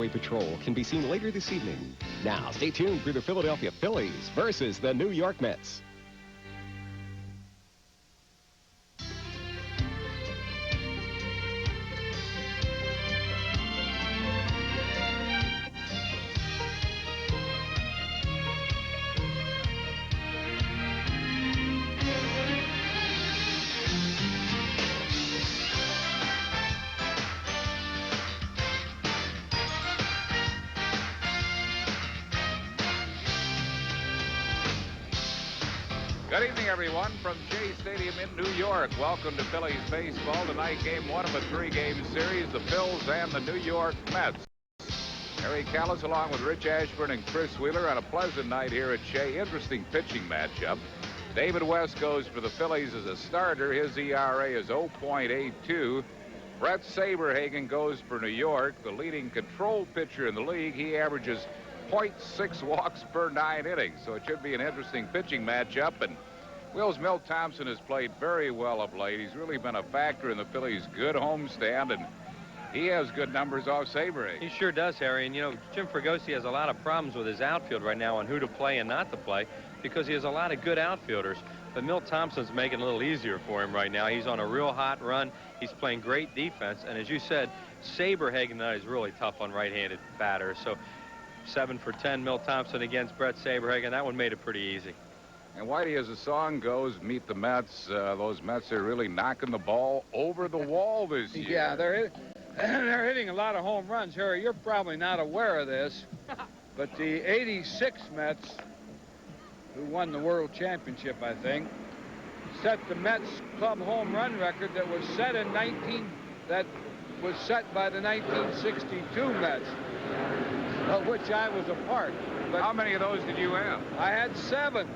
Patrol can be seen later this evening. Now, stay tuned for the Philadelphia Phillies versus the New York Mets. Good evening, everyone, from Shea Stadium in New York. Welcome to Phillies baseball. Tonight, game one of a three-game series, the Phils and the New York Mets. Harry Callis along with Rich Ashburn and Chris Wheeler on a pleasant night here at Shea. Interesting pitching matchup. David West goes for the Phillies as a starter. His ERA is 0.82. Brett Saberhagen goes for New York, the leading control pitcher in the league. He averages 0.6 walks per 9 innings, so it should be an interesting pitching matchup. And Will's Milt Thompson has played very well of late. He's really been a factor in the Phillies' good homestand, and he has good numbers off Saberhagen. He sure does, Harry. And, you know, Jim Fregosi has a lot of problems with his outfield right now on who to play and not to play because he has a lot of good outfielders. But Milt Thompson's making it a little easier for him right now. He's on a real hot run. He's playing great defense. And as you said, Saberhagen is really tough on right-handed batters. So 7 for 10, Milt Thompson against Brett Saberhagen. That one made it pretty easy. And Whitey, as the song goes, meet the Mets. Those Mets are really knocking the ball over the wall this year. Yeah, they're hitting a lot of home runs. Harry, you're probably not aware of this, but the '86 Mets, who won the World Championship, I think, set the Mets club home run record that was set by the 1962 Mets, of which I was a part. But how many of those did you have? I had 7.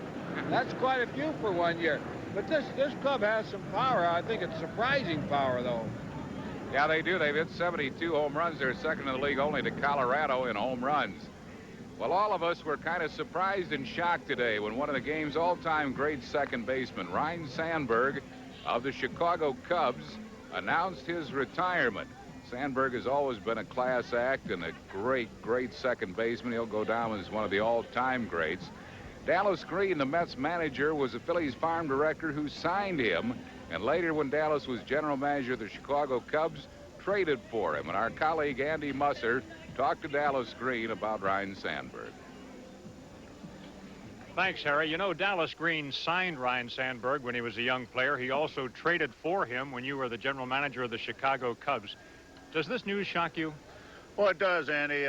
That's quite a few for one year. But this club has some power. I think it's surprising power, though. Yeah, they do. They've hit 72 home runs. They're second in the league only to Colorado in home runs. Well, all of us were kind of surprised and shocked today when one of the game's all-time great second baseman, Ryne Sandberg of the Chicago Cubs, announced his retirement. Sandberg has always been a class act and a great second baseman. He'll go down as one of the all-time greats. Dallas Green, the Mets manager, was the Phillies farm director who signed him, and later when Dallas was general manager of the Chicago Cubs, traded for him. And our colleague Andy Musser talked to Dallas Green about Ryne Sandberg. Thanks, Harry. You know, Dallas Green signed Ryne Sandberg when he was a young player. He also traded for him when you were the general manager of the Chicago Cubs. Does this news shock you? Well, it does, Andy,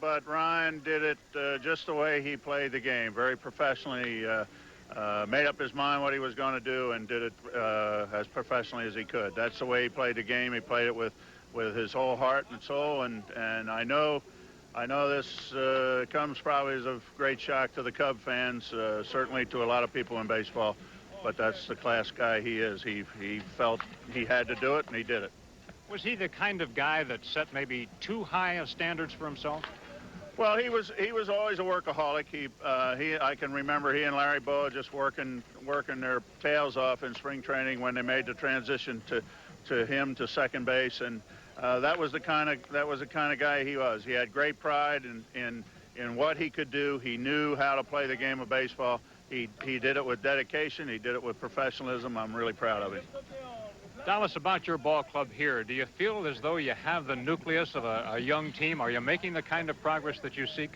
but Ryne did it just the way he played the game, very professionally, made up his mind what he was going to do and did it as professionally as he could. That's the way he played the game. He played it with his whole heart and soul, and I know this comes probably as a great shock to the Cub fans, certainly to a lot of people in baseball, but that's the class guy he is. He felt he had to do it, and he did it. Was he the kind of guy that set maybe too high of standards for himself? Well, he was always a workaholic. I can remember he and Larry Boa just working their tails off in spring training when they made the transition to him to second base, and that was the kind of guy he was. He had great pride in what he could do. He knew how to play the game of baseball. He did it with dedication. He did it with professionalism. I'm really proud of him. Dallas, about your ball club here, do you feel as though you have the nucleus of a young team? Are you making the kind of progress that you seek?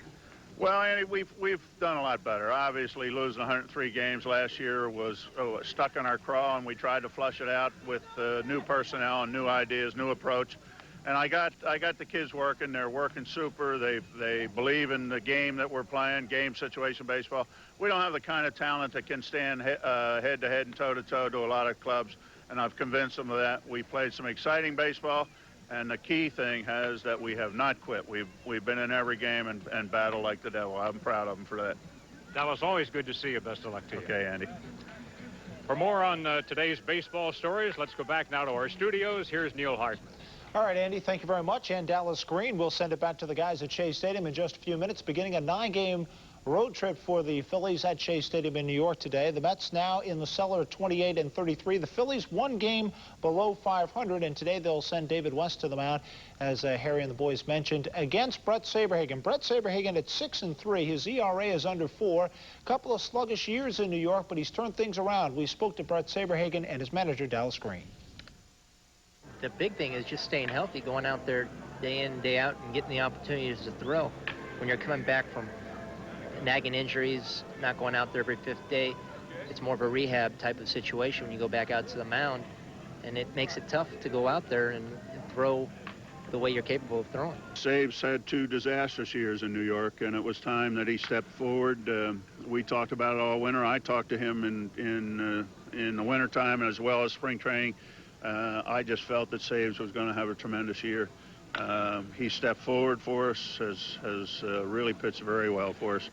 Well, Andy, we've done a lot better. Obviously, losing 103 games last year was stuck in our craw, and we tried to flush it out with new personnel and new ideas, new approach. And I got the kids working. They're working super. They believe in the game that we're playing, game situation baseball. We don't have the kind of talent that can stand head-to-head and toe-to-toe to a lot of clubs. And I've convinced them of that. We played some exciting baseball, and the key thing is that we have not quit. We've been in every game and battled like the devil. I'm proud of them for that. Dallas, always good to see you. Best of luck to you. Okay, Andy. For more on today's baseball stories, let's go back now to our studios. Here's Neil Hartman. All right, Andy, thank you very much. And Dallas Green, we'll send it back to the guys at Shea Stadium in just a few minutes, beginning a 9-game road trip for the Phillies at Shea Stadium in New York today. The Mets now in the cellar at 28-33. The Phillies one game below 500, and today they'll send David West to the mound, as Harry and the boys mentioned, against Brett Saberhagen. Brett Saberhagen at 6-3. His ERA is under 4. A couple of sluggish years in New York, but he's turned things around. We spoke to Brett Saberhagen and his manager, Dallas Green. The big thing is just staying healthy, going out there day in, day out, and getting the opportunities to throw. When you're coming back from nagging injuries, not going out there every 5th day, it's more of a rehab type of situation when you go back out to the mound, and it makes it tough to go out there and throw the way you're capable of throwing. Sabe's had 2 disastrous years in New York, and it was time that he stepped forward. We talked about it all winter. I talked to him in the wintertime as well as spring training. I just felt that Sabes was going to have a tremendous year. He stepped forward for us, has really pitched very well for us.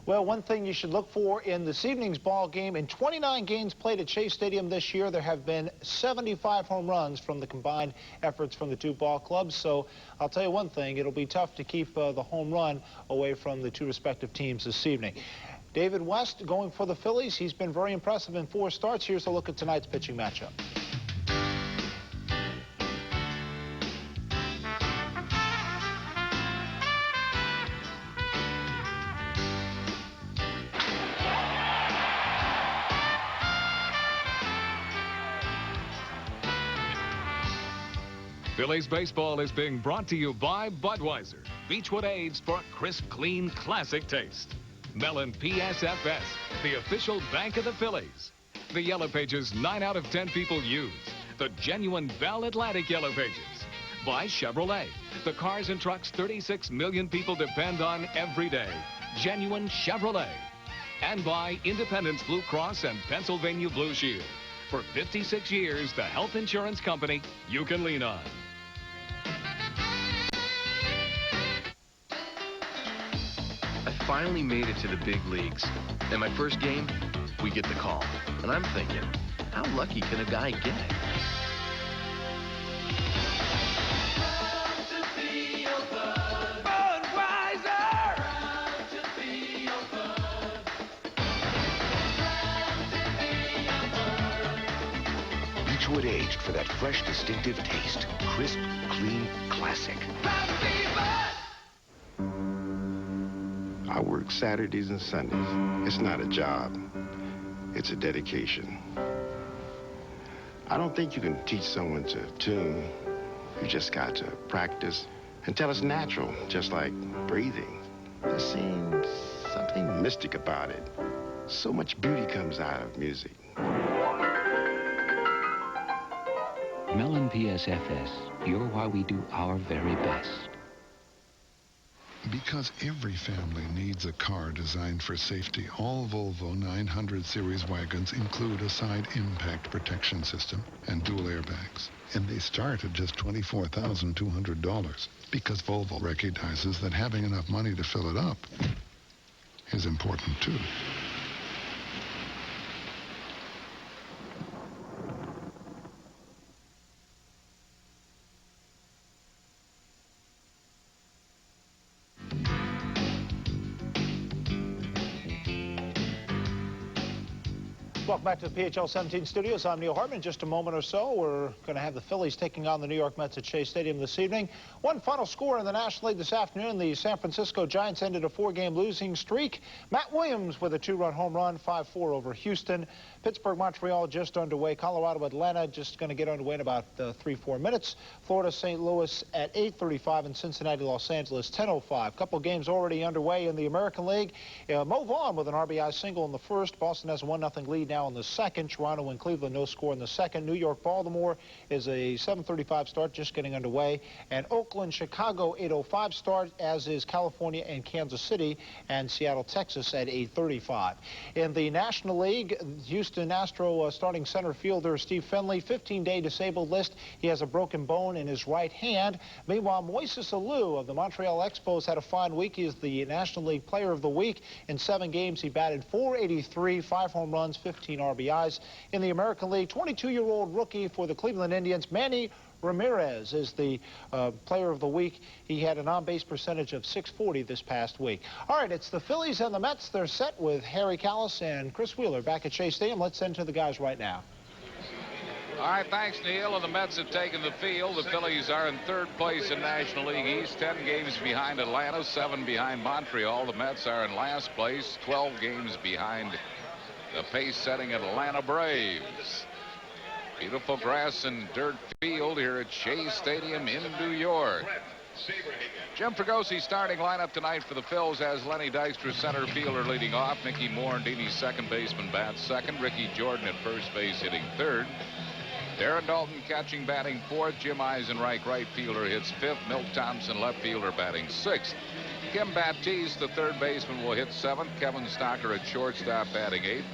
Well, one thing you should look for in this evening's ball game, in 29 games played at Shea Stadium this year, there have been 75 home runs from the combined efforts from the 2 ball clubs. So I'll tell you one thing, it'll be tough to keep the home run away from the 2 respective teams this evening. David West going for the Phillies. He's been very impressive in 4 starts. Here's a look at tonight's pitching matchup. Phillies baseball is being brought to you by Budweiser. Beechwood aged for crisp, clean, classic taste. Mellon PSFS, the official bank of the Phillies. The Yellow Pages 9 out of 10 people use. The genuine Bell Atlantic Yellow Pages. By Chevrolet, the cars and trucks 36 million people depend on every day. Genuine Chevrolet. And by Independence Blue Cross and Pennsylvania Blue Shield. For 56 years, the health insurance company you can lean on. I finally made it to the big leagues. And my first game, we get the call. And I'm thinking, how lucky can a guy get? Beechwood aged for that fresh, distinctive taste. Crisp, clean, classic. I work Saturdays and Sundays. It's not a job. It's a dedication. I don't think you can teach someone to tune. You just got to practice until it's natural, just like breathing. There seems something mystic about it. So much beauty comes out of music. Mellon PSFS, you're why we do our very best. Because every family needs a car designed for safety, all Volvo 900 series wagons include a side impact protection system and dual airbags. And they start at just $24,200 because Volvo recognizes that having enough money to fill it up is important too. Welcome back to the PHL 17 studios. I'm Neil Hartman. In just a moment or so, we're going to have the Phillies taking on the New York Mets at Shea Stadium this evening. One final score in the National League this afternoon. The San Francisco Giants ended a 4-game losing streak. Matt Williams with a 2-run home run, 5-4 over Houston. Pittsburgh, Montreal just underway. Colorado, Atlanta just going to get underway in about 3-4 minutes. Florida, St. Louis at 8:35, and Cincinnati, Los Angeles, 10:05. A couple games already underway in the American League. Mo Vaughn with an RBI single in the first. Boston has a 1-0 lead now in the second. Toronto and Cleveland, no score in the second. New York, Baltimore is a 7:35 start, just getting underway. And Oakland, Chicago, 8:05 start, as is California and Kansas City, and Seattle, Texas at 8:35. In the National League, Houston Astro starting center fielder Steve Finley, 15-day disabled list. He has a broken bone in his right hand. Meanwhile, Moises Alou of the Montreal Expos had a fine week. He is the National League Player of the Week. In 7 games, he batted .483, 5 home runs, 15 RBIs. In the American League, 22-year-old rookie for the Cleveland Indians, Manny Ramirez is the player of the week. He had an on-base percentage of .640 this past week. All right, it's the Phillies and the Mets. They're set with Harry Kalas and Chris Wheeler back at Shea Stadium. Let's send to the guys right now. All right, thanks, Neil. And the Mets have taken the field. The Phillies are in third place in National League East, 10 games behind Atlanta, 7 behind Montreal. The Mets are in last place, 12 games behind the pace-setting Atlanta Braves. Beautiful grass and dirt field here at Shea Stadium in New York. Jim Fragosi's starting lineup tonight for the Phils has Lenny Dykstra, center fielder, leading off. Mickey Morandini, second baseman, bats second. Ricky Jordan at first base, hitting third. Darren Dalton catching, batting fourth. Jim Eisenreich, right fielder, hits fifth. Milt Thompson, left fielder, batting sixth. Kim Baptiste, the third baseman, will hit seventh. Kevin Stocker at shortstop, batting eighth.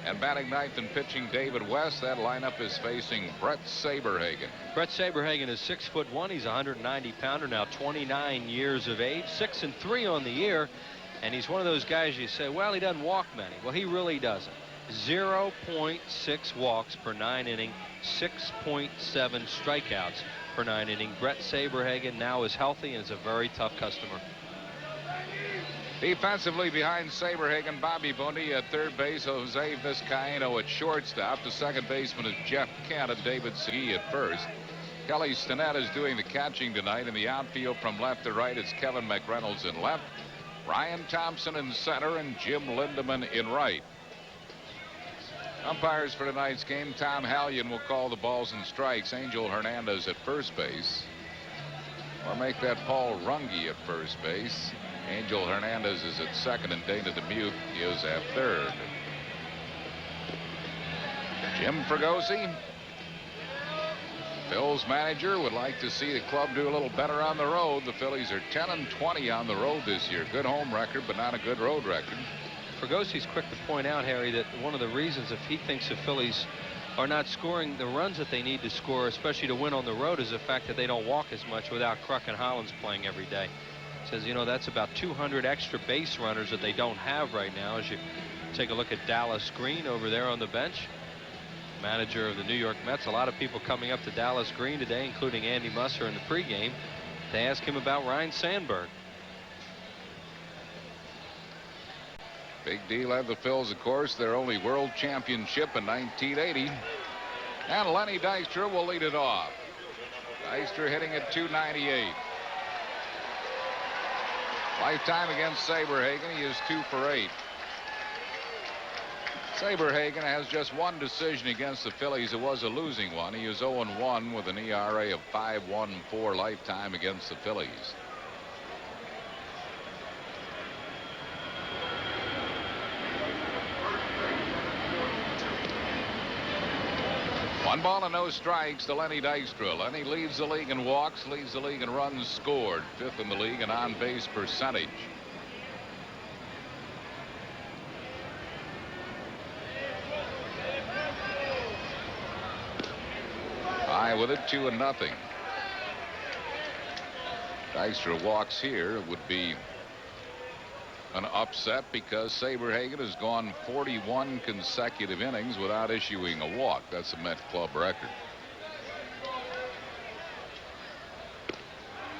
And batting ninth and pitching David West. That lineup is facing Brett Saberhagen. Brett Saberhagen is 6'1". He's a 190-pounder, now 29 years of age, 6-3 on the year. And he's one of those guys you say, well, he doesn't walk many. Well, he really doesn't. 0.6 walks per 9 inning, 6.7 strikeouts per 9 inning. Brett Saberhagen now is healthy and is a very tough customer. Defensively behind Saberhagen, Bobby Bonilla at third base, Jose Vizcaíno at shortstop. The second baseman is Jeff Kent and David Segui at first. Kelly Stinnett is doing the catching tonight. In the outfield from left to right, it's Kevin McReynolds in left, Ryan Thompson in center, and Jim Lindeman in right. Umpires for tonight's game, Tom Hallion will call the balls and strikes. Angel Hernandez at first base. Or make that Paul Runge at first base. Angel Hernandez is at second, and Dana DeMute is at third. Jim Fregosi, Phil's manager, would like to see the club do a little better on the road. The Phillies are 10-20 on the road this year. Good home record, but not a good road record. Fragosi's quick to point out, Harry, that one of the reasons if he thinks the Phillies are not scoring the runs that they need to score, especially to win on the road, is the fact that they don't walk as much without Kruk and Hollins playing every day. Says, you know, that's about 200 extra base runners that they don't have right now. As you take a look at Dallas Green over there on the bench, manager of the New York Mets. A lot of people coming up to Dallas Green today, including Andy Musser in the pregame, to ask him about Ryne Sandberg. Big deal at the Phils, of course, their only world championship in 1980. And Lenny Dykstra will lead it off. Dykstra hitting at .298. Lifetime against Saberhagen, he is 2 for 8. Saberhagen has just one decision against the Phillies. It was a losing one. He is 0-1 with an ERA of 5.14 lifetime against the Phillies. One ball and no strikes to Lenny Dykstra. Lenny leads the league in walks, leads the league in runs scored, 5th in the league in on-base percentage. High with it, 2-0. Dykstra walks here. It would be an upset because Saberhagen has gone 41 consecutive innings without issuing a walk. That's a Met club record.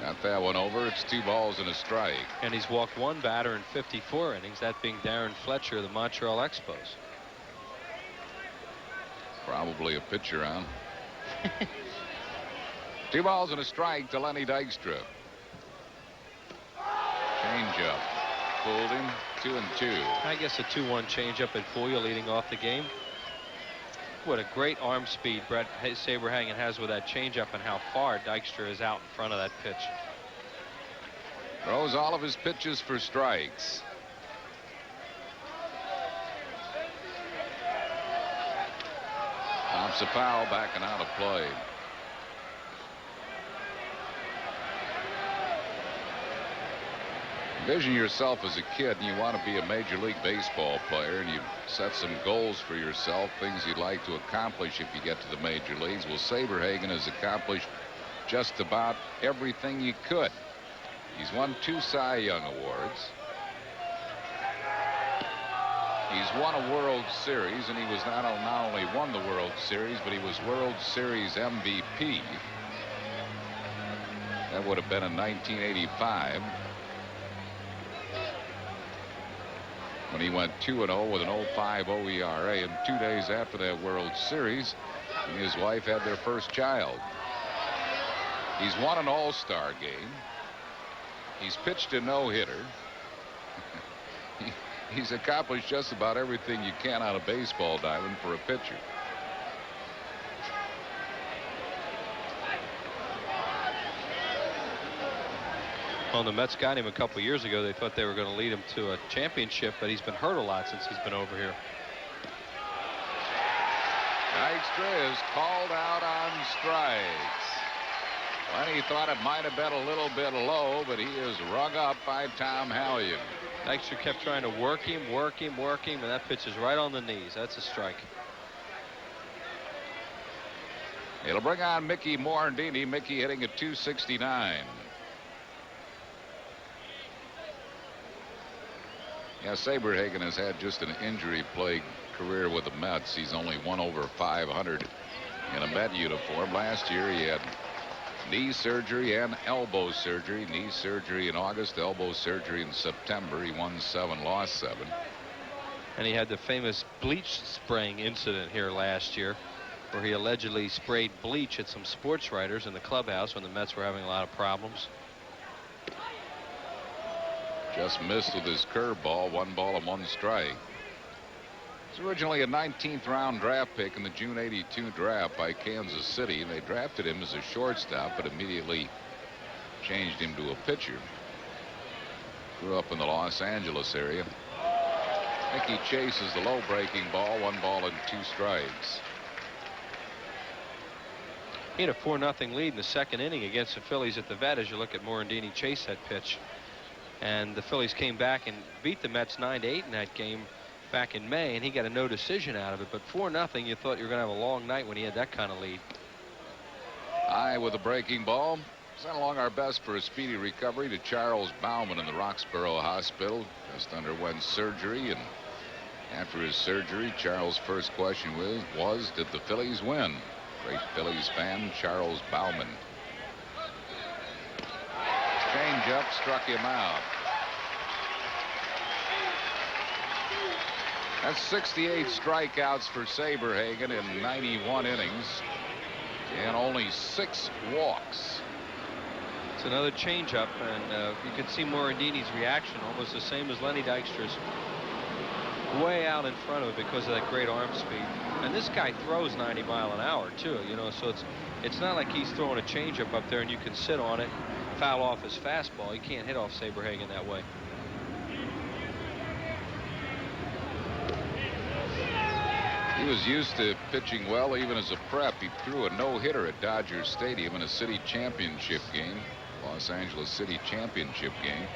Got that one over. It's 2 balls and a strike. And he's walked one batter in 54 innings, that being Darren Fletcher of the Montreal Expos. Probably a pitcher, huh? 2 balls and a strike to Lenny Dykstra. Changeup. Fooled him. 2-2. I guess a 2-1 changeup at fool you leading off the game. What a great arm speed Brett Saberhagen has with that changeup, and how far Dykstra is out in front of that pitch. Throws all of his pitches for strikes. Pops a foul, backing out of play. Envision yourself as a kid and you want to be a Major League Baseball player, and you set some goals for yourself, things you'd like to accomplish if you get to the major leagues. Well, Saberhagen has accomplished just about everything you could. He's won 2 Cy Young awards. He's won a World Series, and he was not only won the World Series, but he was World Series MVP. That would have been in 1985. When he went 2-0 with an 0.50 ERA, and 2 days after that World Series, he and his wife had their first child. He's won an All-Star game. He's pitched a no-hitter. He's accomplished just about everything you can on a baseball diamond for a pitcher. Well, the Mets got him a couple years ago. They thought they were going to lead him to a championship, but he's been hurt a lot since he's been over here. Dykstra is called out on strikes. Lenny thought it might have been a little bit low, but he is rung up by Tom Hallion. Dykstra kept trying to work him, and that pitch is right on the knees. That's a strike. It'll bring on Mickey Morandini. Mickey hitting at .269. Yeah, Saberhagen has had just an injury-plagued career with the Mets. He's only won over 500 in a Met uniform. Last year he had knee surgery and elbow surgery. Knee surgery in August, elbow surgery in September. He won 7, lost 7. And he had the famous bleach spraying incident here last year, where he allegedly sprayed bleach at some sports writers in the clubhouse when the Mets were having a lot of problems. Just missed with his curveball. 1 ball and 1 strike. He's originally a 19th round draft pick in the June '82 draft by Kansas City. They drafted him as a shortstop, but immediately changed him to a pitcher. Grew up in the Los Angeles area. Mickey chases the low breaking ball. 1 ball and 2 strikes. He had a 4-0 lead in the second inning against the Phillies at the Vet. As you look at Morandini chase that pitch. And the Phillies came back and beat the Mets 9-8 in that game back in May, and he got a no decision out of it. But 4-0, you thought you were going to have a long night when he had that kind of lead. High with a breaking ball. Sent along our best for a speedy recovery to Charles Bauman in the Roxborough Hospital. Just underwent surgery, and after his surgery, Charles' first question was, did the Phillies win? Great Phillies fan, Charles Bauman. Changeup struck him out. That's 68 strikeouts for Saberhagen in 91 innings and only 6 walks. It's another changeup, and you can see Morandini's reaction, almost the same as Lenny Dykstra's. Way out in front of it because of that great arm speed. And this guy throws 90 miles an hour too, you know, so it's not like he's throwing a changeup up there and you can sit on it, foul off his fastball. You can't hit off Saberhagen that way. He was used to pitching well even as a prep. He threw a no-hitter at Dodger Stadium in a city championship game, Los Angeles City championship game.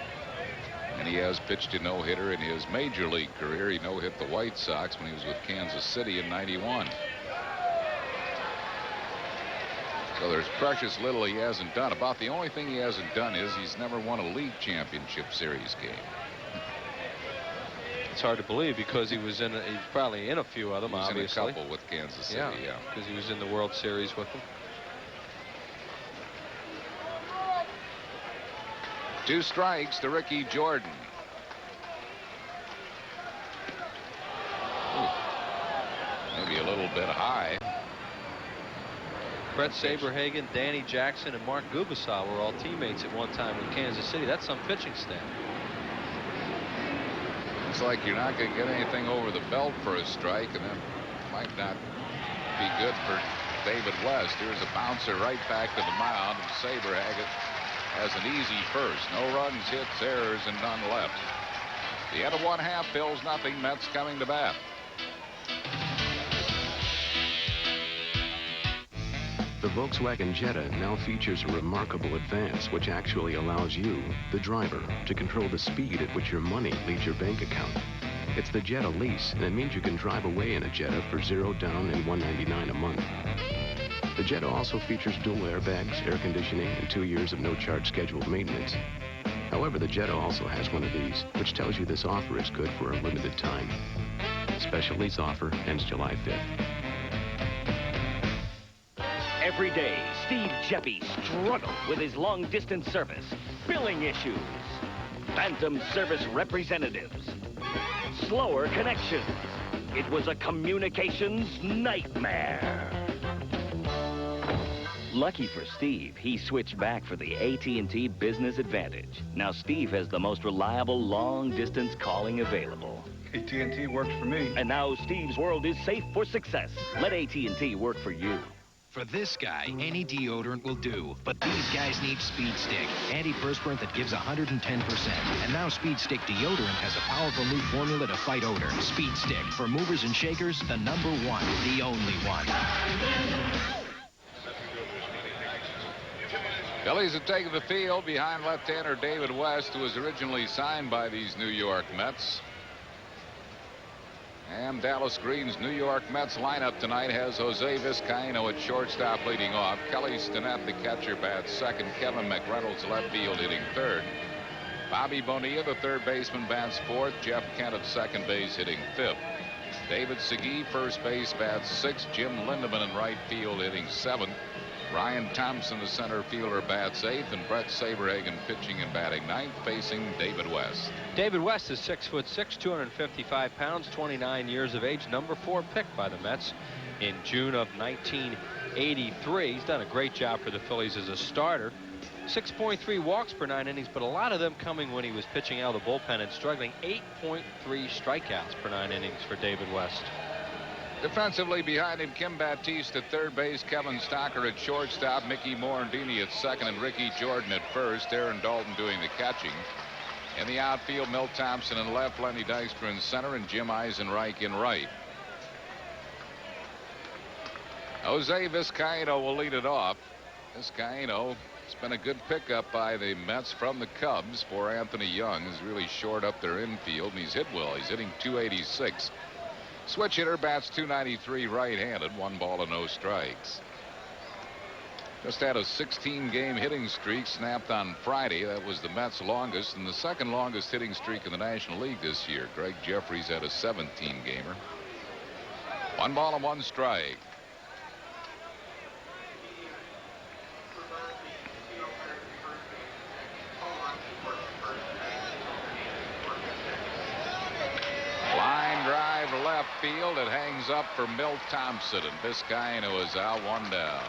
And he has pitched a no-hitter in his major league career. He no-hit the White Sox when he was with Kansas City in '91. So there's precious little he hasn't done. About the only thing he hasn't done is he's never won a league championship series game. It's hard to believe because he's probably in a few of them, he was obviously. in a couple with Kansas City, yeah. Because he was in the World Series with them. 2 strikes to Ricky Jordan. Ooh, maybe a little bit high. Brett Saberhagen, Danny Jackson, and Mark Gubicza were all teammates at one time in Kansas City. That's some pitching staff. It's like you're not going to get anything over the belt for a strike, and that might not be good for David West. Here's a bouncer right back to the mound, and Saberhagen has an easy first. No runs, hits, errors, and none left. The end of 1/2, Phillies nothing. Mets coming to bat. The Volkswagen Jetta now features a remarkable advance which actually allows you, the driver, to control the speed at which your money leaves your bank account. It's the Jetta lease, and it means you can drive away in a Jetta for $0 down and $199 a month. The Jetta also features dual airbags, air conditioning, and 2 years of no-charge scheduled maintenance. However, the Jetta also has one of these, which tells you this offer is good for a limited time. Special lease offer ends July 5th. Every day, Steve Jeppy struggled with his long-distance service, billing issues, phantom service representatives, slower connections. It was a communications nightmare. Lucky for Steve, he switched back for the AT&T Business Advantage. Now Steve has the most reliable long-distance calling available. AT&T works for me. And now Steve's world is safe for success. Let AT&T work for you. For this guy, any deodorant will do. But these guys need Speed Stick, antiperspirant that gives 110%. And now Speed Stick deodorant has a powerful new formula to fight odor. Speed Stick, for movers and shakers, the #1, the only one. Phillies have taken the field behind left-hander David West, who was originally signed by these New York Mets. And Dallas Green's New York Mets lineup tonight has Jose Vizcaino at shortstop leading off. Kelly Stinnett, the catcher, bats second. Kevin McReynolds, left field, hitting third. Bobby Bonilla, the third baseman, bats fourth. Jeff Kent at second base, hitting fifth. David Segui, first base, bats sixth. Jim Lindemann in right field, hitting seventh. Ryan Thompson, the center fielder, bats eighth, and Brett Saberhagen pitching and batting ninth, facing David West. David West is 6'6", 255 pounds, 29 years of age, #4 pick by the Mets in June of 1983. He's done a great job for the Phillies as a starter. 6.3 walks per 9 innings, but a lot of them coming when he was pitching out of the bullpen and struggling. 8.3 strikeouts per 9 innings for David West. Defensively behind him, Kim Baptiste at third base, Kevin Stocker at shortstop, Mickey Morandini at second, and Ricky Jordan at first. Aaron Dalton doing the catching. In the outfield, Milt Thompson in left, Lenny Dykstra in center, and Jim Eisenreich in right. Jose Vizcaino will lead it off. Vizcaino has been a good pickup by the Mets from the Cubs for Anthony Young, who's really shored up their infield, and he's hit well. He's hitting .286. Switch hitter, bats .293, right-handed, 1 ball and no strikes. Just had a 16-game hitting streak snapped on Friday. That was the Mets' longest and the second longest hitting streak in the National League this year. Greg Jeffries had a 17-gamer. 1 ball and 1 strike. Line drive to left field. It hangs up for Milt Thompson, and Vizcaino is out, 1 down.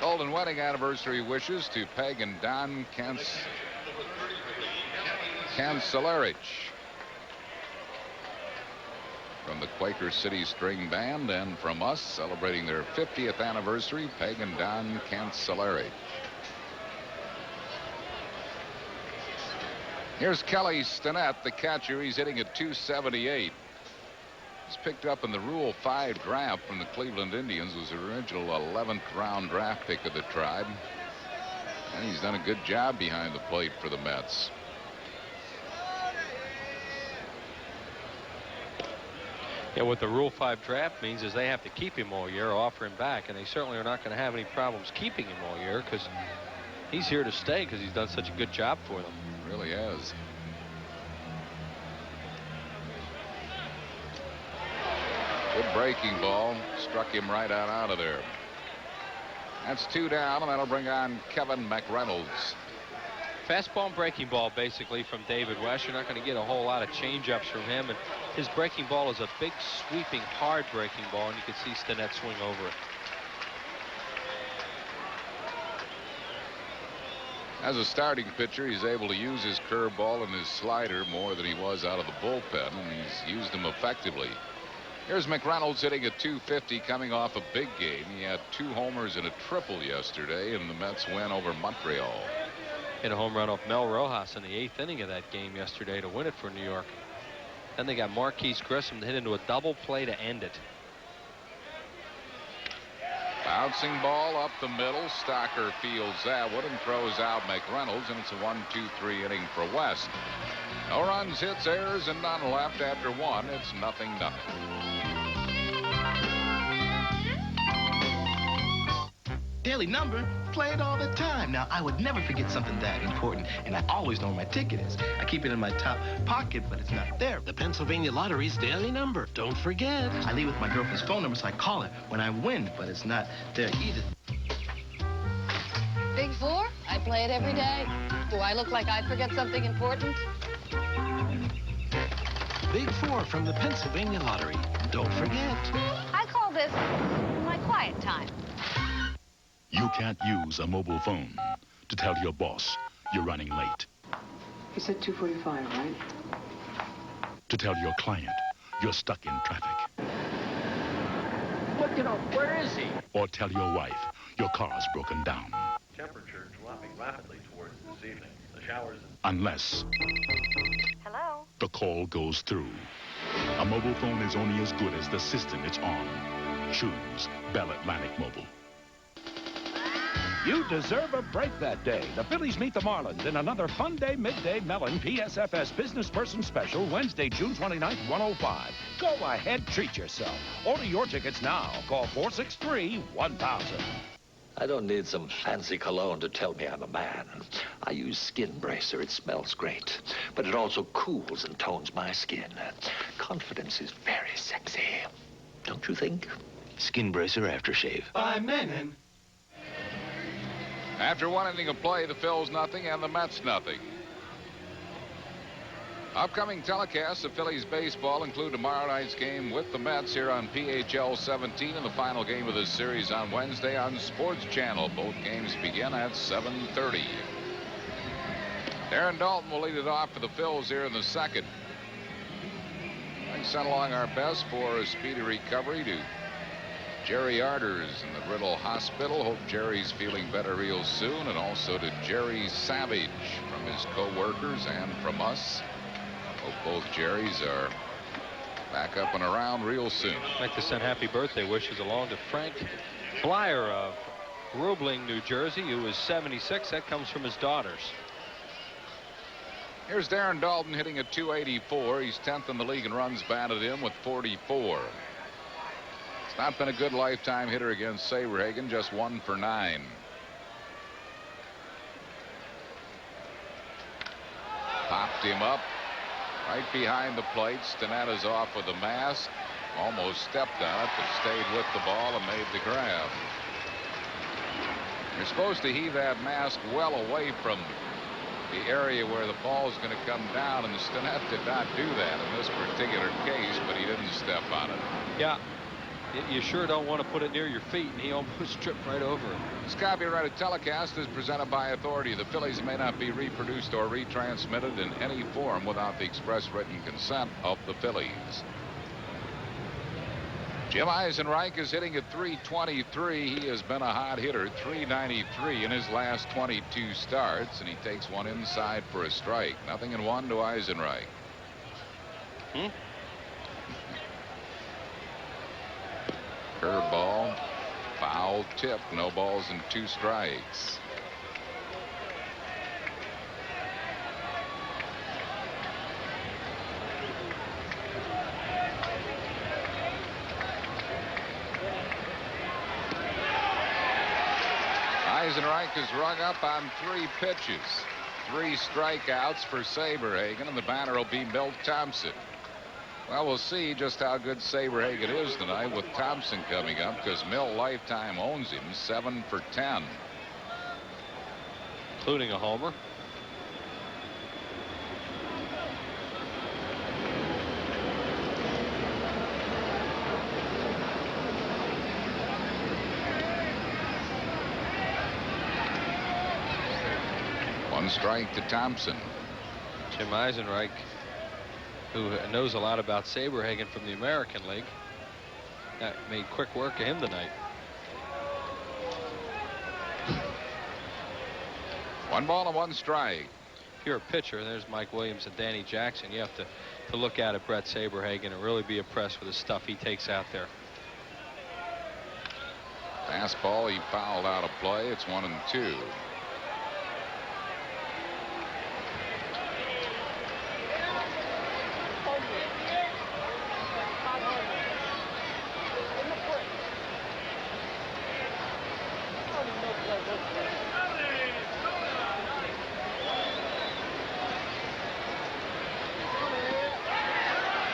Golden wedding anniversary wishes to Peg and Don Cancelarich from the Quaker City String Band, and from us celebrating their 50th anniversary, Peg and Don Cancelarich. Here's Kelly Stinnett, the catcher. He's hitting at .278. He's picked up in the Rule 5 draft from the Cleveland Indians. Was the original 11th round draft pick of the Tribe. And he's done a good job behind the plate for the Mets. Yeah, what the Rule 5 draft means is they have to keep him all year or offer him back, and they certainly are not going to have any problems keeping him all year because he's here to stay because he's done such a good job for them. Really has. Good breaking ball. Struck him right out of there. That's 2 down, and that'll bring on Kevin McReynolds. Fastball and breaking ball basically from David West. You're not going to get a whole lot of change-ups from him, and his breaking ball is a big, sweeping, hard breaking ball, and you can see Stinnett swing over it. As a starting pitcher, he's able to use his curveball and his slider more than he was out of the bullpen, and he's used them effectively. Here's McReynolds hitting at .250, coming off a big game. He had 2 homers and a triple yesterday, and the Mets win over Montreal. Hit a home run off Mel Rojas in the 8th inning of that game yesterday to win it for New York. Then they got Marquise Grissom to hit into a double play to end it. Bouncing ball up the middle. Stocker fields that one and throws out McReynolds, and it's a 1-2-3 inning for West. No runs, hits, errors, and none left after 1. It's 0-0. Daily number, play it all the time. Now, I would never forget something that important, and I always know where my ticket is. I keep it in my top pocket, but it's not there. The Pennsylvania Lottery's daily number. Don't forget. I leave with my girlfriend's phone number, so I call her when I win, but it's not there either. Big Four? I play it every day. Do I look like I'd forget something important? Big Four from the Pennsylvania Lottery. Don't forget. I call this my quiet time. You can't use a mobile phone to tell your boss you're running late. He said 2:45, right? To tell your client you're stuck in traffic. Look, where is he? Or tell your wife your car's broken down. Temperature dropping rapidly towards this evening. The showers... Unless... Hello? The call goes through. A mobile phone is only as good as the system it's on. Choose Bell Atlantic Mobile. You deserve a break that day. The Phillies meet the Marlins in another fun day midday Mellon PSFS Business Person Special, Wednesday, June 29th, 1:05. Go ahead, treat yourself. Order your tickets now. Call 463-1000. I don't need some fancy cologne to tell me I'm a man. I use Skin Bracer. It smells great, but it also cools and tones my skin. Confidence is very sexy. Don't you think? Skin Bracer Aftershave. By Menon. After one inning of play, the Phils nothing and the Mets nothing. Upcoming telecasts of Phillies baseball include tomorrow night's game with the Mets here on PHL 17 and the final game of this series on Wednesday on Sports Channel. Both games begin at 7:30. Darren Dalton will lead it off for the Phils here in the second. I send along our best for a speedy recovery to Jerry Arders in the Riddle Hospital. Hope Jerry's feeling better real soon. And also to Jerry Savage from his co-workers and from us. Hope both Jerrys are back up and around real soon. I'd like to send happy birthday wishes along to Frank Blyer of Roebling, New Jersey, who is 76. That comes from his daughters. Here's Darren Dalton hitting at .284. He's 10th in the league in runs batted in with 44. Not been a good lifetime hitter against Saberhagen, just 1 for 9. Popped him up right behind the plate. Stanetta's off with a mask. Almost stepped on it, but stayed with the ball and made the grab. You're supposed to heave that mask well away from the area where the ball's going to come down, and Stanetta did not do that in this particular case, but he didn't step on it. Yeah. You sure don't want to put it near your feet, and he almost tripped right over it. This copyrighted telecast is presented by authority. The Phillies may not be reproduced or retransmitted in any form without the express written consent of the Phillies. Jim Eisenreich is hitting at .323. He has been a hot hitter, .393 in his last 22 starts, and he takes one inside for a strike. 0-1 to Eisenreich. Curveball, foul tip, no balls and 2 strikes. Eisenreich is rung up on 3 pitches. 3 strikeouts for Saberhagen, and the batter will be Milt Thompson. Well, we'll see just how good Saberhagen is tonight with Thompson coming up, because Mill lifetime owns him 7 for 10. Including a homer. One strike to Thompson. Jim Eisenreich, who knows a lot about Saberhagen from the American League, that made quick work of him tonight. 1 ball and 1 strike. If you're a pitcher, there's Mike Williams and Danny Jackson. You have to look at Brett Saberhagen and really be impressed with the stuff he takes out there. Fastball, he fouled out of play. It's 1-2.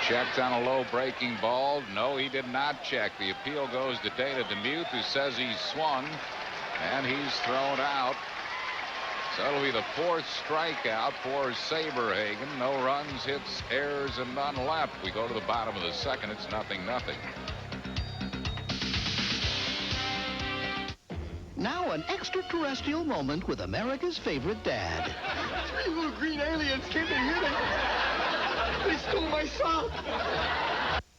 Checked on a low breaking ball. No, he did not check. The appeal goes to Dana DeMuth, who says he's swung, and he's thrown out. So that'll be the 4th strikeout for Saberhagen. No runs, hits, errors, and none left. We go to the bottom of the 2nd. It's 0-0. Now an extraterrestrial moment with America's favorite dad. 3 little green aliens came to hit him. They stole my son.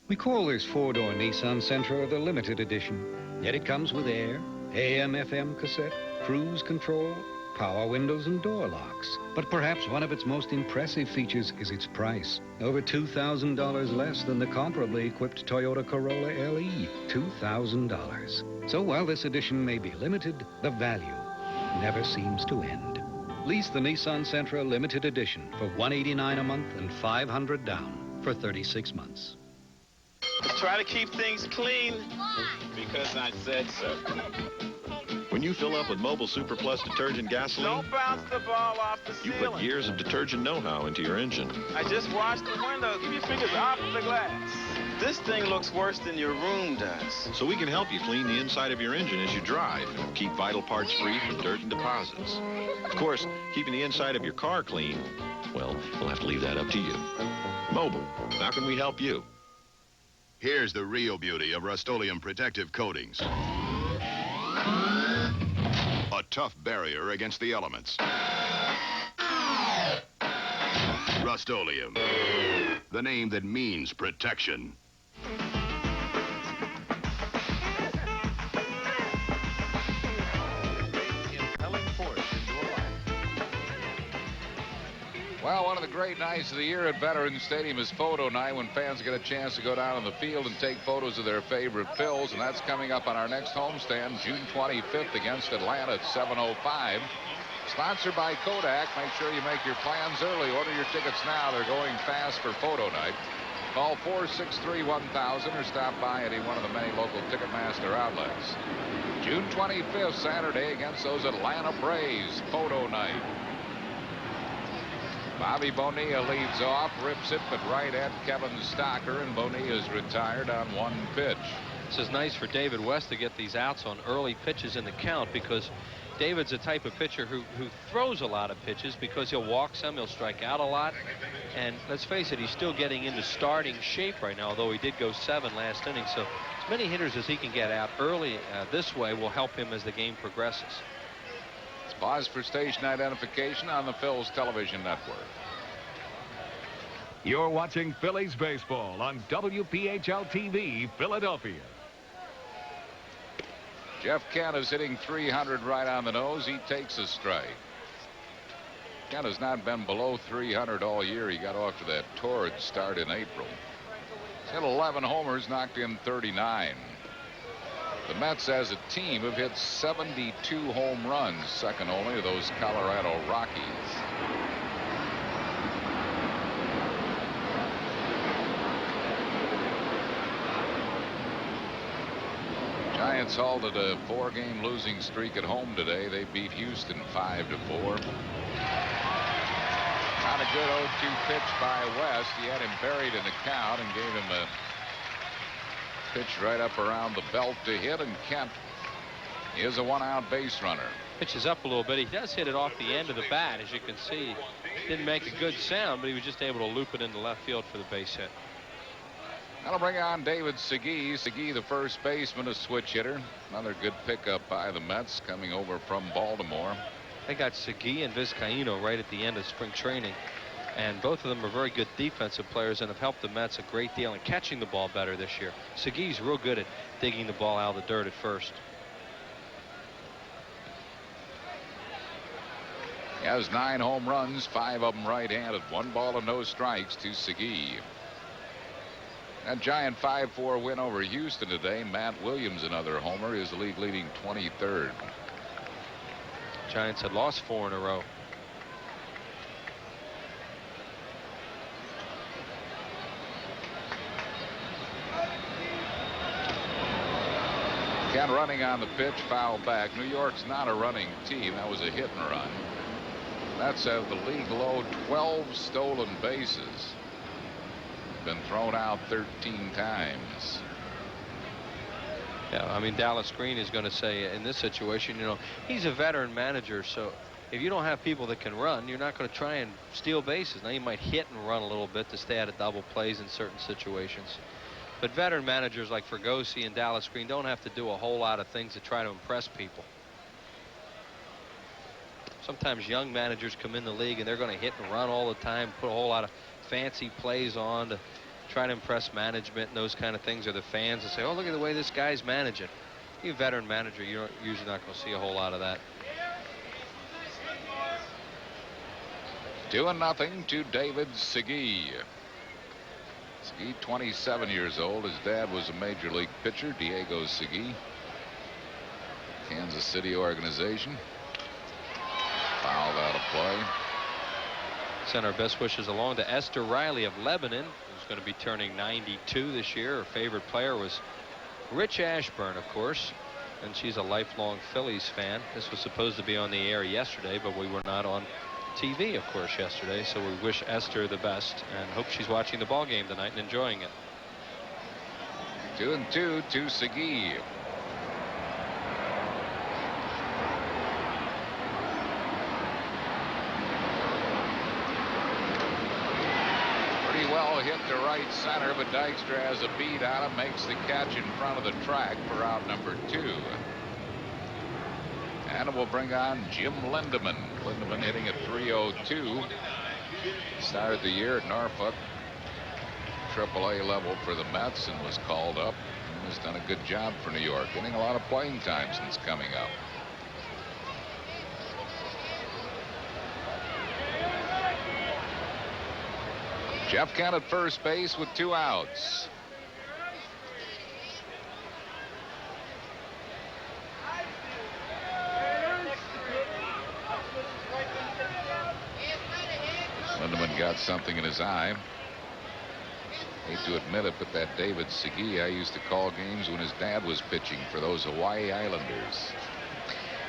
We call this 4-door Nissan Sentra the limited edition. Yet it comes with air, AM/FM cassette, cruise control, power windows and door locks. But perhaps one of its most impressive features is its price. Over $2,000 less than the comparably equipped Toyota Corolla LE. $2,000. So while this edition may be limited, the value never seems to end. Lease the Nissan Sentra limited edition for $189 a month and $500 down for 36 months. Let's try to keep things clean. Why? Because I said so. When you fill up with Mobile Super Plus detergent gasoline, Don't bounce the ball off the you ceiling. put years of detergent know-how into your engine. I just washed the window. Keep your fingers off the glass. This thing looks worse than your room does. So we can help you clean the inside of your engine as you drive and keep vital parts free from dirt and deposits. Of course, keeping the inside of your car clean, well, we'll have to leave that up to you. Mobile, how can we help you? Here's the real beauty of Rust-Oleum protective coatings. A tough barrier against the elements. Rust-Oleum, the name that means protection. Well, one of the great nights of the year at Veterans Stadium is photo night, when fans get a chance to go down on the field and take photos of their favorite Phils, and that's coming up on our next homestand, June 25th against Atlanta at 7:05. Sponsored by Kodak. Make sure you make your plans early. Order your tickets now. They're going fast for photo night. Call 463-1000 or stop by any one of the many local Ticketmaster outlets. June 25th, Saturday, against those Atlanta Braves. Photo night. Bobby Bonilla leads off, rips it, but right at Kevin Stocker, and Bonilla's retired on 1 pitch. This is nice for David West to get these outs on early pitches in the count, because David's a type of pitcher who throws a lot of pitches because he'll walk some, he'll strike out a lot. And let's face it, he's still getting into starting shape right now, although he did go 7 last inning. So as many hitters as he can get out early this way will help him as the game progresses. Pause for station identification on the Phillies television network. You're watching Phillies baseball on WPHL-TV, Philadelphia. Jeff Kent is hitting 300 right on the nose. He takes a strike. Kent has not been below 300 all year. He got off to that torrid start in April. He's hit 11 homers, knocked in 39. The Mets as a team have hit 72 home runs, second only to those Colorado Rockies. Giants halted a 4-game losing streak at home today. They beat Houston 5-4. Not a good 0-2 pitch by West. He had him buried in the count and gave him a pitch right up around the belt to hit, and Kent is a 1-out base runner. Pitches up a little bit. He does hit it off the end of the bat, as you can see. Didn't make a good sound, but he was just able to loop it into left field for the base hit. That'll bring on David Segui. Segui, the first baseman, a switch hitter. Another good pickup by the Mets coming over from Baltimore. They got Segui and Vizcaíno right at the end of spring training. And both of them are very good defensive players and have helped the Mets a great deal in catching the ball better this year. Segui's real good at digging the ball out of the dirt at first. He has 9 home runs, 5 of them right-handed. 1 ball and no strikes to Segui. That Giant 5-4 win over Houston today. Matt Williams, another homer, is the league leading 23rd. Giants had lost 4 in a row. Kent running on the pitch, foul back. New York's not a running team. That was a hit and run. That's at the league low 12 stolen bases. Been thrown out 13 times. Yeah, I mean, Dallas Green is going to say in this situation, you know, he's a veteran manager, so if you don't have people that can run, you're not going to try and steal bases. Now you might hit and run a little bit to stay out of double plays in certain situations. But veteran managers like Fregosi and Dallas Green don't have to do a whole lot of things to try to impress people. Sometimes young managers come in the league and they're going to hit and run all the time, put a whole lot of fancy plays on to try to impress management and those kind of things, or the fans, and say, oh, look at the way this guy's managing. You're a veteran manager, you're usually not going to see a whole lot of that. 2-0 to David Segui. Segui, 27 years old. His dad was a major league pitcher, Diego Segui. Kansas City organization. Fouled out of play. Send our best wishes along to Esther Riley of Lebanon, who's going to be turning 92 this year. Her favorite player was Rich Ashburn, of course, and she's a lifelong Phillies fan. This was supposed to be on the air yesterday, but we were not on TV, of course, yesterday, so we wish Esther the best and hope she's watching the ball game tonight and enjoying it. 2-2 to Segui. Pretty well hit to right center, but Dykstra has a beat on him, makes the catch in front of the track for out number 2. And we'll bring on Jim Lindemann. Lindemann hitting at .302. Started the year at Norfolk, AAA level for the Mets, and was called up. And has done a good job for New York, getting a lot of playing time since coming up. Jeff Kent at first base with 2 outs. Lindemann got something in his eye. Hate to admit it, but that David Segui, I used to call games when his dad was pitching for those Hawaii Islanders.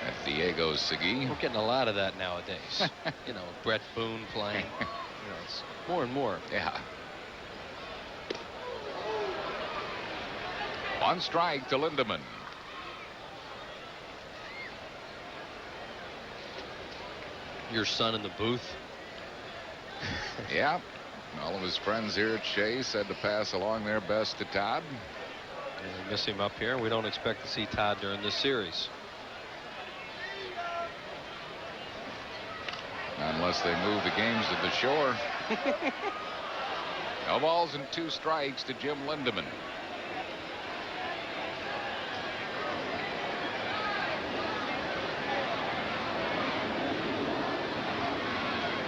That Diego Segui. We're getting a lot of that nowadays. You know, Brett Boone playing. You know, it's more and more. Yeah. 1 strike to Lindemann. Your son in the booth. Yeah. All of his friends here at Shea said to pass along their best to Todd. And we miss him up here. We don't expect to see Todd during this series. Unless they move the games to the shore. No balls and 2 strikes to Jim Lindemann.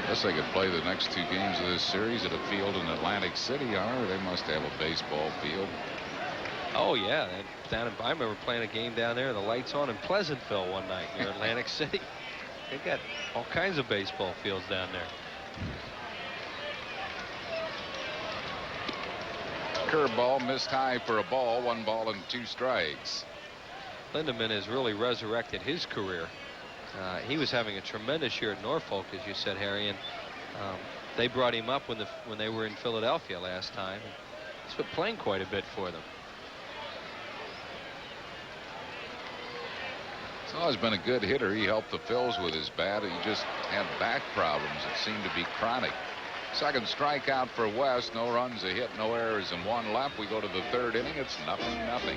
Guess they could play the next 2 games of this series at a field in Atlantic City, or they must have a baseball field. Oh yeah, I remember playing a game down there, the lights on in Pleasantville one night near Atlantic City. They got all kinds of baseball fields down there. Curveball missed high for a ball. 1 ball and 2 strikes. Lindemann has really resurrected his career. He was having a tremendous year at Norfolk, as you said, Harry, and they brought him up when they were in Philadelphia last time. He's been playing quite a bit for them. He's always been a good hitter. He helped the Phils with his bat. He just had back problems that seemed to be chronic. Second strikeout for West. No runs, a hit, no errors, and 1 left. We go to the 3rd inning. It's 0-0.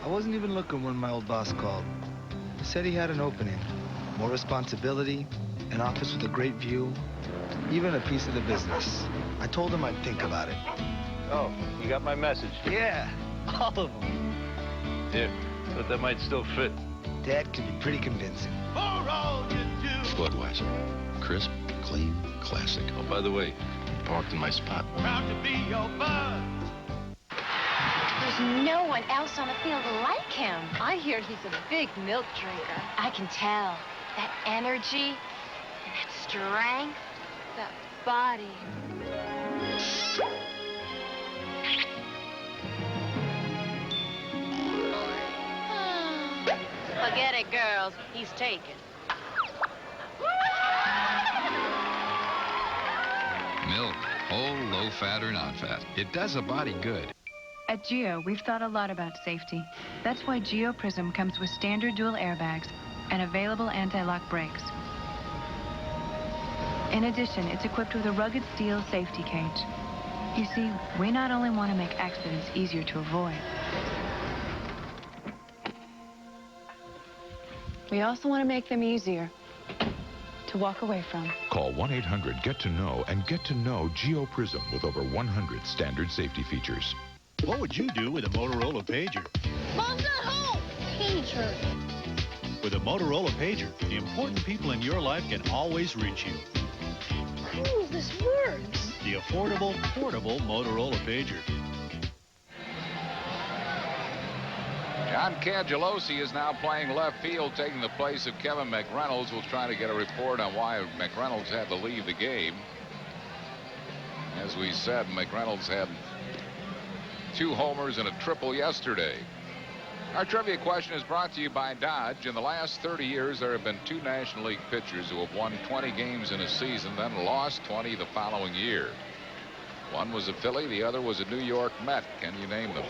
I wasn't even looking when my old boss called. He said he had an opening, more responsibility, an office with a great view, even a piece of the business. I told him I'd think about it. Oh, you got my message? Yeah, all of them. Yeah, but that might still fit. Dad can be pretty convincing. Budweiser. Crisp, clean, classic. Oh, by the way, parked in my spot. Proud to be your bud. There's no one else on the field like him. I hear he's a big milk drinker. I can tell. That energy, that strength, that body. Forget it, girls. He's taken. Milk, whole, low fat or non-fat. It does a body good. At Geo, we've thought a lot about safety. That's why Geo Prism comes with standard dual airbags and available anti-lock brakes. In addition, it's equipped with a rugged steel safety cage. You see, we not only want to make accidents easier to avoid, we also want to make them easier to walk away from. Call 1-800-GET-TO-KNOW and get to know Geo Prism with over 100 standard safety features. What would you do with a Motorola Pager? Mom's not home! Pager. With a Motorola Pager, the important people in your life can always reach you. Ooh, this works. The affordable, portable Motorola Pager. John Cangelosi is now playing left field, taking the place of Kevin McReynolds. We'll try to get a report on why McReynolds had to leave the game. As we said, McReynolds had 2 homers and a triple yesterday. Our trivia question is brought to you by Dodge. In the last 30 years, there have been 2 National League pitchers who have won 20 games in a season, then lost 20 the following year. One was a Philly, the other was a New York Met. Can you name them?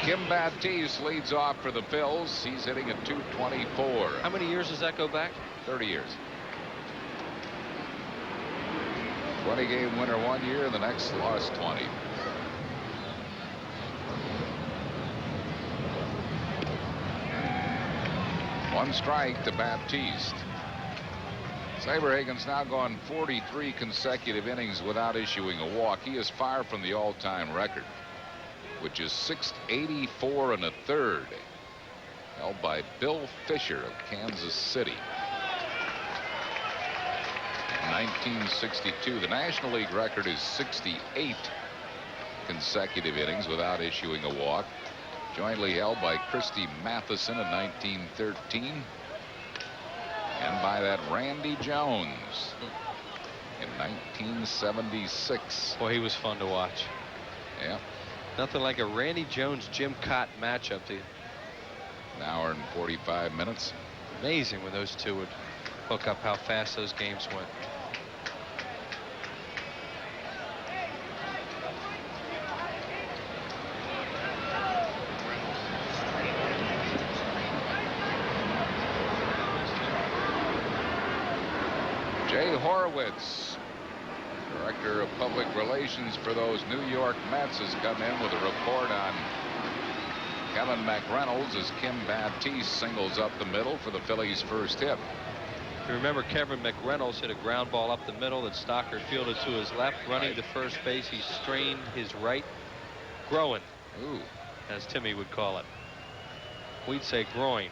Kim Baptiste leads off for the Phils. He's hitting at 224. How many years does that go back? 30 years. 20-game winner one year, the next lost 20. One strike to Baptiste. Saberhagen's now gone 43 consecutive innings without issuing a walk. He is far from the all-time record, which is 684 1/3, held by Bill Fisher of Kansas City. In 1962, the National League record is 68 consecutive innings without issuing a walk, jointly held by Christy Matheson in 1913 and by that Randy Jones in 1976. Boy, he was fun to watch. Yeah. Nothing like a Randy Jones-Jim Cott matchup. An hour and 45 minutes. Amazing when those two would hook up, how fast those games went. Jay Horwitz, Director of Public Relations for those New York Mets, has come in with a report on Kevin McReynolds as Kim Baptiste singles up the middle for the Phillies' first hit. You remember Kevin McReynolds hit a ground ball up the middle that Stocker fielded to his left, running to first base. He strained his right groin, as Timmy would call it. We'd say groin.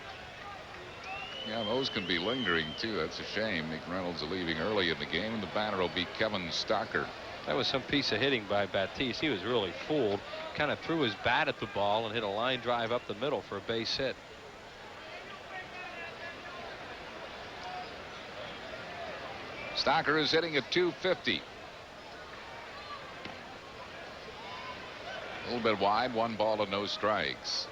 Yeah, those can be lingering too. That's a shame. McReynolds leaving early in the game, and the batter will be Kevin Stocker. That was some piece of hitting by Baptiste. He was really fooled. Kind of threw his bat at the ball and hit a line drive up the middle for a base hit. Stocker is hitting at 250. A little bit wide, 1 ball and no strikes.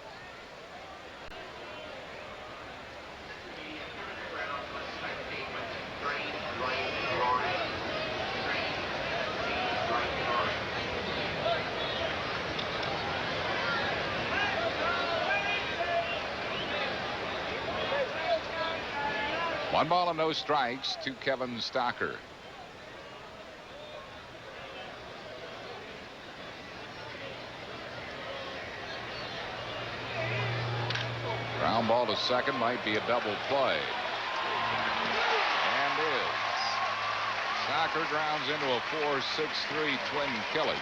One ball and no strikes to Kevin Stocker. Ground ball to second, might be a double play. And is. Stocker grounds into a 4-6-3 twin killing.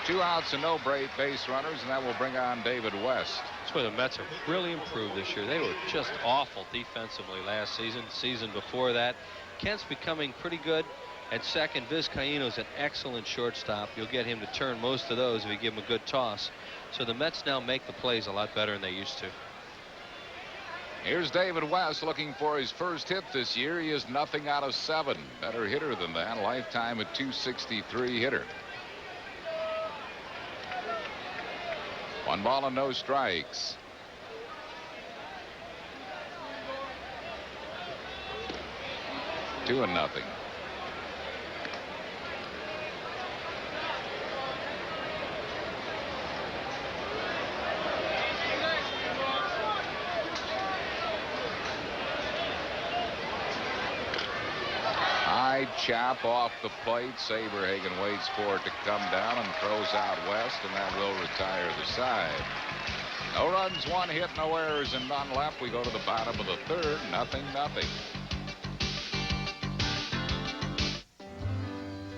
2 outs and no base runners, and that will bring on David West. That's where the Mets have really improved this year. They were just awful defensively last season. Season before that, Kent's becoming pretty good at second. Vizcaíno's an excellent shortstop. You'll get him to turn most of those if you give him a good toss. So the Mets now make the plays a lot better than they used to. Here's David West looking for his first hit this year. He is nothing out of 7. Better hitter than that. Lifetime at 263 hitter. 1 ball and no strikes. Two and nothing. chop off the plate. Saberhagen waits for it to come down and throws out west, and that will retire the side. No runs, 1 hit, no errors, and none left. We go to the bottom of the third. 0-0.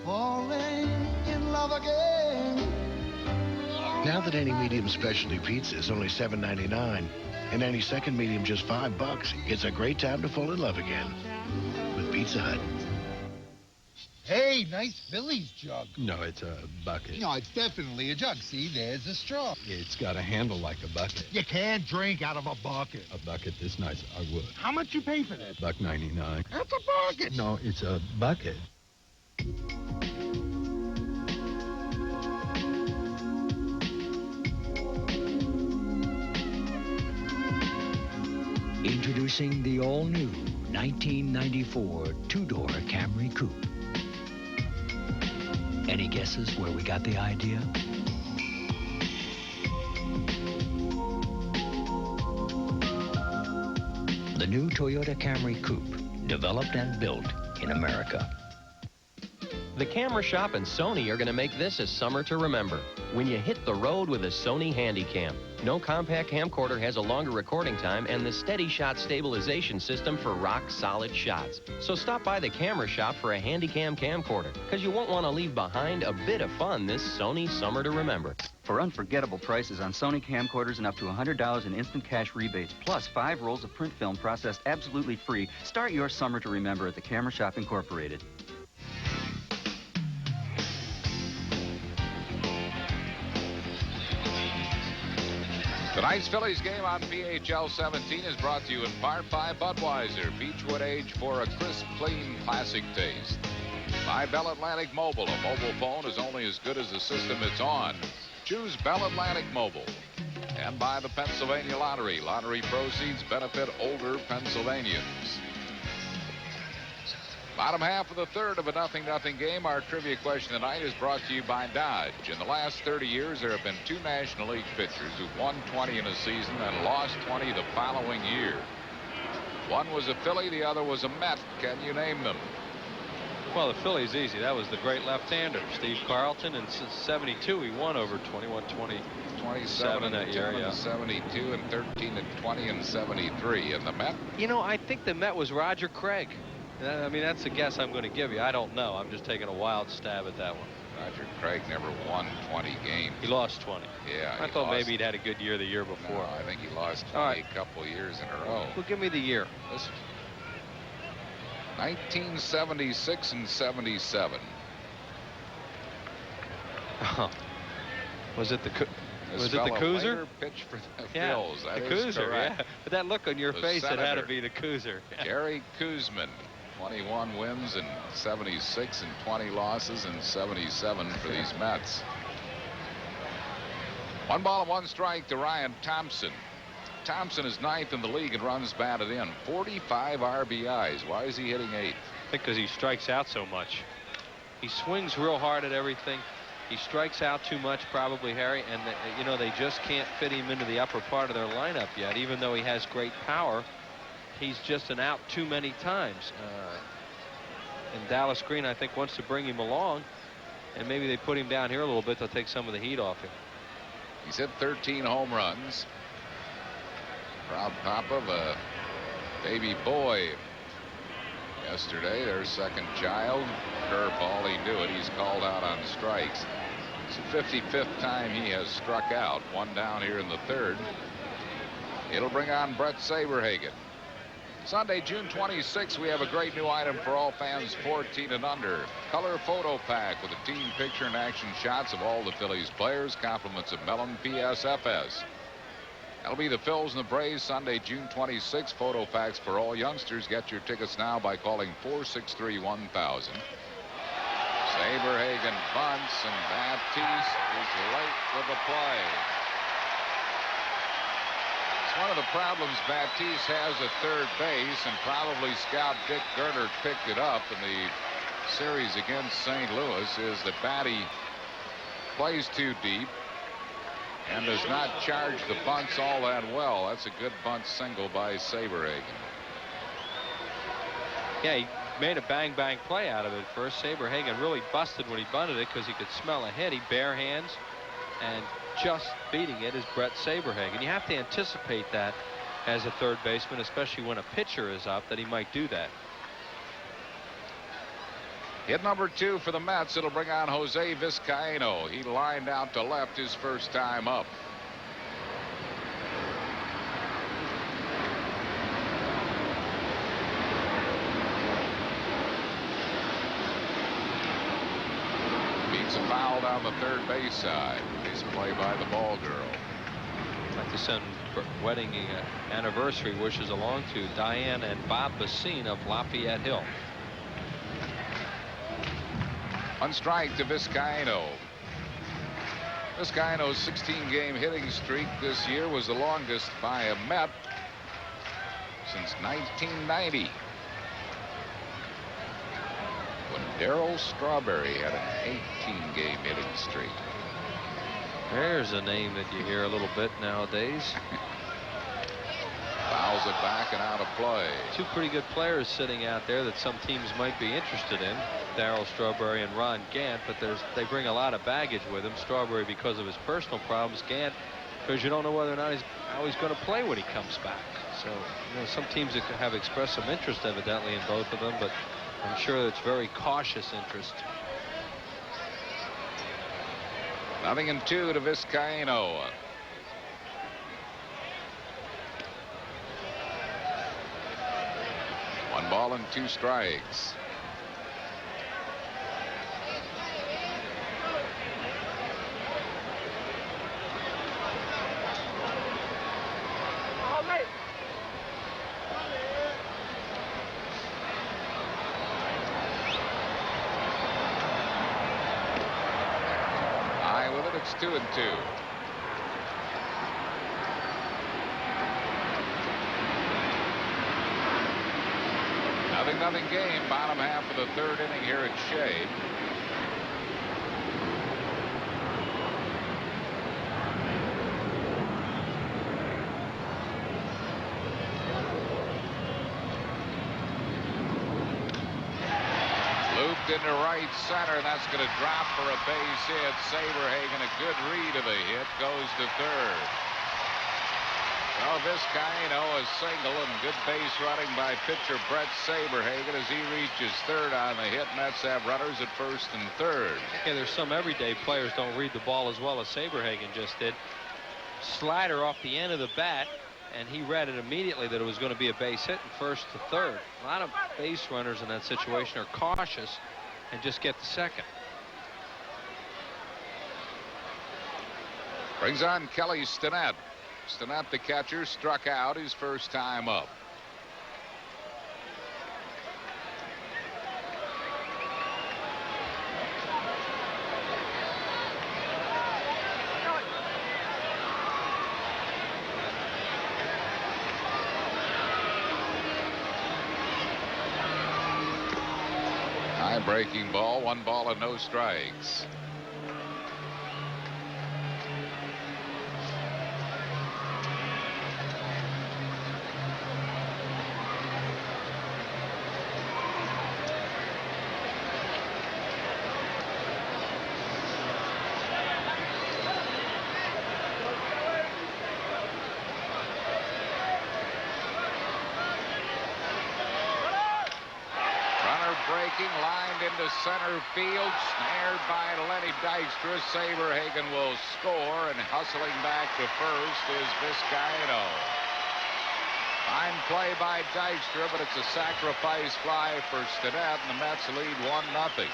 Falling in love again. Now that any medium specialty pizza is only $7.99 and any second medium just $5, it's a great time to fall in love again with Pizza Hut. Hey, nice Phillies jug. No, it's a bucket. No, it's definitely a jug. See, there's a straw. It's got a handle like a bucket. You can't drink out of a bucket. A bucket this nice, I would. How much you pay for that? $1.99. That's a bucket. No, it's a bucket. Introducing the all-new 1994 two-door Camry Coupe. Any guesses where we got the idea? The new Toyota Camry Coupe, developed and built in America. The camera shop and Sony are going to make this a summer to remember when you hit the road with a Sony Handycam. No compact camcorder has a longer recording time and the steady shot stabilization system for rock-solid shots. So stop by the camera shop for a Handycam camcorder, because you won't want to leave behind a bit of fun this Sony summer to remember. For unforgettable prices on Sony camcorders and up to $100 in instant cash rebates, plus 5 rolls of print film processed absolutely free, start your summer to remember at the Camera Shop Incorporated. Tonight's Phillies game on PHL 17 is brought to you in part by Budweiser. Beechwood Age for a crisp, clean, classic taste. By Bell Atlantic Mobile. A mobile phone is only as good as the system it's on. Choose Bell Atlantic Mobile. And by the Pennsylvania Lottery. Lottery proceeds benefit older Pennsylvanians. Bottom half of the third of a 0-0 game. Our trivia question tonight is brought to you by Dodge. In the last 30 years, there have been 2 National League pitchers who won 20 in a season and lost 20 the following year. One was a Philly, the other was a Met. Can you name them? Well, the Phillies easy. That was the great left-hander, Steve Carlton. And since 72, he won over 27 that year. Yeah. 72 and 13 and 20 and 73. And the Met? You know, I think the Met was Roger Craig. I mean, that's a guess I'm going to give you. I don't know. I'm just taking a wild stab at that one. Roger Craig never won 20 games. He lost 20. Yeah. I thought maybe he'd had a good year the year before. No, I think he lost 20 a couple of years in a row. Well, give me the year. 1976 and 77. Oh. Was it the Cooser? Cooser? Pitch for the yeah, Phils. That the is Cooser, correct. yeah. But that look on your face, Senator. it had to be the Cooser. Gary Koosman, 21 wins in 76 and 20 losses in 77 for these Mets. 1 ball and 1 strike to Ryan Thompson. Thompson is 9th in the league in runs batted in. 45 RBIs. Why is he hitting 8th? I think because he strikes out so much. He swings real hard at everything. He strikes out too much, probably, Harry, and you know, they just can't fit him into the upper part of their lineup yet. Even though he has great power, he's just an out too many times. And Dallas Green, I think, wants to bring him along, and maybe they put him down here a little bit to take some of the heat off him. He's hit 13 home runs. Proud papa of a baby boy yesterday, their second child. Curveball, he knew it. He's called out on strikes. It's the 55th time he has struck out. 1 down here in the third. It'll bring on Brett Saberhagen. Sunday, June 26th, we have a great new item for all fans 14 and under. Color photo pack with a team picture and action shots of all the Phillies players. Compliments of Mellon PSFS. That'll be the Phils and the Braves Sunday, June 26th. Photo packs for all youngsters. Get your tickets now by calling 463-1000. Saberhagen bunts, and Baptiste is late with the play. It's one of the problems Baptiste has at third base, and probably scout Dick Gerner picked it up in the series against St. Louis, is that Batty plays too deep and does not charge the bunts all that well. That's a good bunt single by Saberhagen. Yeah, made a bang-bang play out of it first. Saberhagen really busted when he bunted it because he could smell a hit. He bare hands, and just beating it is Brett Saberhagen. You have to anticipate that as a third baseman, especially when a pitcher is up, that he might do that. Hit number 2 for the Mets. It'll bring on Jose Vizcaino. He lined out to left his first time up. Beats a foul down the third base side. Nice play by the ball girl. I'd like to send wedding anniversary wishes along to Diane and Bob Basine of Lafayette Hill. On strike to Vizcaino. Vizcaino's 16-game hitting streak this year was the longest by a Met since 1990, when Darryl Strawberry had an 18-game hitting streak. There's a name that you hear a little bit nowadays. Fouls it back and out of play. Two pretty good players sitting out there that some teams might be interested in, Darryl Strawberry and Ron Gant, but they bring a lot of baggage with him. Strawberry because of his personal problems, Gant because you don't know whether or not how he's going to play when he comes back. So some teams that have expressed some interest evidently in both of them, but I'm sure it's very cautious interest. 0-2 to Vizcaino. One ball and 2 strikes. High with it. It's 2-2. Nothing game, bottom half of the third inning here at Shea. Looped into right center, and that's going to drop for a base hit. Saberhagen, a good read of the hit, goes to third. Well, Vizcaino is single, and good base running by pitcher Brett Saberhagen as he reaches third on the hit. Mets have runners at first and third. Yeah, there's some everyday players don't read the ball as well as Saberhagen just did. Slider off the end of the bat, and he read it immediately that it was going to be a base hit from first to third. A lot of base runners in that situation are cautious and just get the second. Brings on Kelly Stinnett. Stinnett, the catcher, struck out his first time up. High breaking ball, 1 ball and no strikes. Lined into center field, snared by Lenny Dykstra. Saberhagen will score, and hustling back to first is Vizcaino. Fine play by Dykstra, but it's a sacrifice fly for Stinnett, and the Mets lead 1-0.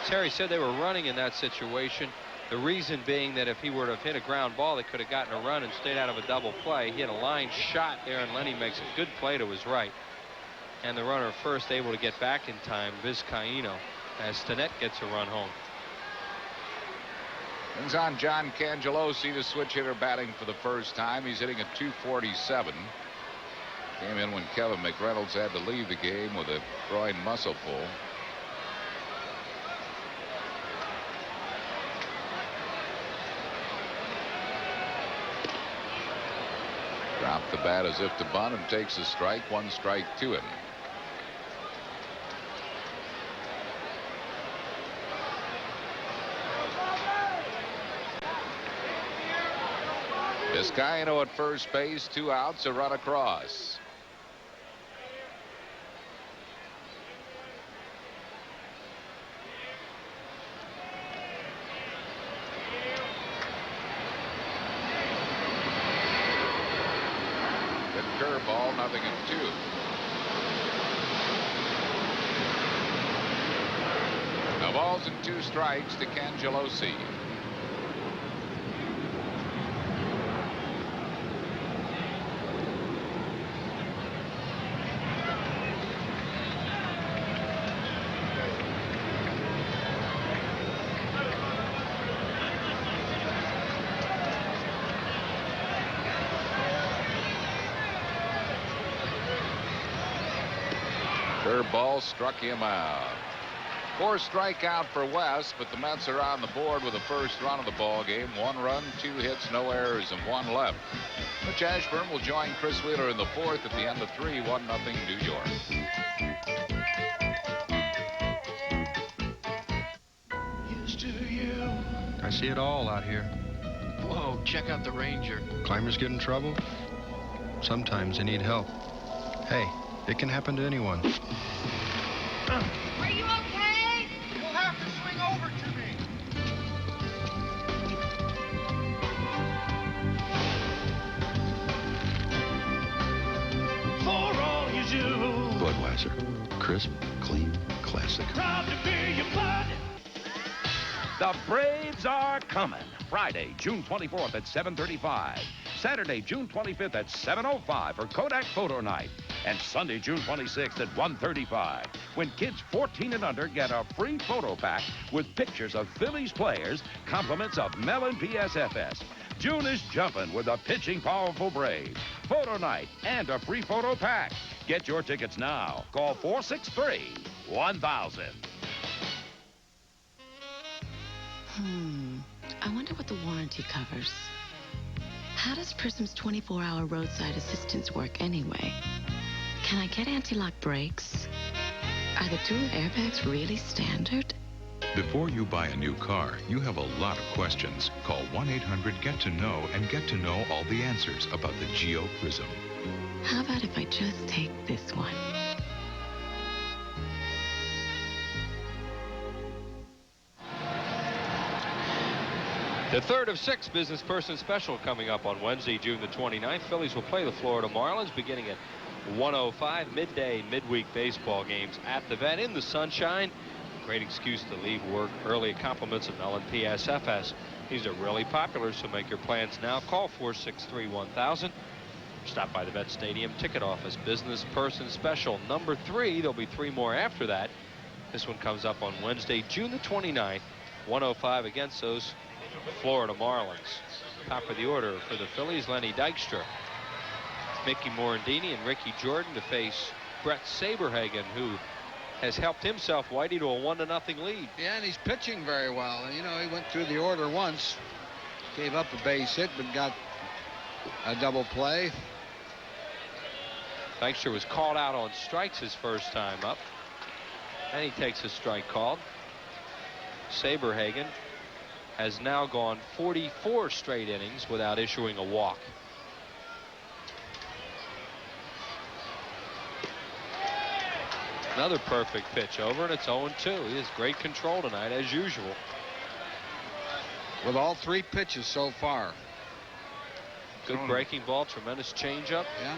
Terry said they were running in that situation. The reason being that if he were to have hit a ground ball, they could have gotten a run and stayed out of a double play. He had a line shot there, and Lenny makes a good play to his right. And the runner first able to get back in time, Vizcaino, as Stinnett gets a run home. Brings on John Cangelosi, the switch hitter, batting for the first time. He's hitting at .247. Came in when Kevin McReynolds had to leave the game with a groin muscle pull. Dropped the bat as if to bunt and takes a strike. 1 strike to him. Vizcaino at first base, 2 outs, a run across. Good curveball, 0-2. No balls and 2 strikes to Cangelosi. Curveball struck him out. 4 strikeout for West, but the Mets are on the board with the first run of the ball game. 1 run, 2 hits, no errors, and 1 left. Mitch Ashburn will join Chris Wheeler in the 4th at the end of 3, 1-0 New York. I see it all out here. Whoa, check out the Ranger. Climbers get in trouble. Sometimes they need help. Hey, it can happen to anyone. Are you okay? You'll have to swing over to me. For all you do. Budweiser. Crisp, clean, classic. Proud to be your bud. The Braves are coming. Friday, June 24th at 7:35. Saturday, June 25th at 7:05 for Kodak Photo Night. And Sunday, June 26th at 1:35. When kids 14 and under get a free photo pack with pictures of Phillies players, compliments of Mellon PSFS. June is jumping with a pitching powerful Braves. Photo night and a free photo pack. Get your tickets now. Call 463-1000. I wonder what the warranty covers. How does Prism's 24-hour roadside assistance work anyway? Can I get anti-lock brakes? Are the dual airbags really standard? Before you buy a new car, you have a lot of questions. Call 1-800-GET-TO-KNOW and get to know all the answers about the Geo Prism. How about if I just take this one? The third of 6 business person special coming up on Wednesday, June the 29th. Phillies will play the Florida Marlins beginning at 1:05. Midweek baseball games at the Vet in the sunshine. Great excuse to leave work early. Compliments of Mellon PSFS. These are really popular, so make your plans now. Call 463-1000. Stop by the Vet Stadium ticket office. Business person special number 3. There'll be 3 more after that. This one comes up on Wednesday, June the 29th, 1:05 against those Florida Marlins. Top of the order for the Phillies, Lenny Dykstra, Mickey Morandini, and Ricky Jordan to face Brett Saberhagen, who has helped himself, Whitey, to a 1-0 lead. Yeah, and he's pitching very well. You know, he went through the order once, gave up a base hit, but got a double play. Dykstra was called out on strikes his first time up, and he takes a strike called. Saberhagen has now gone 44 straight innings without issuing a walk. Another perfect pitch over, and it's 0-2. He has great control tonight, as usual. With all 3 pitches so far. Good breaking ball, tremendous changeup. Yeah.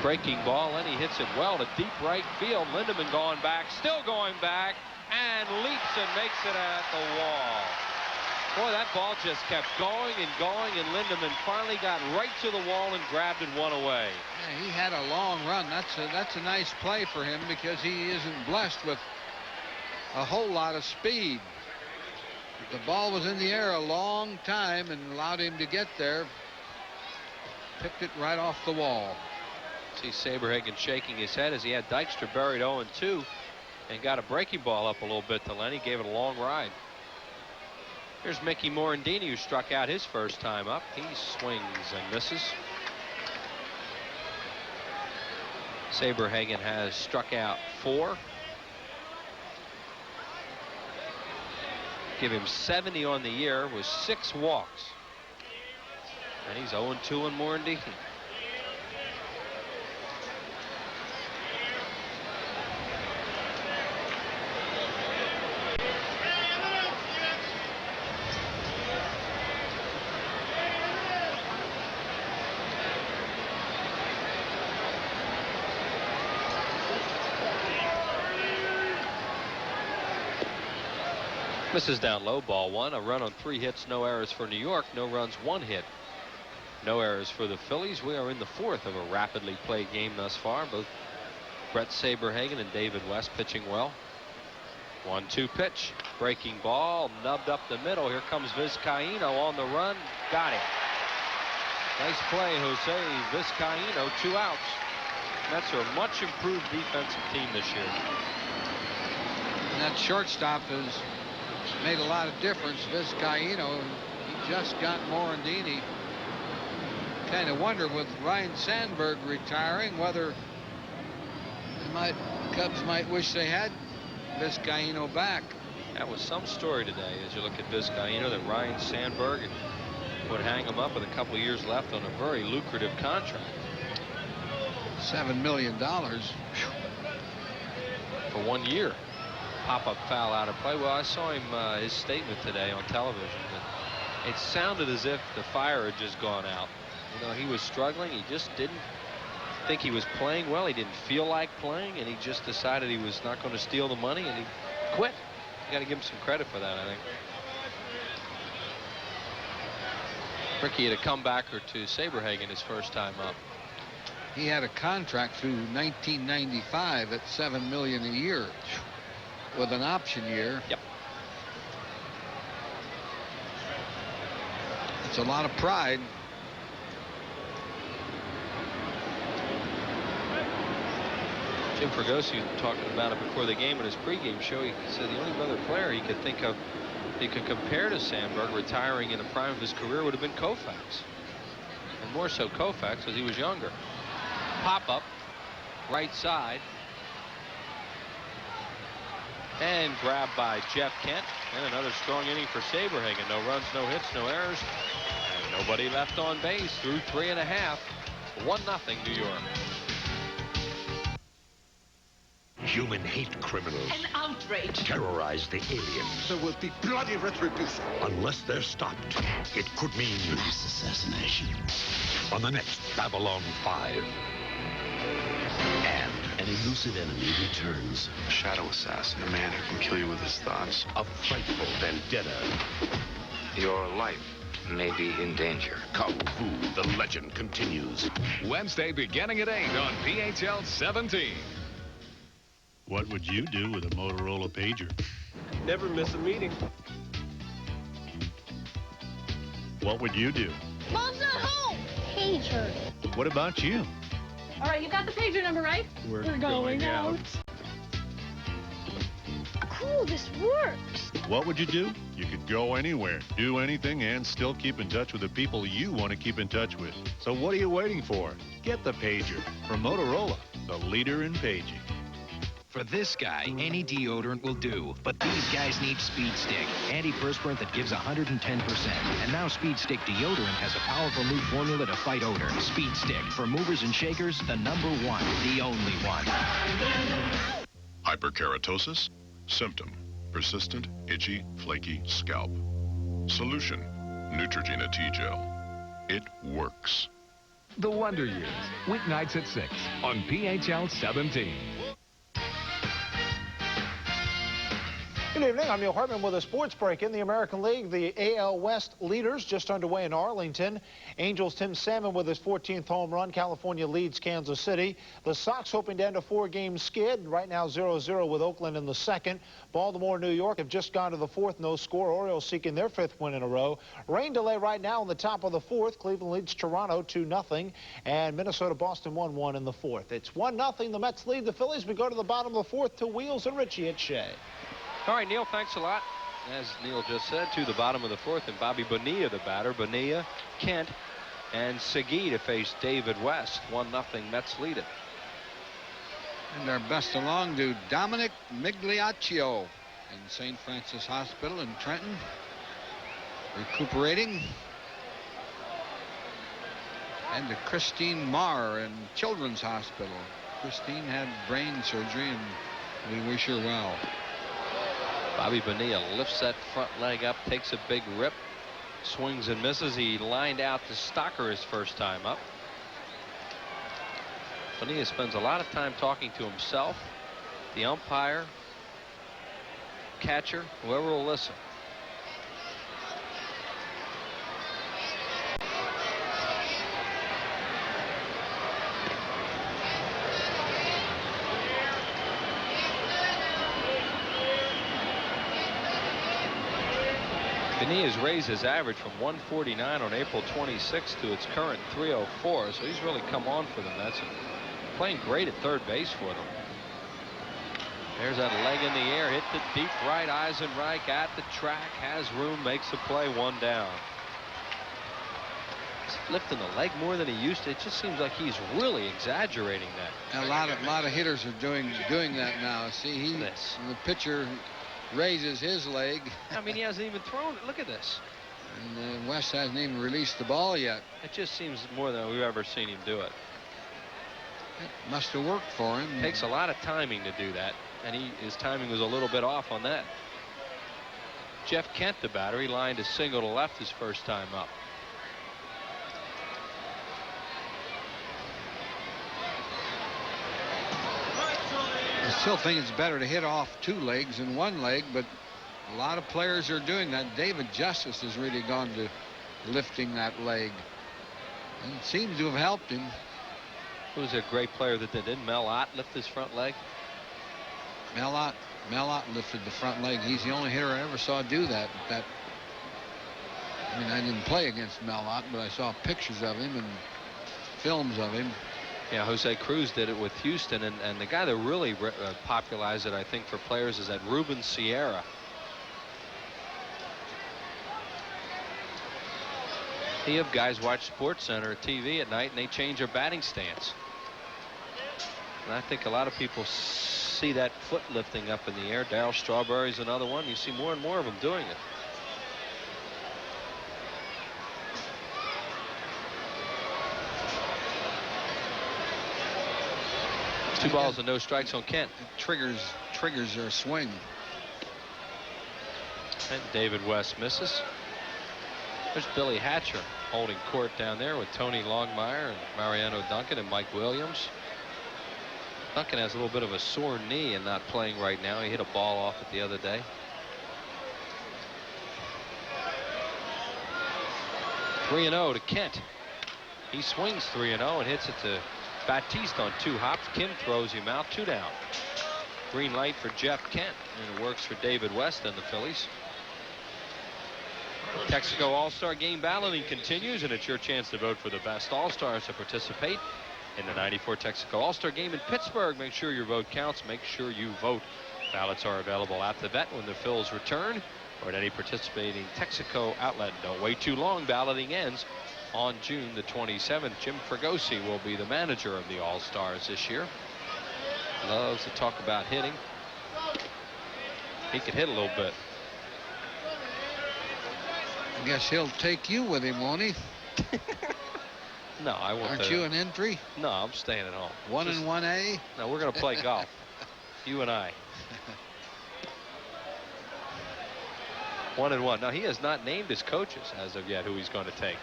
Breaking ball, and he hits it well to deep right field. Lindemann going back, still going back, and leaps and makes it at the wall. Boy, that ball just kept going and going, and Lindemann finally got right to the wall and grabbed and one away. Yeah, he had a long run. That's a nice play for him because he isn't blessed with a whole lot of speed. The ball was in the air a long time and allowed him to get there. Picked it right off the wall. See Saberhagen shaking his head as he had Dykstra buried 0-2 and got a breaking ball up a little bit to Lenny. Gave it a long ride. Here's Mickey Morandini, who struck out his first time up. He swings and misses. Saberhagen has struck out 4. give him 70 on the year with 6 walks. And he's 0-2 in Morandini. Misses down low, ball 1. A run on 3 hits, no errors for New York. No runs, 1 hit. No errors for the Phillies. We are in the 4th of a rapidly played game thus far. Both Brett Saberhagen and David West pitching well. 1-2 pitch. Breaking ball. Nubbed up the middle. Here comes Vizcaíno on the run. Got it. Nice play, Jose Vizcaíno. 2 outs. Mets are a much improved defensive team this year. And that shortstop has made a lot of difference. Vizcaíno, he just got Morandini. Kind of wonder with Ryan Sandberg retiring whether Cubs might wish they had Vizcaíno back. That was some story today as you look at Vizcaíno, that Ryan Sandberg would hang him up with a couple of years left on a very lucrative contract. $7 million. For 1 year. Pop-up foul out of play. Well, I saw him, his statement today on television. It sounded as if the fire had just gone out. You know, he was struggling. He just didn't think he was playing well. He didn't feel like playing, and he just decided he was not going to steal the money, and he quit. You got to give him some credit for that, I think. Ricky had a comebacker to Saberhagen his first time up. He had a contract through 1995 at $7 million a year. With an option year. Yep. It's a lot of pride. Jim Fregosi talking about it before the game in his pregame show. He said the only other player he could think of he could compare to Sandberg retiring in the prime of his career would have been Koufax. And more so Koufax because he was younger. Pop up, right side. And grabbed by Jeff Kent. And another strong inning for Saberhagen. No runs, no hits, no errors. And nobody left on base through 3.5. 1-0 New York. Human hate criminals. An outrage. Terrorize the aliens. There will be bloody retribution. Unless they're stopped, it could mean Mass assassination. on the next Babylon 5. And an elusive enemy returns. A shadow assassin, a man who can kill you with his thoughts. a frightful vendetta. Your life may be in danger. Kung Fu, the legend continues. Wednesday beginning at 8 on PHL 17. What would you do with a Motorola pager? Never miss a meeting. What would you do? Mom's not home. Pager. What about you? All right, you got the pager number, right? We're going out. Cool, this works. What would you do? You could go anywhere, do anything, and still keep in touch with the people you want to keep in touch with. So what are you waiting for? Get the pager from Motorola, the leader in paging. For this guy, any deodorant will do. But these guys need Speed Stick, antiperspirant that gives 110%. And now Speed Stick deodorant has a powerful new formula to fight odor. Speed Stick, for movers and shakers, the #1, the only one. Hyperkeratosis? Symptom: persistent, itchy, flaky scalp. Solution: Neutrogena T-Gel. It works. The Wonder Years, weeknights at 6 on PHL 17. Good evening. I'm Neil Hartman with a sports break. In the American League, the AL West leaders just underway in Arlington. Angels' Tim Salmon with his 14th home run. California leads Kansas City. The Sox hoping to end a 4-game skid. Right now 0-0 with Oakland in the second. Baltimore, New York have just gone to the fourth. No score. Orioles seeking their 5th win in a row. Rain delay right now in the top of the 4th. Cleveland leads Toronto 2-0. And Minnesota, Boston 1-1 in the 4th. It's 1-0. The Mets lead the Phillies. We go to the bottom of the 4th to Wheels and Richie at Shea. All right, Neil, thanks a lot. As Neil just said, to the bottom of the 4th, and Bobby Bonilla, the batter. Bonilla, Kent, and Segui to face David West. 1-0 Mets lead it. And our best along to Dominic Migliaccio. in St. Francis Hospital in Trenton, recuperating. And to Christine Marr in Children's Hospital. Christine had brain surgery, and we wish her well. Bobby Bonilla lifts that front leg up, takes a big rip, swings and misses. He lined out to Stocker his first time up. Bonilla spends a lot of time talking to himself, the umpire, catcher, whoever will listen. Bonilla's raised his average from 149 on April 26th to its current 304, so he's really come on for them. That's playing great at third base for them. There's that leg in the air, hit the deep right. Eisenreich at the track, has room, makes a play, one down. He's lifting the leg more than he used to. It just seems like he's really exaggerating that. A lot of hitters are doing that now. See, the pitcher raises his leg. I mean, he hasn't even thrown it. Look at this. And West hasn't even released the ball yet. It just seems more than we've ever seen him do it. It must have worked for him. It takes a lot of timing to do that, and his timing was a little bit off on that. Jeff Kent, the batter, he lined a single to left his first time up. I still think it's better to hit off two legs than one leg, but a lot of players are doing that. David Justice has really gone to lifting that leg. And it seems to have helped him. Who's a great player that didn't Mel Ott lift his front leg? Mel Ott lifted the front leg. He's the only hitter I ever saw do that. I mean, I didn't play against Mel Ott, but I saw pictures of him and films of him. Yeah, Jose Cruz did it with Houston, and the guy that really popularized it, I think, for players is that Ruben Sierra. You have guys watch Sports Center TV at night, and they change their batting stance. And I think a lot of people see that foot lifting up in the air. Darryl Strawberry's another one. You see more and more of them doing it. Two balls and no strikes on Kent. It triggers their swing. And David West misses. There's Billy Hatcher holding court down there with Tony Longmire and Mariano Duncan and Mike Williams. Duncan has a little bit of a sore knee and not playing right now. He hit a ball off it the other day. Three 3-0 to Kent. He swings 3-0 and hits it to Batiste on two hops. Kim throws him out, 2 down. Green light for Jeff Kent, and it works for David West and the Phillies. Texaco All-Star Game balloting continues, and it's your chance to vote for the best All-Stars to participate in the '94 Texaco All-Star Game in Pittsburgh. Make sure your vote counts. Make sure you vote. Ballots are available at the vet when the Phils return, or at any participating Texaco outlet. Don't wait too long. Balloting ends on June the 27th. Jim Fregosi will be the manager of the All-Stars this year. Loves to talk about hitting. He could hit a little bit. I guess he'll take you with him, won't he? No, I won't. Aren't you an entry? No, I'm staying at home. 1 and 1A? No, we're going to play golf. You and I. 1 and 1. Now, he has not named his coaches as of yet who he's going to take.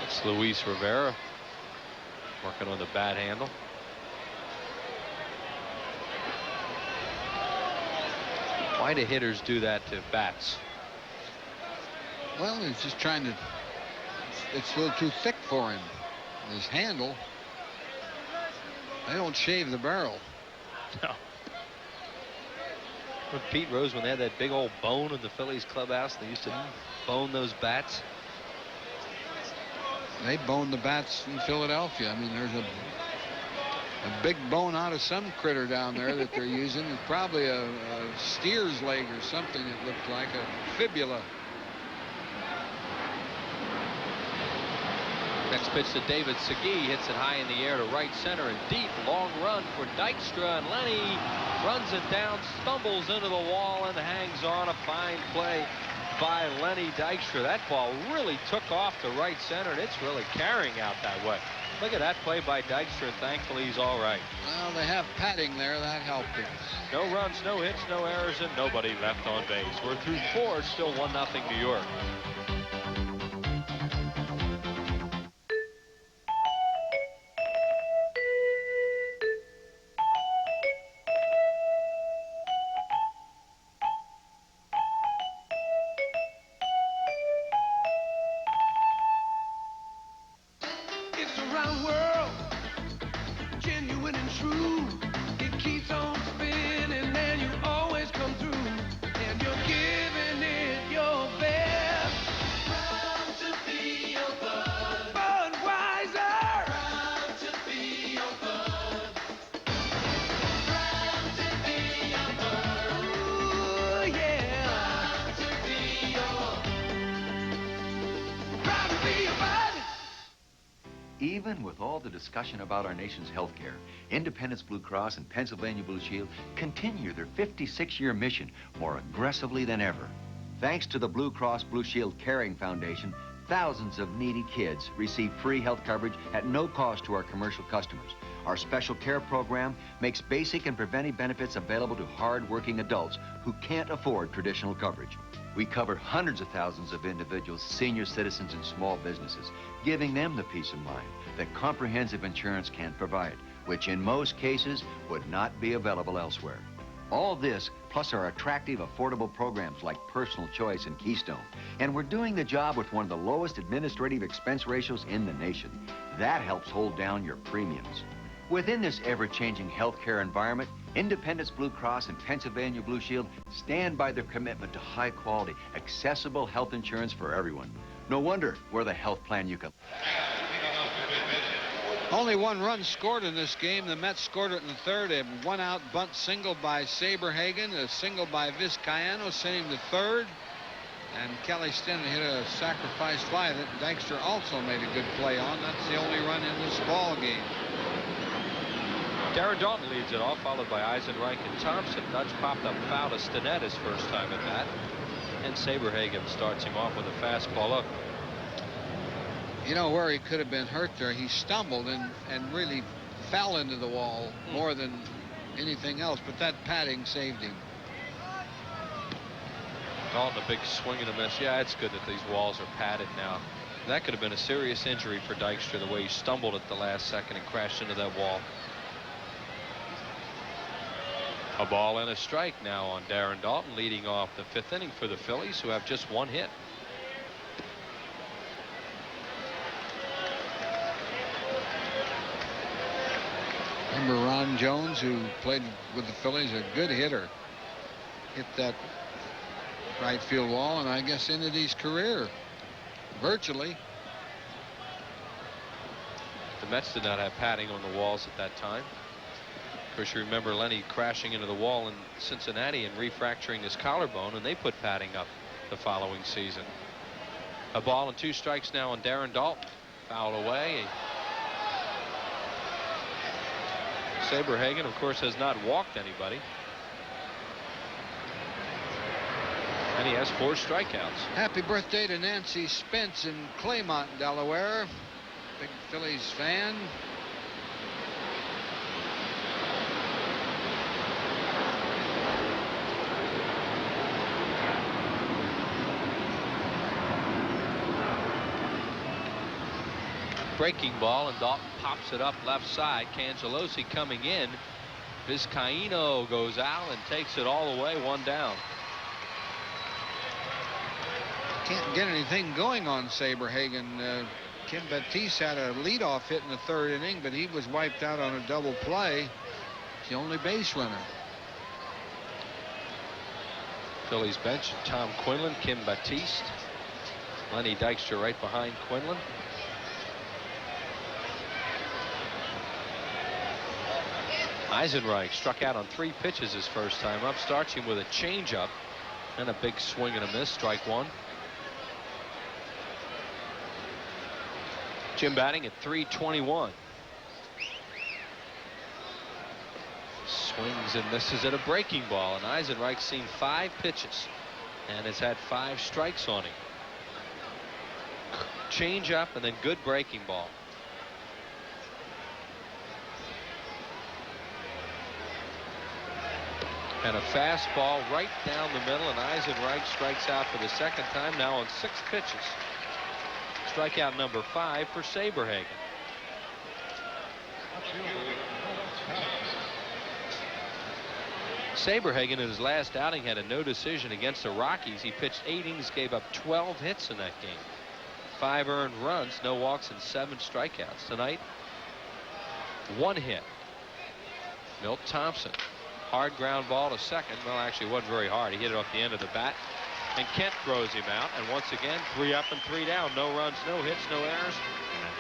It's Luis Rivera working on the bat handle. Why do hitters do that to bats? Well, he's just trying to. It's a little too thick for him. His handle. They don't shave the barrel. No. When Pete Rose, when they had that big old bone in the Phillies clubhouse, they used to bone those bats. They boned the bats in Philadelphia. I mean, there's a big bone out of some critter down there that they're using. It's probably a steer's leg or something. It looked like a fibula. Next pitch to David Segui, hits it high in the air to right center and deep. Long run for Dykstra, and Lenny runs it down, stumbles into the wall, and hangs on. A fine play by Lenny Dykstra. That ball really took off to right center, and it's really carrying out that way. Look at that play by Dykstra, and thankfully he's all right. Well, they have padding there. That helped him. No runs, no hits, no errors, and nobody left on base. We're through 4, still 1-0 New York. Even with all the discussion about our nation's health care, Independence Blue Cross and Pennsylvania Blue Shield continue their 56-year mission more aggressively than ever. Thanks to the Blue Cross Blue Shield Caring Foundation, thousands of needy kids receive free health coverage at no cost to our commercial customers. Our special care program makes basic and preventive benefits available to hard-working adults who can't afford traditional coverage. We cover hundreds of thousands of individuals, senior citizens, and small businesses, giving them the peace of mind that comprehensive insurance can't provide, which in most cases would not be available elsewhere. All this, plus our attractive, affordable programs like Personal Choice and Keystone. And we're doing the job with one of the lowest administrative expense ratios in the nation. That helps hold down your premiums. Within this ever-changing healthcare environment, Independence Blue Cross and Pennsylvania Blue Shield stand by their commitment to high-quality, accessible health insurance for everyone. No wonder we're the health plan you can... Only one run scored in this game. The Mets scored it in the third. A one-out bunt single by Saberhagen, a single by Vizcaino, sent him to third. And Kelly Stenton hit a sacrifice fly that Dykstra also made a good play on. That's the only run in this ball game. Darren Dalton leads it off, followed by Eisenreich and Thompson. Dutch popped up foul to Stinnett his first time at bat. And Saberhagen starts him off with a fastball up. You know where he could have been hurt there? He stumbled and really fell into the wall more than anything else, but that padding saved him. Dalton, a big swing and a miss. Yeah, it's good that these walls are padded now. That could have been a serious injury for Dykstra, the way he stumbled at the last second and crashed into that wall. A ball and a strike now on Darren Dalton, leading off the 5th inning for the Phillies, who have just one hit. Remember Ron Jones, who played with the Phillies, a good hitter, hit that right field wall, and I guess ended his career virtually. The Mets did not have padding on the walls at that time. Of course, you remember Lenny crashing into the wall in Cincinnati and refracturing his collarbone, and they put padding up the following season. A ball and 2 strikes now on Darren Dalton. Fouled away. Saberhagen, of course, has not walked anybody. And he has 4 strikeouts. Happy birthday to Nancy Spence in Claymont, Delaware. Big Phillies fan. Breaking ball, and Dalton pops it up left side. Cangelosi coming in. Vizcaino goes out and takes it all the way, 1 down. Can't get anything going on Saberhagen. Kim Batiste had a leadoff hit in the 3rd inning, but he was wiped out on a double play. He's the only base runner. Phillies bench, Tom Quinlan, Kim Batiste, Lenny Dykstra right behind Quinlan. Eisenreich struck out on 3 pitches his first time up. Starts him with a changeup and a big swing and a miss. Strike 1. Jim batting at .321. Swings and misses at a breaking ball, and Eisenreich's seen 5 pitches and has had 5 strikes on him. Change up and then good breaking ball. And a fastball right down the middle, and Eisenreich strikes out for the second time now on 6 pitches. Strikeout number 5 for Saberhagen. Saberhagen in his last outing had a no decision against the Rockies. He pitched 8 innings, gave up 12 hits in that game. 5 earned runs, no walks, and 7 strikeouts. Tonight, 1 hit. Milt Thompson. Hard ground ball to second. Well, actually, it wasn't very hard. He hit it off the end of the bat. And Kent throws him out. And once again, 3 up and 3 down. No runs, no hits, no errors,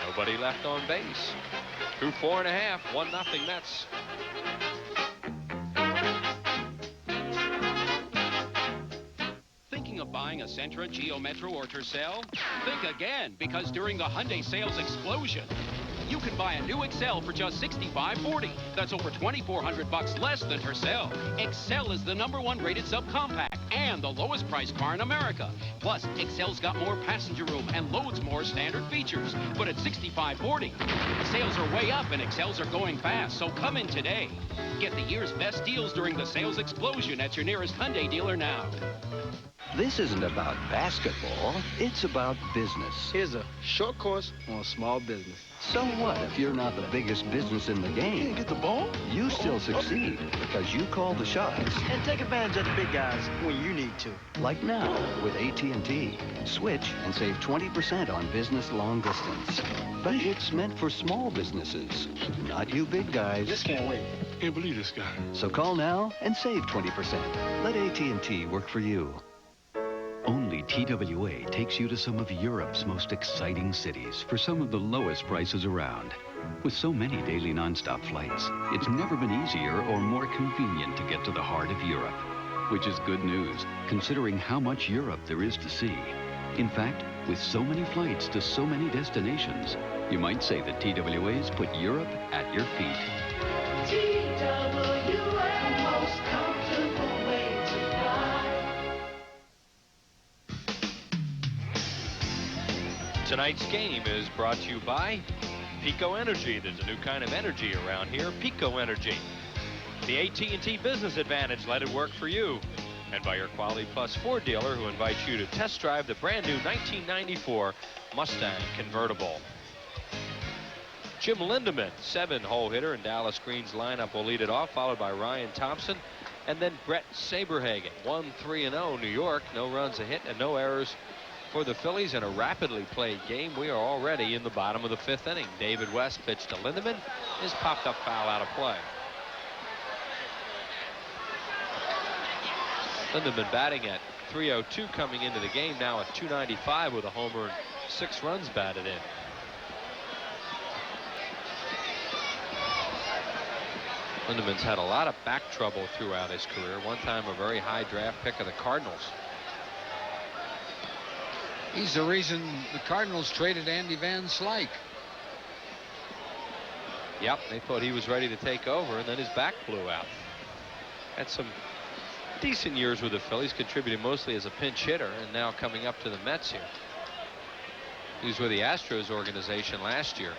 and nobody left on base. Through 4 1/2, 1-0 Mets. Thinking of buying a Sentra, Geo Metro, or Tercel? Think again, because during the Hyundai sales explosion, you can buy a new Excel for just $65.40. That's over $2,400 less than Tercel. Excel is the #1 rated subcompact and the lowest priced car in America. Plus, Excel's got more passenger room and loads more standard features. But at $65.40, sales are way up and Excels are going fast, so come in today. Get the year's best deals during the sales explosion at your nearest Hyundai dealer now. This isn't about basketball. It's about business. Here's a short course on small business. So what if you're not the biggest business in the game? You get the ball? You still succeed because you call the shots. And take advantage of the big guys when you need to. Like now with AT&T. Switch and save 20% on business long distance. But it's meant for small businesses, not you big guys. Just can't wait. Can't believe this guy. So call now and save 20%. Let AT&T work for you. Only TWA takes you to some of Europe's most exciting cities for some of the lowest prices around. With so many daily nonstop flights, it's never been easier or more convenient to get to the heart of Europe. Which is good news, considering how much Europe there is to see. In fact, with so many flights to so many destinations, you might say that TWA's put Europe at your feet. TWA, most comfortable way to fly. Tonight's game is brought to you by Pico Energy. There's a new kind of energy around here, Pico Energy. The AT&T Business Advantage, let it work for you. And by your Quality Plus Ford dealer, who invites you to test drive the brand new 1994 Mustang convertible. Jim Lindemann, 7-hole hitter in Dallas Green's lineup, will lead it off, followed by Ryan Thompson. And then Brett Saberhagen, 1-3-0 New York. No runs, a hit, and no errors for the Phillies in a rapidly played game. We are already in the bottom of the 5th inning. David West pitched to Lindemann. His popped up foul out of play. Lindemann batting at .302 coming into the game, now at .295 with a homer and 6 runs batted in. Lindemann's had a lot of back trouble throughout his career. One time a very high draft pick of the Cardinals. He's the reason the Cardinals traded Andy Van Slyke. Yep, they thought he was ready to take over, and then his back blew out. Had some decent years with the Phillies, contributed mostly as a pinch hitter, and now coming up to the Mets here. He was with the Astros organization last year.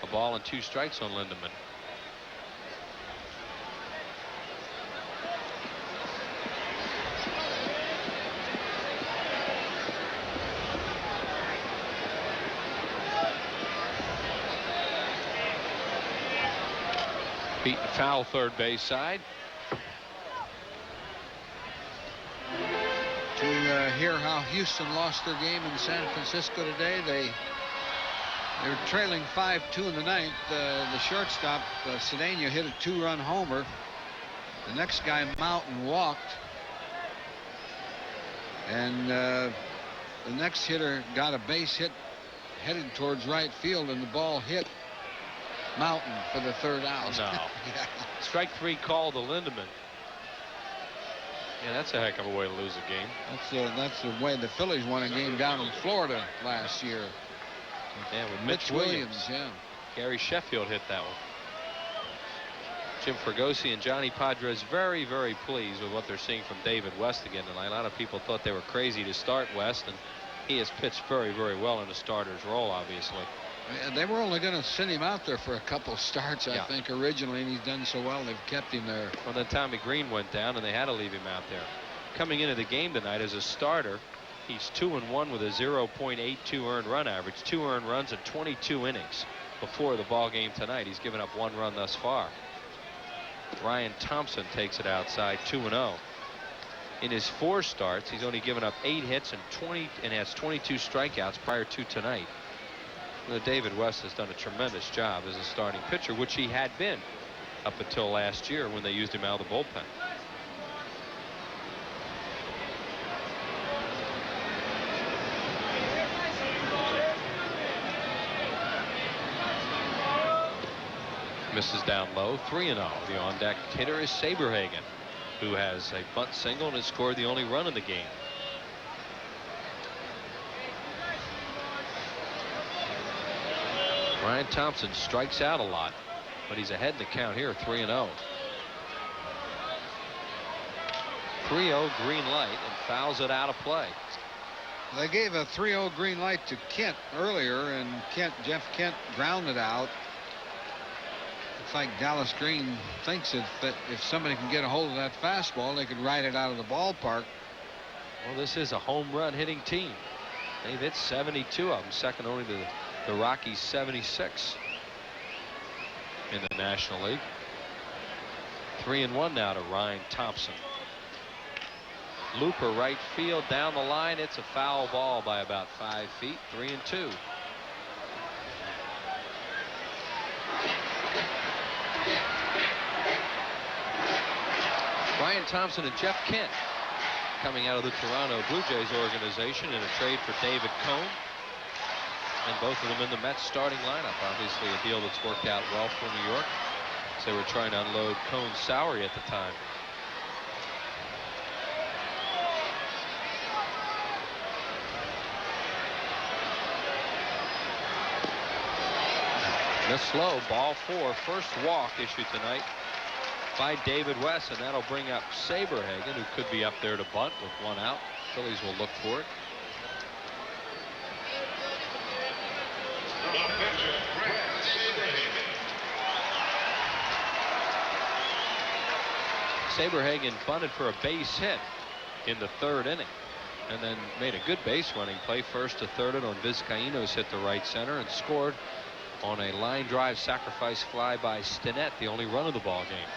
A ball and 2 strikes on Lindemann. Beaten foul third base side. To hear how Houston lost their game in San Francisco today, they're trailing 5-2 in the 9th. The shortstop Cedeno hit a 2-run homer. The next guy, Mountain, walked, and the next hitter got a base hit headed towards right field, and the ball hit Mountain for the 3rd out. No. Yeah. Strike 3 call to Lindemann. Yeah, that's a heck of a way to lose a game. That's the way the Phillies won a game down in Florida last year. Yeah, with Mitch Williams. Yeah. Gary Sheffield hit that one. Jim Fregosi and Johnny Padres very, very pleased with what they're seeing from David West again tonight. A lot of people thought they were crazy to start West, and he has pitched very, very well in a starter's role, obviously. And they were only going to send him out there for a couple starts, I think, originally, and he's done so well they've kept him there. Well, then Tommy Green went down, and they had to leave him out there. Coming into the game tonight as a starter, he's 2-1 with a 0.82 earned run average, 2 earned runs in 22 innings before the ball game tonight. He's given up 1 run thus far. Ryan Thompson takes it outside, 2-0. In his 4 starts, he's only given up 8 hits and has 22 strikeouts prior to tonight. David West has done a tremendous job as a starting pitcher, which he had been up until last year when they used him out of the bullpen. Misses down low, 3-0. The on-deck hitter is Saberhagen, who has a bunt single and has scored the only run in the game. Ryan Thompson strikes out a lot, but he's ahead in the count here, 3-0. 3-0 green light and fouls it out of play. They gave a 3-0 green light to Kent earlier, and Jeff Kent grounded out. Looks like Dallas Green thinks that if somebody can get a hold of that fastball, they could ride it out of the ballpark. Well, this is a home run hitting team. They've hit 72 of them, second only to the Rockies 76 in the National League. 3-1 now to Ryan Thompson. Looper right field down the line. It's a foul ball by about 5 feet. 3-2. Ryan Thompson and Jeff Kent coming out of the Toronto Blue Jays organization in a trade for David Cone. And both of them in the Mets starting lineup. Obviously a deal that's worked out well for New York. So they were trying to unload Cone's salary at the time. Missed slow, ball 4. First walk issued tonight by David West, and that'll bring up Saberhagen, who could be up there to bunt with 1 out. Phillies will look for it. Saberhagen bunted for a base hit in the 3rd inning, and then made a good base running play, first to third, and on Vizcaíno's hit the right center, and scored on a line drive sacrifice fly by Stinnett, the only run of the ball game.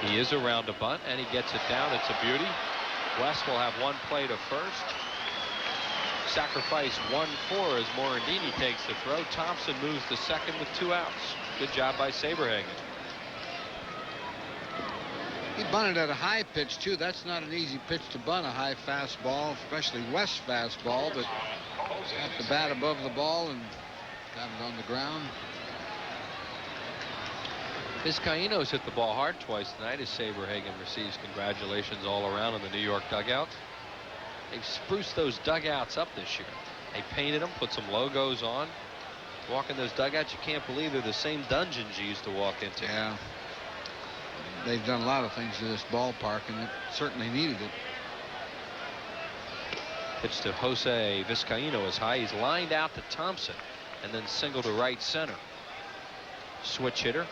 He is around a bunt, and he gets it down. It's a beauty. West will have 1 play to first. Sacrifice 1-4 as Morandini takes the throw. Thompson moves to second with 2 outs. Good job by Saberhagen. He bunted at a high pitch too. That's not an easy pitch to bunt, a high fastball, especially West fastball, but got the bat above the ball and got it on the ground. Vizcaíno's hit the ball hard twice tonight as Saberhagen receives congratulations all around in the New York dugout. They've spruced those dugouts up this year. They painted them, put some logos on. Walk in those dugouts, you can't believe they're the same dungeons you used to walk into. Yeah. They've done a lot of things to this ballpark, and it certainly needed it. Pitch to Jose Vizcaíno is high. He's lined out to Thompson and then single to right center. Switch hitter.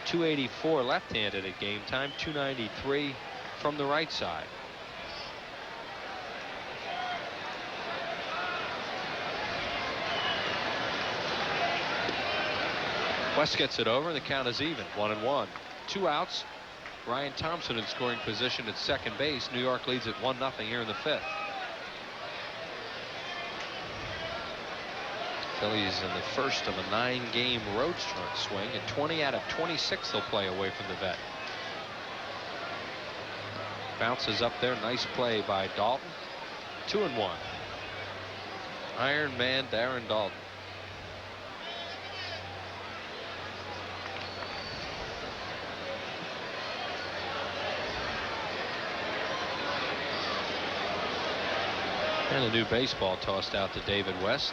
284 left-handed at game time, 293 from the right side. West gets it over, and the count is even, 1-1. 2 outs. Ryan Thompson in scoring position at second base. New York leads at 1-0 here in the 5th. Phillies in the first of a 9-game road swing, and 20 out of 26 they'll play away from the vet. Bounces up there, nice play by Dalton. 2-1. Iron Man Darren Dalton. And a new baseball tossed out to David West.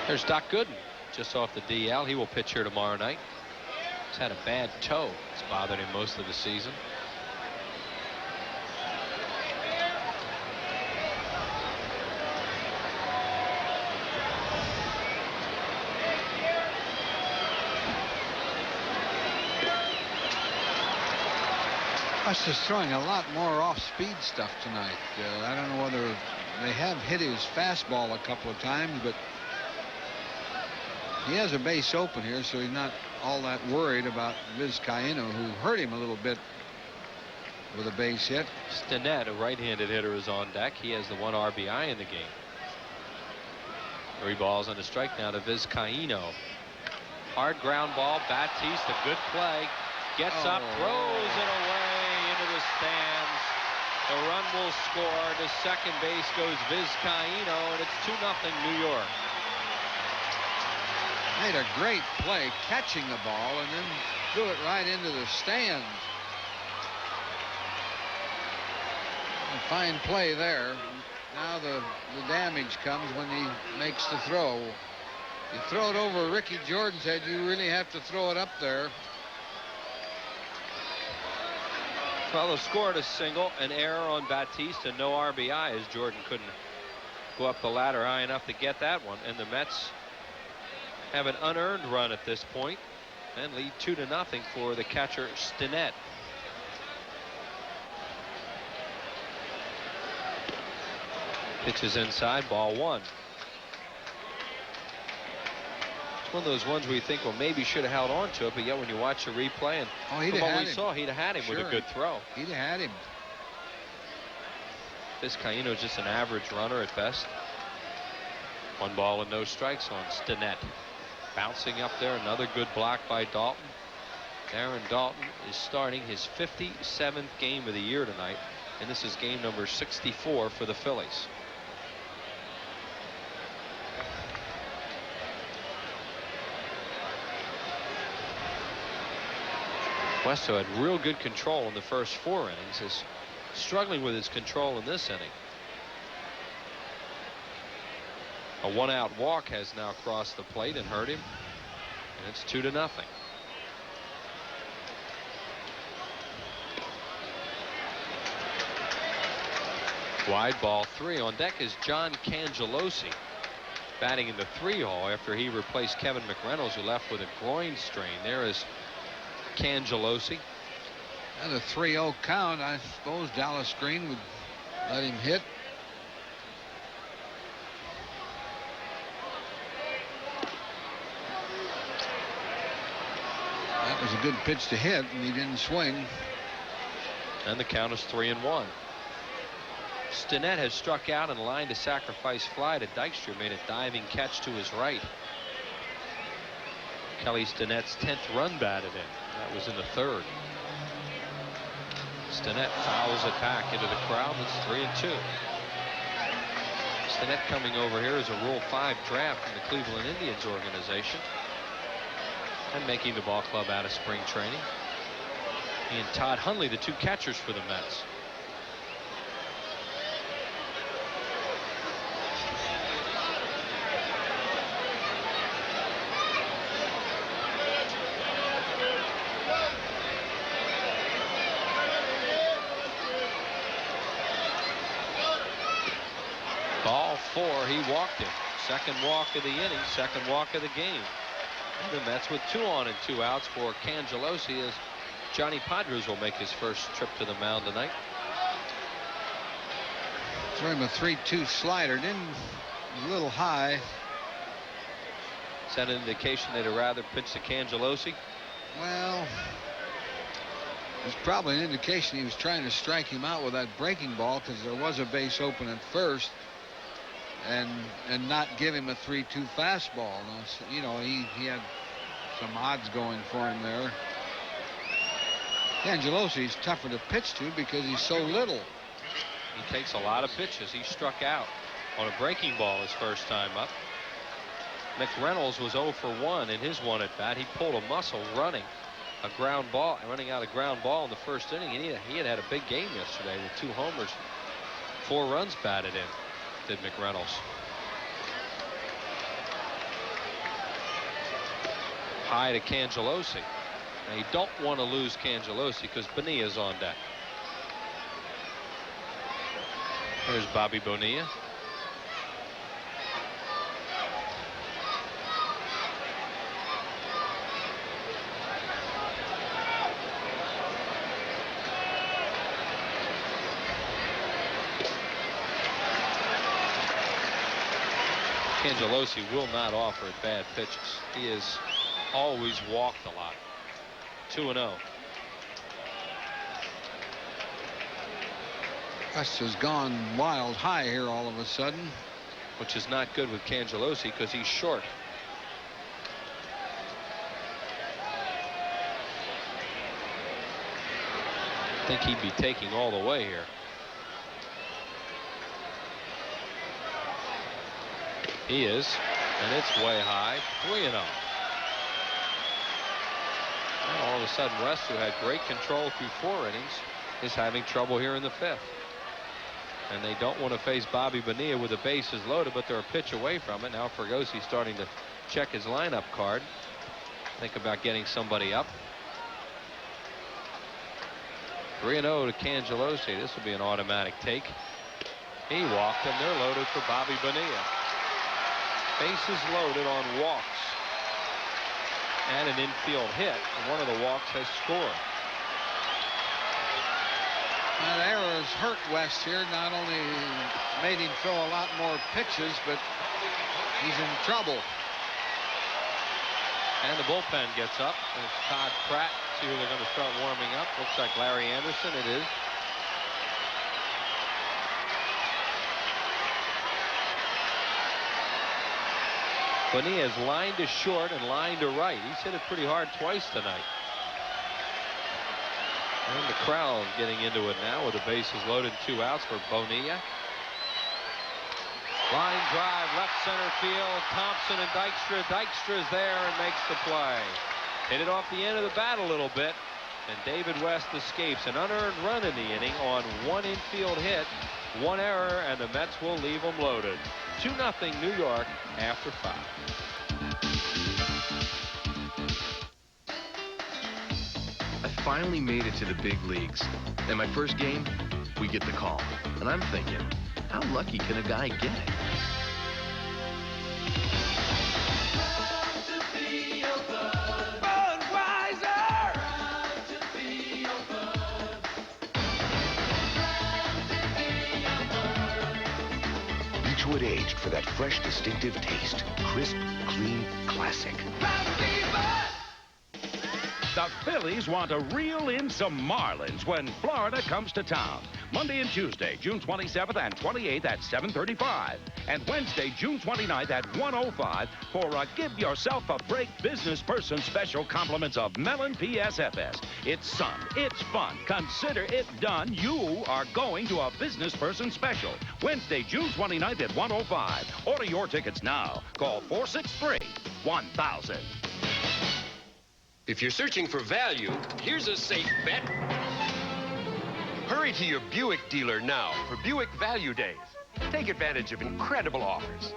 There's Doc Gooden just off the DL. He will pitch here tomorrow night. He's had a bad toe. It's bothered him most of the season. West is throwing a lot more off-speed stuff tonight. I don't know whether they have hit his fastball a couple of times, but he has a base open here, so he's not all that worried about Vizcaíno, who hurt him a little bit with a base hit. Stinnett, a right-handed hitter, is on deck. He has the 1 RBI in the game. 3 balls and a strike now to Vizcaíno. Hard ground ball. Batista, good play. Gets up, throws it away into the stands. The run will score. To second base goes Vizcaíno, and it's 2-0 New York. Made a great play catching the ball and then threw it right into the stands. A fine play there. Now the damage comes when he makes the throw. You throw it over Ricky Jordan's head, you really have to throw it up there. Well, they scored a single, an error on Batista, no RBI, as Jordan couldn't go up the ladder high enough to get that one. And the Mets have an unearned run at this point and lead 2-0 for the catcher Stinnett. Pitches inside, ball 1. It's one of those ones where you think, well, maybe should have held on to it, but yet when you watch the replay and from what we saw, he'd have had him with a good throw. He'd have had him. Vizcaíno is just an average runner at best. 1 ball and no strikes on Stinnett. Bouncing up there, another good block by Dalton. Aaron Dalton is starting his 57th game of the year tonight, and this is game number 64 for the Phillies. Westo had real good control in the first 4 innings. Is struggling with his control in this inning. A 1-out walk has now crossed the plate and hurt him, and it's 2-0. Wide ball 3. On deck is John Cangelosi, batting in the 3-hole after he replaced Kevin McReynolds, who left with a groin strain. There is Cangelosi. And a 3-0 count. I suppose Dallas Green would let him hit. That was a good pitch to hit, and he didn't swing. And the count is 3-1. Stinnett has struck out and lined a sacrifice fly to Dykstra, made a diving catch to his right. Kelly Stinnett's 10th run batted in. That was in the 3rd. Stinnett fouls it back into the crowd. It's 3-2. Stinnett coming over here as a Rule 5 draft from the Cleveland Indians organization and making the ball club out of spring training. He and Todd Hundley, the 2 catchers for the Mets. Ball 4, he walked him. Second walk of the inning, second walk of the game. And the Mets with 2 on and 2 outs for Cangelosi as Johnny Padres will make his first trip to the mound tonight. Throw him a 3-2 slider. Didn't a little high. Is that an indication they'd rather pitch to Cangelosi? Well, it's probably an indication he was trying to strike him out with that breaking ball, because there was a base open at first, and not give him a 3-2 fastball. You know, he had some odds going for him there. Cangelosi's tougher to pitch to because he's so little. He takes a lot of pitches. He struck out on a breaking ball his first time up. McReynolds was 0 for 1 in his 1 at bat. He pulled a muscle running a ground ball, running out a ground ball in the first inning, and he had a big game yesterday with 2 homers 4 runs batted in, did McReynolds. High to Cangelosi. Now you don't want to lose Cangelosi because Bonilla's on deck. There's Bobby Bonilla. Cangelosi will not offer bad pitches. He has always walked a lot. 2-0. West has gone wild high here all of a sudden. Which is not good with Cangelosi because he's short. I think he'd be taking all the way here. He is, and it's way high. 3-0. And all of a sudden, West, who had great control through 4 innings, is having trouble here in the 5th. And they don't want to face Bobby Bonilla with the bases loaded, but they're a pitch away from it. Now Fergosi's starting to check his lineup card. Think about getting somebody up. 3-0 to Cangelosi. This will be an automatic take. He walked, and they're loaded for Bobby Bonilla. Bases loaded on walks and an infield hit. One of the walks has scored. That error has hurt West here. Not only made him throw a lot more pitches, but he's in trouble. And the bullpen gets up. And it's Todd Pratt. See who they're going to start warming up. Looks like Larry Anderson. It is. Bonilla's lined to short and lined to right. He's hit it pretty hard twice tonight. And the crowd getting into it now with the bases loaded and 2 outs for Bonilla. Line drive, left center field. Thompson and Dykstra. Dykstra's there and makes the play. Hit it off the end of the bat a little bit. And David West escapes an unearned run in the inning on 1 infield hit. 1 error, and the Mets will leave them loaded. 2-0 New York after 5. I finally made it to the big leagues. And my first game, we get the call. And I'm thinking, how lucky can a guy get? Beechwood aged for that fresh, distinctive taste. Crisp, clean, classic. The Phillies want to reel in some Marlins when Florida comes to town. Monday and Tuesday, June 27th and 28th at 7:35. And Wednesday, June 29th at 1:05 for a Give Yourself a Break business person special compliments of Mellon PSFS. It's sun. It's fun. Consider it done. You are going to a business person special. Wednesday, June 29th at 1:05. Order your tickets now. Call 463-1000. If you're searching for value, here's a safe bet. Hurry to your Buick dealer now for Buick Value Days. Take advantage of incredible offers.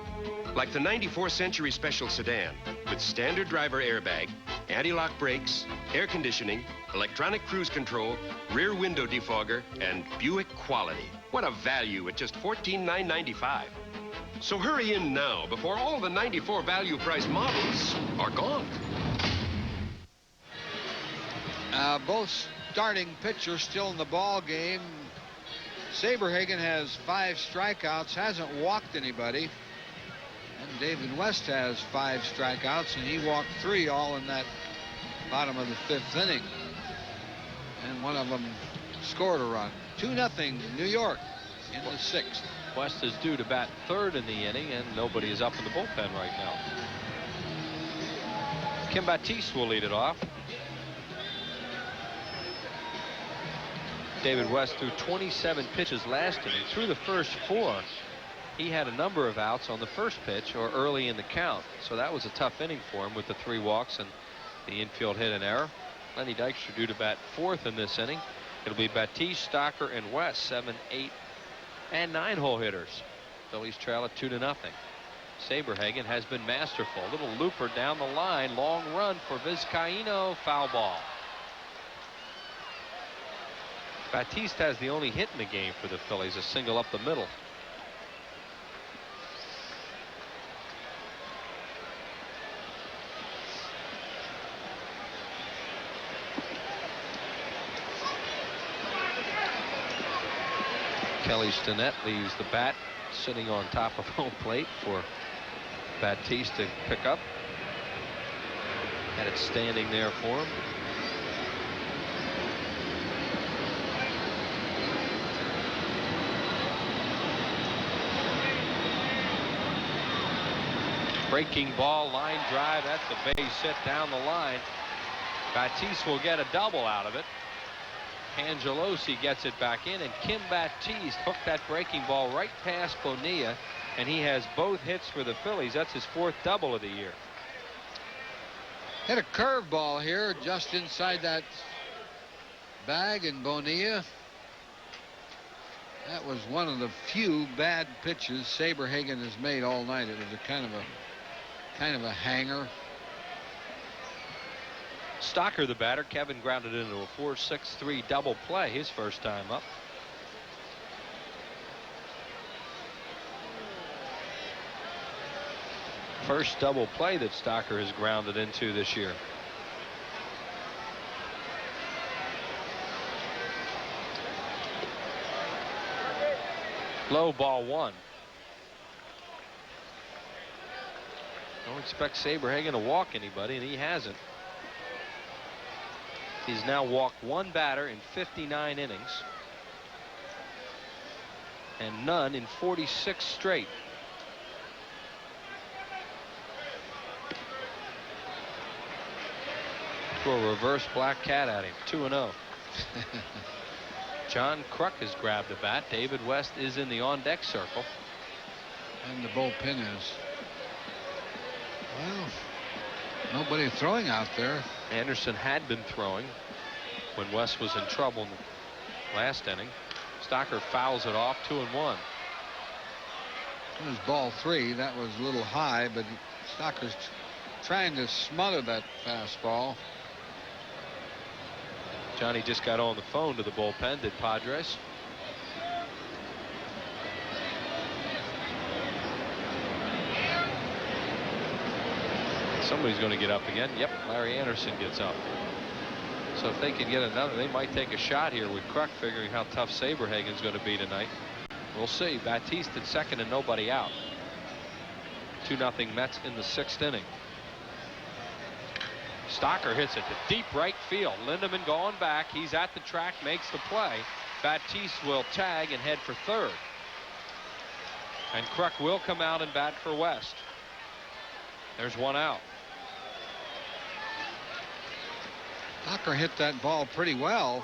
Like the 94 Century Special Sedan with standard driver airbag, anti-lock brakes, air conditioning, electronic cruise control, rear window defogger, and Buick quality. What a value at just $14,995. So hurry in now before all the 94 value price models are gone. Both starting pitchers still in the ball game. Saberhagen has 5 strikeouts, hasn't walked anybody. And David West has 5 strikeouts, and he walked 3 all in that bottom of the 5th inning. And one of them scored a run. 2-0 New York in the 6th. West is due to bat 3rd in the inning, and nobody is up in the bullpen right now. Kim Batiste will lead it off. David West threw 27 pitches last inning. Through the first 4, he had a number of outs on the first pitch or early in the count. So that was a tough inning for him with the 3 walks and the infield hit and error. Lenny Dykstra due to bat 4th in this inning. It'll be Batiste, Stocker, and West, 7, 8, and 9-hole hitters. Phillies trail at 2-0. Saberhagen has been masterful. Little looper down the line. Long run for Vizcaíno. Foul ball. Batiste has the only hit in the game for the Phillies, a single up the middle. Kelly Stinnett leaves the bat sitting on top of home plate for Batiste to pick up. Had it standing there for him. Breaking ball, line drive. That's a base hit down the line. Batiste will get a double out of it. Angelosi gets it back in, and Kim Batiste hooked that breaking ball right past Bonilla, and he has both hits for the Phillies. That's his 4th double of the year. Hit a curveball here just inside that bag, and Bonilla. That was one of the few bad pitches Saberhagen has made all night. It was a kind of a hanger. Stocker, the batter. Kevin grounded into a 4-6-3 double play his first time up. First double play that Stocker has grounded into this year. Low ball 1. Don't expect Saberhagen to walk anybody, and he hasn't. He's now walked 1 batter in 59 innings and none in 46 straight. Throw a reverse black cat at him. 2-0. John Kruk has grabbed the bat. David West is in the on-deck circle. And the bullpen is, well, nobody throwing out there. Anderson had been throwing when West was in trouble in the last inning. Stocker fouls it off. 2-1. It was ball 3. That was a little high, but Stocker's trying to smother that fastball. Johnny just got on the phone to the bullpen. Did Padres? Somebody's going to get up again. Yep, Larry Anderson gets up. So if they can get another, they might take a shot here with Kruk, figuring how tough Saberhagen's going to be tonight. We'll see. Batiste at second and nobody out. 2-0 Mets in the 6th inning. Stocker hits it to deep right field. Lindemann going back. He's at the track, makes the play. Batiste will tag and head for third. And Kruk will come out and bat for West. There's one out. Stocker hit that ball pretty well.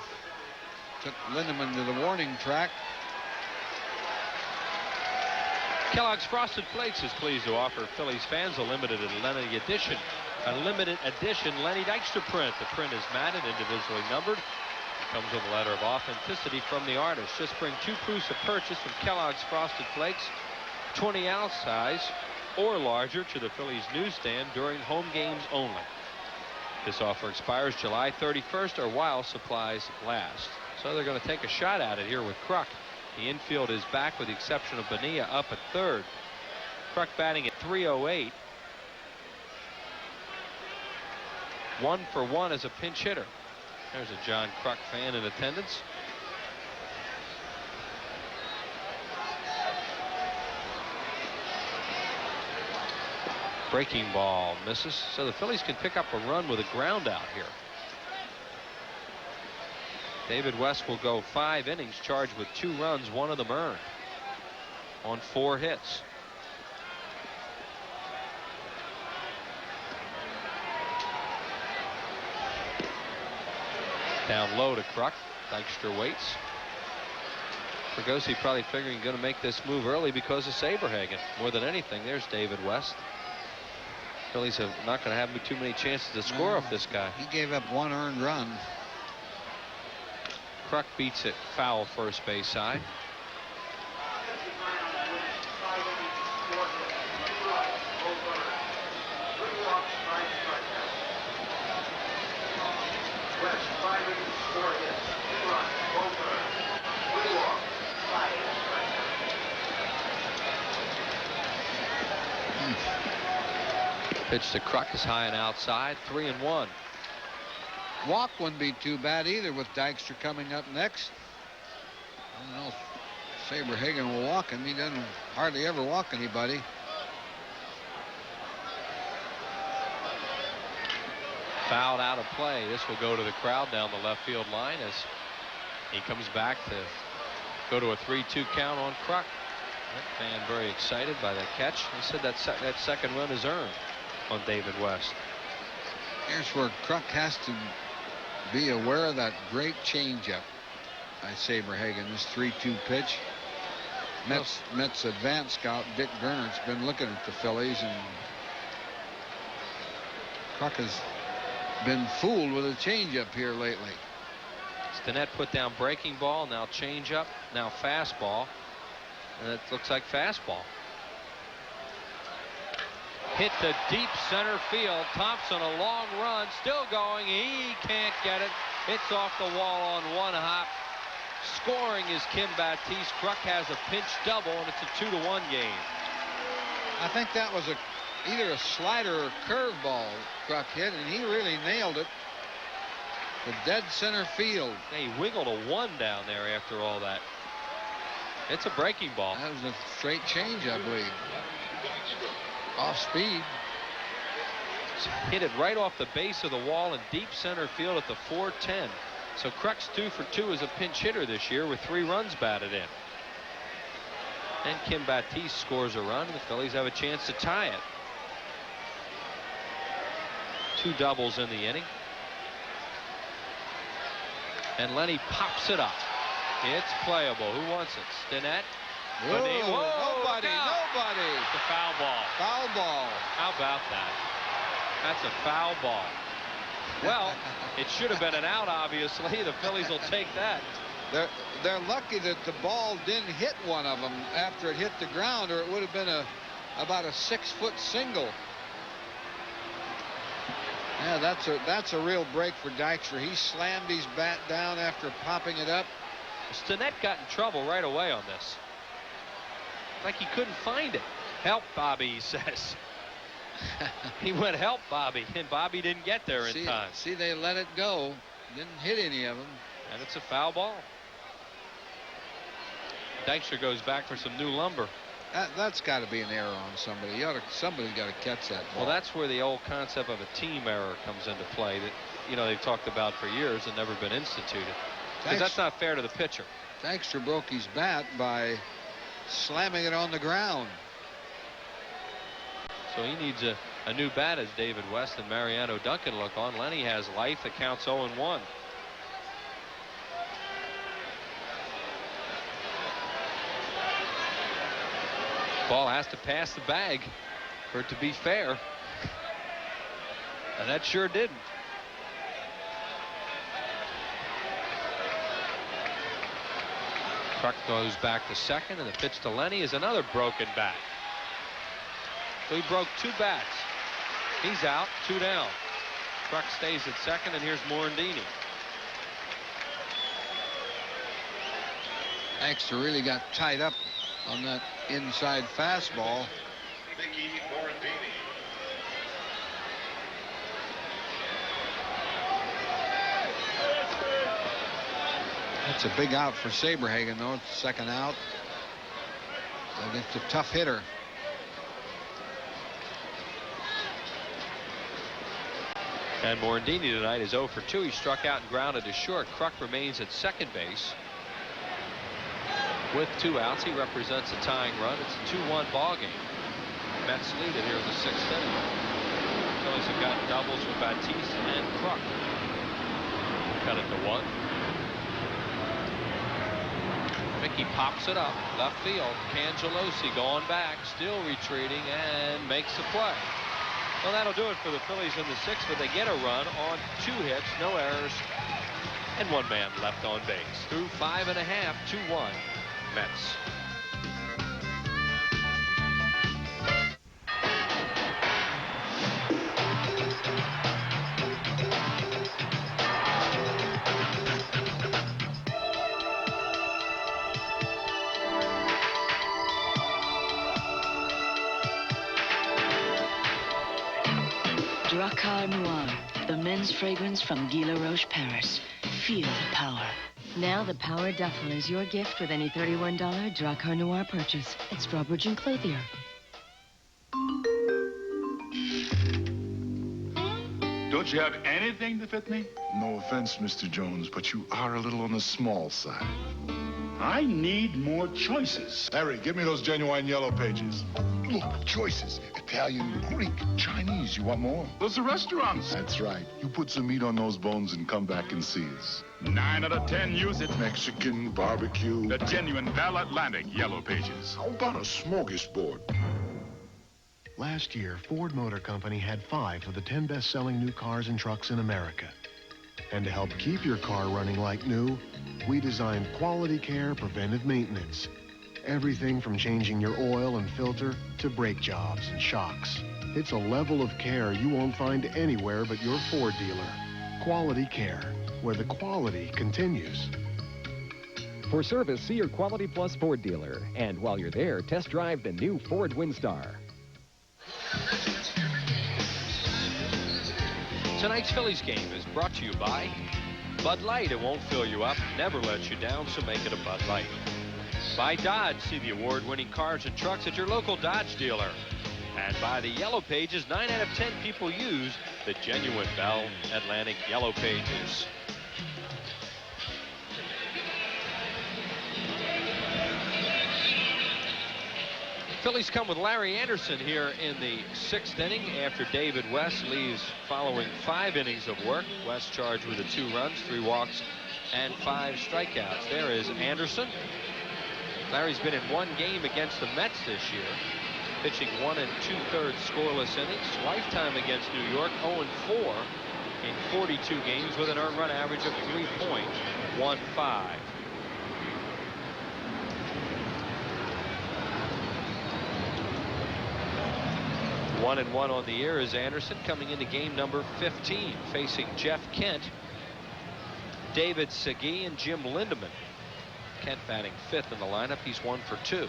Took Lindemann to the warning track. Kellogg's Frosted Flakes is pleased to offer Phillies fans a limited edition Lenny Dykstra print. The print is matted, individually numbered. It comes with a letter of authenticity from the artist. Just bring 2 proofs of purchase of Kellogg's Frosted Flakes, 20-ounce size or larger, to the Phillies newsstand during home games only. This offer expires July 31st or while supplies last. So they're going to take a shot at it here with Kruk. The infield is back with the exception of Bonilla up at third. Kruk batting at .308. 1 for 1 as a pinch hitter. There's a John Kruk fan in attendance. Breaking ball misses, so the Phillies can pick up a run with a ground out here. David West will go 5 innings, charged with 2 runs, 1 of them earned on 4 hits. Down low to Kruk. Dykstra waits. Fregosi probably figuring going to make this move early because of Saberhagen more than anything. There's David West. Phillies are not going to have too many chances to score off this guy. He gave up 1 earned run. Kruk beats it foul first base side. Pitch to Kruk is high and outside, 3-1. Walk wouldn't be too bad either with Dykstra coming up next. I don't know if Saberhagen will walk him. He doesn't hardly ever walk anybody. Fouled out of play. This will go to the crowd down the left field line as he comes back to go to a 3-2 count on Kruk. That fan very excited by that catch. He said that second run is earned on David West. Here's where Kruk has to be aware of that great changeup by Saberhagen. This 3-2 pitch. Mets advance scout Dick Gernert's been looking at the Phillies, and Kruk has been fooled with a changeup here lately. Stinnett put down breaking ball, now changeup, now fastball, and it looks like fastball. Hit to deep center field. Thompson, a long run, still going. He can't get it. It's off the wall on one hop. Scoring is Kim Baptiste. Kruk has a pinch double, and it's a 2-1 game. I think that was either a slider or curveball Kruk hit, and he really nailed it to dead center field. He wiggled a 1 down there after all that. It's a breaking ball. That was a straight change, I believe. Off speed. Hit it right off the base of the wall in deep center field at the 410. So Kruk's 2 for 2 as a pinch hitter this year with 3 runs batted in. And Kim Baptiste scores a run, and the Phillies have a chance to tie it. 2 doubles in the inning. And Lenny pops it up. It's playable. Who wants it? Stinnett? Whoa, nobody. It's a foul ball. Foul ball. How about that? That's a foul ball. Well, it should have been an out, obviously. The Phillies will take that. They're lucky that the ball didn't hit one of them after it hit the ground, or it would have been about a 6-foot single. Yeah, that's a real break for Dykstra. He slammed his bat down after popping it up. Stinnett got in trouble right away on this. Like he couldn't find it. Help, Bobby, he says. He went, help, Bobby, and Bobby didn't get there in time. See, they let it go. Didn't hit any of them. And it's a foul ball. Dykstra goes back for some new lumber. That's got to be an error on somebody. Somebody's got to catch that ball. Well, that's where the old concept of a team error comes into play that, you know, they've talked about for years and never been instituted. Because that's not fair to the pitcher. Dykstra broke his bat by slamming it on the ground. So he needs a new bat as David West and Mariano Duncan look on. Lenny has life. It counts 0-1. Ball has to pass the bag for it to be fair. And that sure didn't. Kruk goes back to second, and the pitch to Lenny is another broken bat. So he broke 2 bats. He's out, 2 down. Kruk stays at second, and here's Morandini. Dykstra really got tied up on that inside fastball. That's a big out for Saberhagen, though. It's second out. But it's a tough hitter. And Morandini tonight is 0 for 2. He struck out and grounded to short. Kruk remains at second base. With 2 outs, he represents a tying run. It's a 2-1 ball game. Mets lead it here in the 6th inning. Phillies have got doubles with Baptiste and Kruk. Cut it to 1. Mickey pops it up left field. Cangelosi going back, still retreating, and makes the play. Well, that'll do it for the Phillies in the 6th, but they get a run on 2 hits, no errors, and 1 man left on base. Through 5 1/2, 2-1 Mets. Drakkar Noir, the men's fragrance from Guy Laroche Paris. Feel the power. Now the Power Duffel is your gift with any $31 Drakkar Noir purchase at Strawbridge and Clothier. Don't you have anything to fit me? No offense, Mr. Jones, but you are a little on the small side. I need more choices. Harry, give me those genuine yellow pages. Look, choices. Italian, Greek, Chinese. You want more? Those are restaurants. That's right. You put some meat on those bones and come back and see us. 9 out of 10 use it. Mexican, barbecue. The genuine Val Atlantic yellow pages. How about a smorgasbord? Last year, Ford Motor Company had 5 of the 10 best-selling new cars and trucks in America. And to help keep your car running like new, we designed quality care, preventive maintenance. Everything from changing your oil and filter to brake jobs and shocks. It's a level of care you won't find anywhere but your Ford dealer. Quality care, where the quality continues. For service, see your Quality Plus Ford dealer. And while you're there, test drive the new Ford Windstar. Tonight's Phillies game is brought to you by Bud Light. It won't fill you up, never lets you down, so make it a Bud Light. By Dodge. See the award-winning cars and trucks at your local Dodge dealer. And by the Yellow Pages. 9 out of 10 people use the genuine Bell Atlantic Yellow Pages. Phillies come with Larry Anderson here in the 6th inning after David West leaves following 5 innings of work. West charged with 2 runs, 3 walks, and 5 strikeouts. There is Anderson. Larry's been in 1 game against the Mets this year, pitching 1 2/3 scoreless innings. Lifetime against New York, 0-4 in 42 games with an earned run average of 3.15. One and 1 on the year is Anderson, coming into game number 15, facing Jeff Kent, David Segui, and Jim Lindeman. Kent batting 5th in the lineup. He's 1 for 2.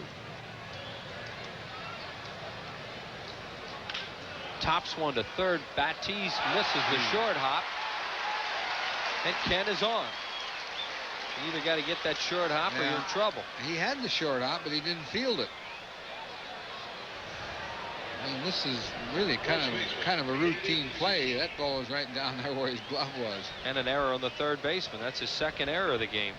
Tops 1 to 3rd. Batiste misses the short hop, and Kent is on. You either got to get that short hop or you're in trouble. He had the short hop, but he didn't field it. I mean, this is really kind of a routine play. That ball was right down there where his glove was. And an error on the 3rd baseman. That's his 2nd error of the game.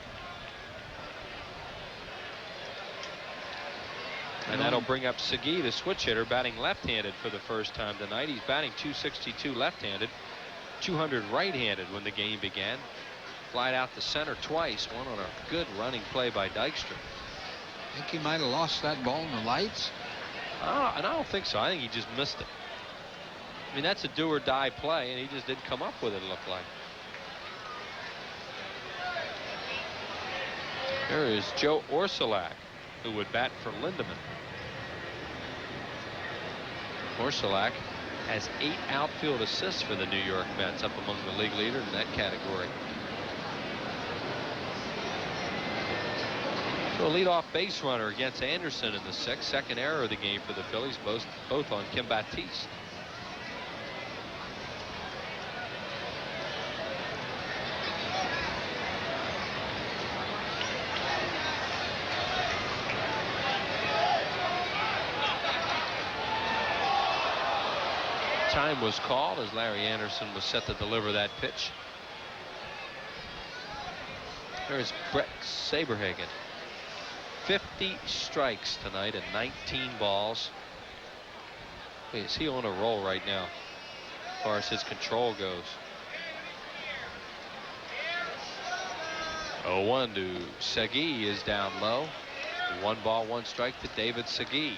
And that'll bring up Segui, the switch hitter, batting left-handed for the first time tonight. He's batting .262 left-handed, 200 right-handed when the game began. Flied out to center twice, one on a good running play by Dykstra. I think he might have lost that ball in the lights. And I don't think so. I think he just missed it. I mean, that's a do-or-die play, and he just didn't come up with it, it looked like. There is Joe Orsulak, who would bat for Lindeman. Orsulak has 8 outfield assists for the New York Mets, up among the league leader in that category. So a leadoff base runner against Anderson in the 6th. 2nd error of the game for the Phillies, both on Kim Batiste. Time was called as Larry Anderson was set to deliver that pitch. There's Brett Saberhagen. 50 strikes tonight and 19 balls. Is he on a roll right now as far as his control goes? 0-1 to Segui is down low. 1 ball, 1 strike to David Segui.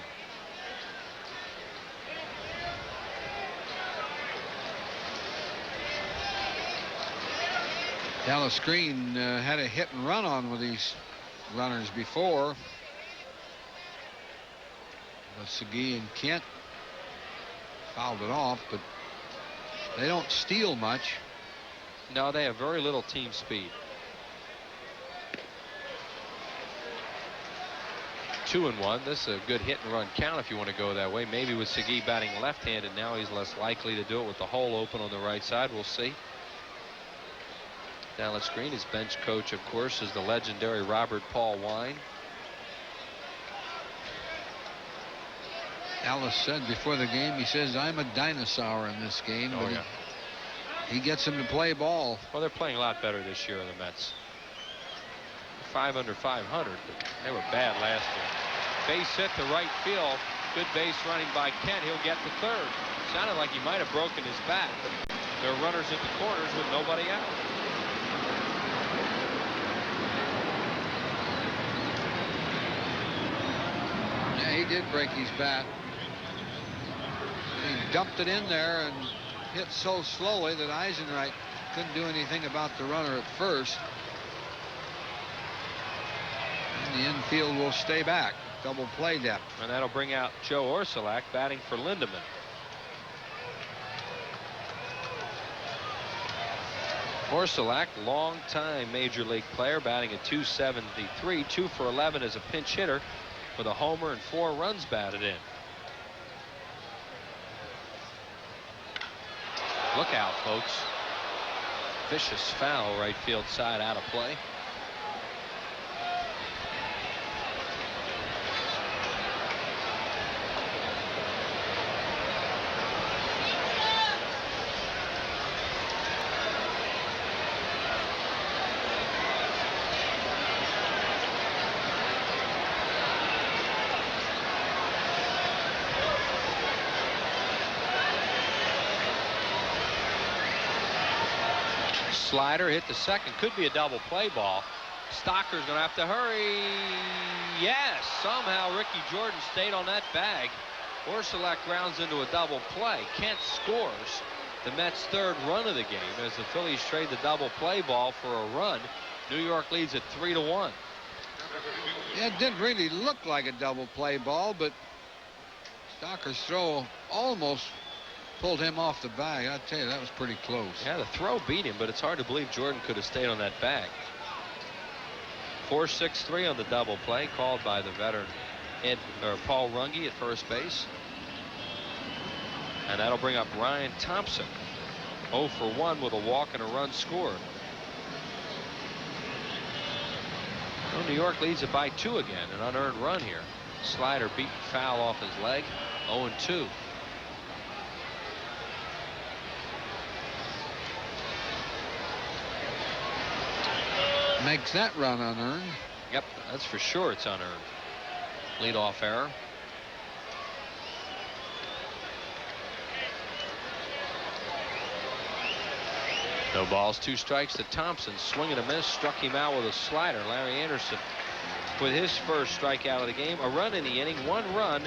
Dallas Green had a hit and run on with these runners before. But Segui and Kent fouled it off, but they don't steal much. No, they have very little team speed. 2-1. This is a good hit and run count if you want to go that way. Maybe with Segui batting left-handed now, he's less likely to do it with the hole open on the right side. We'll see. Dallas Green, his bench coach, of course, is the legendary Robert Paul Wine. Dallas said before the game, he says, I'm a dinosaur in this game. Oh, but yeah. He gets him to play ball. Well, they're playing a lot better this year, the Mets. 5 under 500, but they were bad last year. Base hit to right field. Good base running by Kent. He'll get to third. Sounded like he might have broken his back, but there are runners at the corners with nobody out. Yeah, he did break his bat. He dumped it in there and hit so slowly that Eisenreich couldn't do anything about the runner at first. And the infield will stay back. Double play depth. And that'll bring out Joe Orsulak batting for Lindemann. Orsulak, long-time Major League player, batting at .273, 2 for 11 as a pinch hitter with a homer and 4 runs batted in. Look out, folks. Vicious foul right field side, out of play. Slider hit the second. Could be a double play ball. Stocker's going to have to hurry. Yes, somehow Ricky Jordan stayed on that bag. Orsulak grounds into a double play. Kent scores the Mets' third run of the game as the Phillies trade the double play ball for a run. New York leads at 3-1. Yeah, it didn't really look like a double play ball, but Stocker's throw almost pulled him off the bag. I tell you, that was pretty close. Yeah, the throw beat him, but it's hard to believe Jordan could have stayed on that bag. 4-6-3 on the double play, called by the veteran Paul Runge at first base. And that'll bring up Ryan Thompson. 0 for 1 with a walk and a run scored. Well, New York leads it by 2 again, an unearned run here. Slider beaten foul off his leg. 0-2. Makes that run unearned. Yep, that's for sure. It's unearned. Leadoff error. No balls, 2 strikes to Thompson. Swing and a miss. Struck him out with a slider. Larry Anderson with his first strikeout of the game. A run in the inning. 1 run,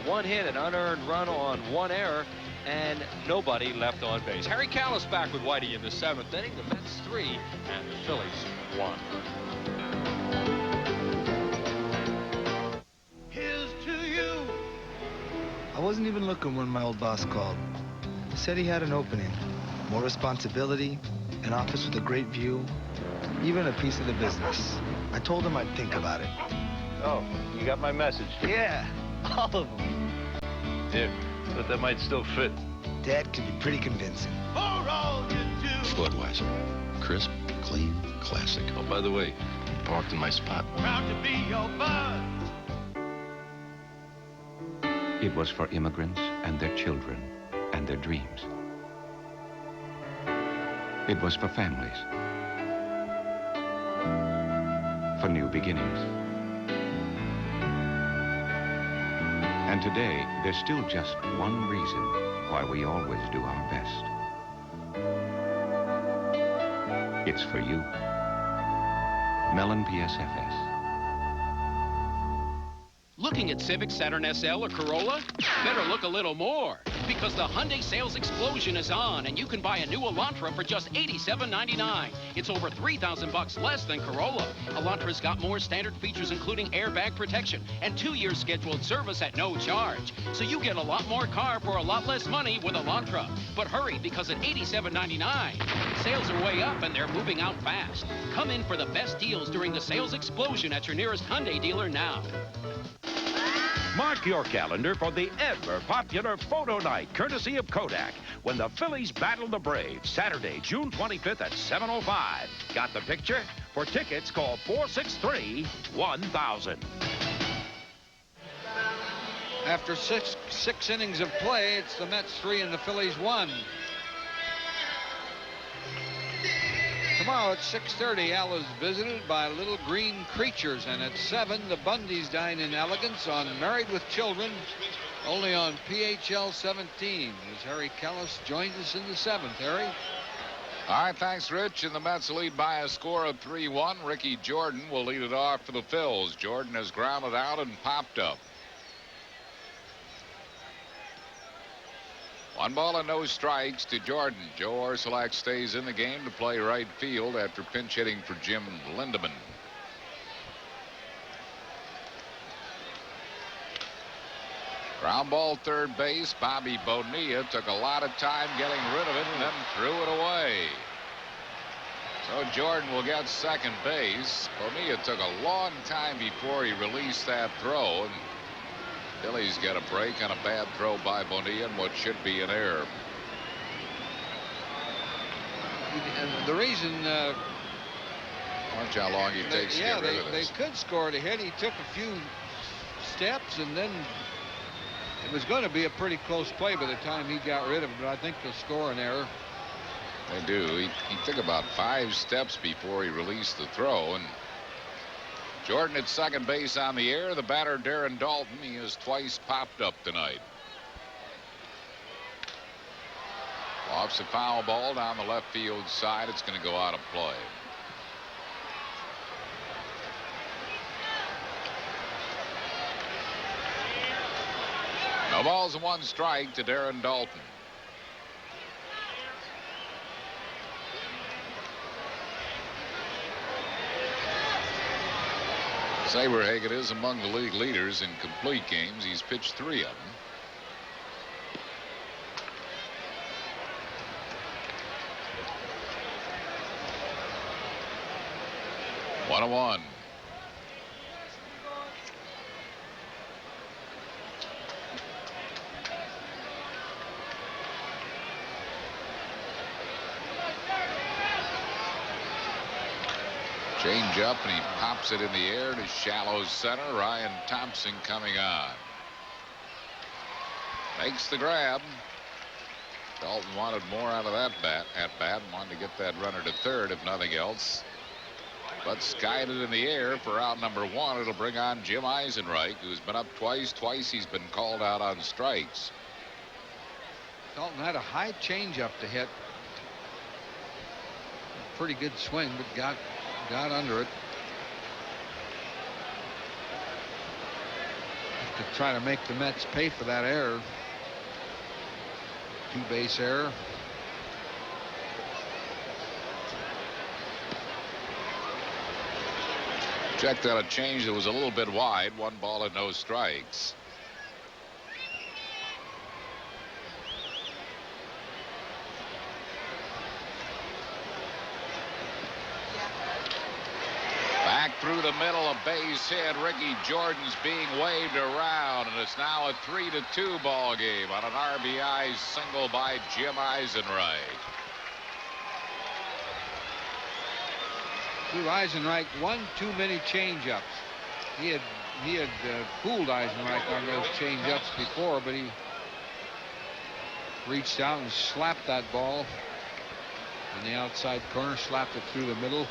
1 hit, an unearned run on 1 error, and nobody left on base. Harry Callis back with Whitey in the 7th inning. The Mets 3 and the Phillies 1. Here's to you. I wasn't even looking when my old boss called. He said he had an opening, more responsibility, an office with a great view, even a piece of the business. I told him I'd think about it. Oh, you got my message. Yeah, all of them. Yeah, but that might still fit. Dad can be pretty convincing. For all you do. Budweiser. Crisp, clean, classic. Oh, by the way, parked in my spot. Proud to be your bud. It was for immigrants and their children and their dreams. It was for families. For new beginnings. And today, there's still just one reason why we always do our best. It's for you. Mellon PSFS. Looking at Civic, Saturn SL, or Corolla? Better look a little more, because the Hyundai sales explosion is on, and you can buy a new Elantra for just $87.99. It's over $3,000 less than Corolla. Elantra's got more standard features, including airbag protection and 2 years scheduled service at no charge. So you get a lot more car for a lot less money with Elantra. But hurry, because at $87.99, sales are way up and they're moving out fast. Come in for the best deals during the sales explosion at your nearest Hyundai dealer now. Mark your calendar for the ever-popular photo night, courtesy of Kodak, when the Phillies battle the Braves, Saturday, June 25th at 7:05. Got the picture? For tickets, call 463-1000. After six innings of play, it's the Mets 3 and the Phillies 1. Tomorrow at 6:30, Al is visited by little green creatures, and at 7, the Bundys dine in elegance on Married with Children, only on PHL 17. As Harry Kellis joins us in the 7th. Harry? All right, thanks, Rich. And the Mets lead by a score of 3-1. Ricky Jordan will lead it off for the Phils. Jordan has grounded out and popped up. 1 ball and no strikes to Jordan. Joe Orsulak stays in the game to play right field after pinch hitting for Jim Lindeman. Ground ball third base. Bobby Bonilla took a lot of time getting rid of it and then threw it away. So Jordan will get second base. Bonilla took a long time before he released that throw, and Phillies get a break on a bad throw by Bonilla and what should be an error. And the reason watch how long he takes to get rid of this. They could score the hit. He took a few steps, and then it was going to be a pretty close play by the time he got rid of it, but I think they'll score an error. They do. He took about 5 steps before he released the throw, and Jordan at second base on the air. The batter, Darren Dalton, he has twice popped up tonight. Offs a foul ball down the left field side. It's going to go out of play. No balls and 1 strike to Darren Dalton. Saberhagen is among the league leaders in complete games. He's pitched 3 of them. One and 1. Change up, and he pops it in the air to shallow center. Ryan Thompson coming on. Makes the grab. Dalton wanted more out of that at bat. Wanted to get that runner to third, if nothing else. But skied it in the air for out number 1. It'll bring on Jim Eisenreich, who's been up twice. Twice he's been called out on strikes. Dalton had a high changeup to hit. Pretty good swing, but got under it. To try to make the Mets pay for that error. 2-base error. Checked out a change that was a little bit wide. 1 ball and no strikes. Back through the middle, a base hit. Ricky Jordan's being waved around, and it's now a 3-2 ball game on an RBI single by Jim Eisenreich. Eisenreich, 1 too many changeups. He had fooled Eisenreich on those changeups before, but he reached out and slapped that ball in the outside corner, slapped it through the middle.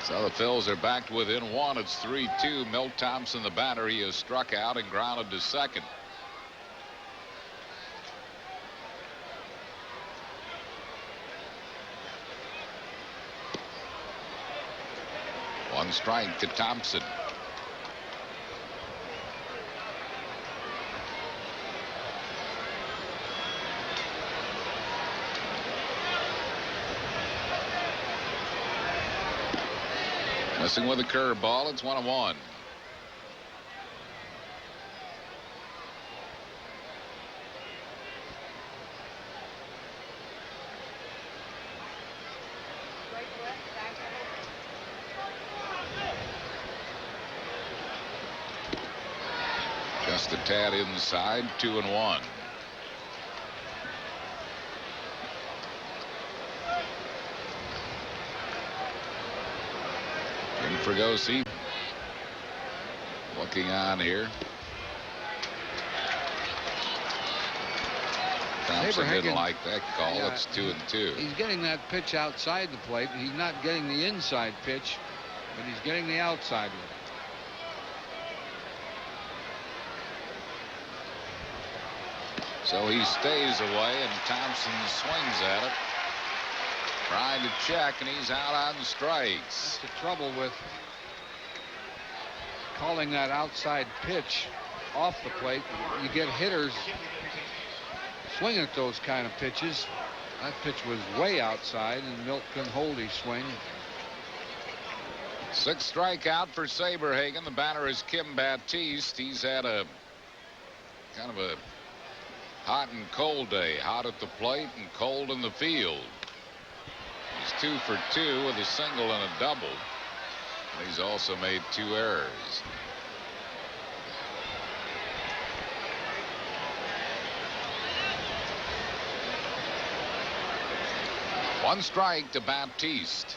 So the Phils are back to within 1. It's 3-2. Milt Thompson, the batter, he has struck out and grounded to second. One strike to Thompson. Messing with a curveball. It's 1-1. Just a tad inside, 2-1. Jim Fregosi looking on here. Thompson didn't like that call. Yeah, It's 2-2. He's getting that pitch outside the plate. He's not getting the inside pitch, but he's getting the outside one. So he stays away, and Thompson swings at it, trying to check, and he's out on strikes. That's the trouble with calling that outside pitch off the plate. You get hitters swinging at those kind of pitches. That pitch was way outside, and Milt couldn't hold his swing. 6th strikeout for Saberhagen. The batter is Kim Baptiste. He's had a kind of a hot and cold day. Hot at the plate and cold in the field. He's 2 for 2 with a single and a double. And he's also made 2 errors. One strike to Baptiste.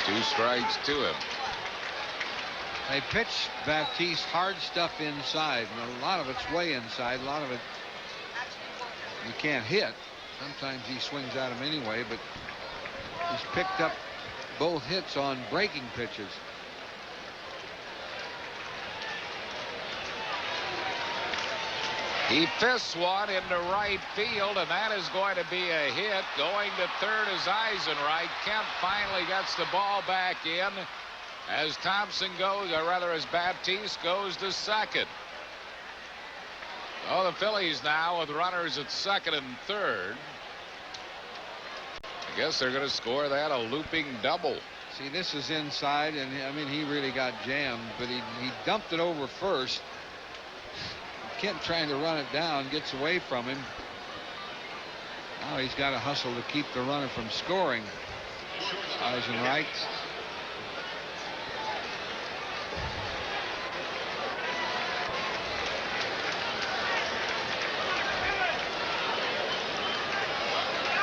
Two strikes to him. They pitch Baptiste hard stuff inside, and a lot of it's way inside. A lot of it you can't hit. Sometimes he swings at him anyway, but he's picked up both hits on breaking pitches. He fists one into right field, and that is going to be a hit. Going to third is Eisenreich. Kemp finally gets the ball back in as Thompson goes, or rather as Baptiste goes to second. Oh, the Phillies now with runners at second and third. I guess they're going to score that a looping double. See, this is inside, and I mean, he really got jammed, but he dumped it over first. Kemp trying to run it down, gets away from him. Now he's got to hustle to keep the runner from scoring. Eisenreich.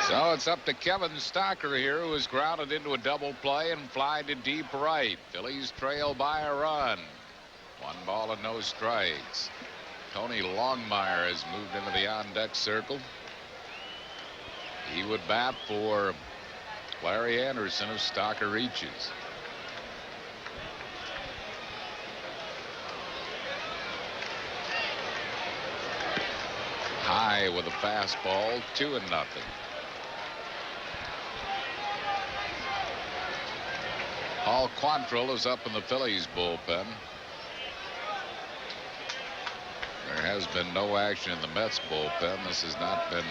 So it's up to Kevin Stocker here, who is grounded into a double play and fly to deep right. Phillies trail by a run. 1 ball and no strikes. Tony Longmire has moved into the on-deck circle. He would bat for Larry Anderson if Stocker reaches. High with a fastball, 2-0. Paul Quantrill is up in the Phillies bullpen. There has been no action in the Mets bullpen. This has not been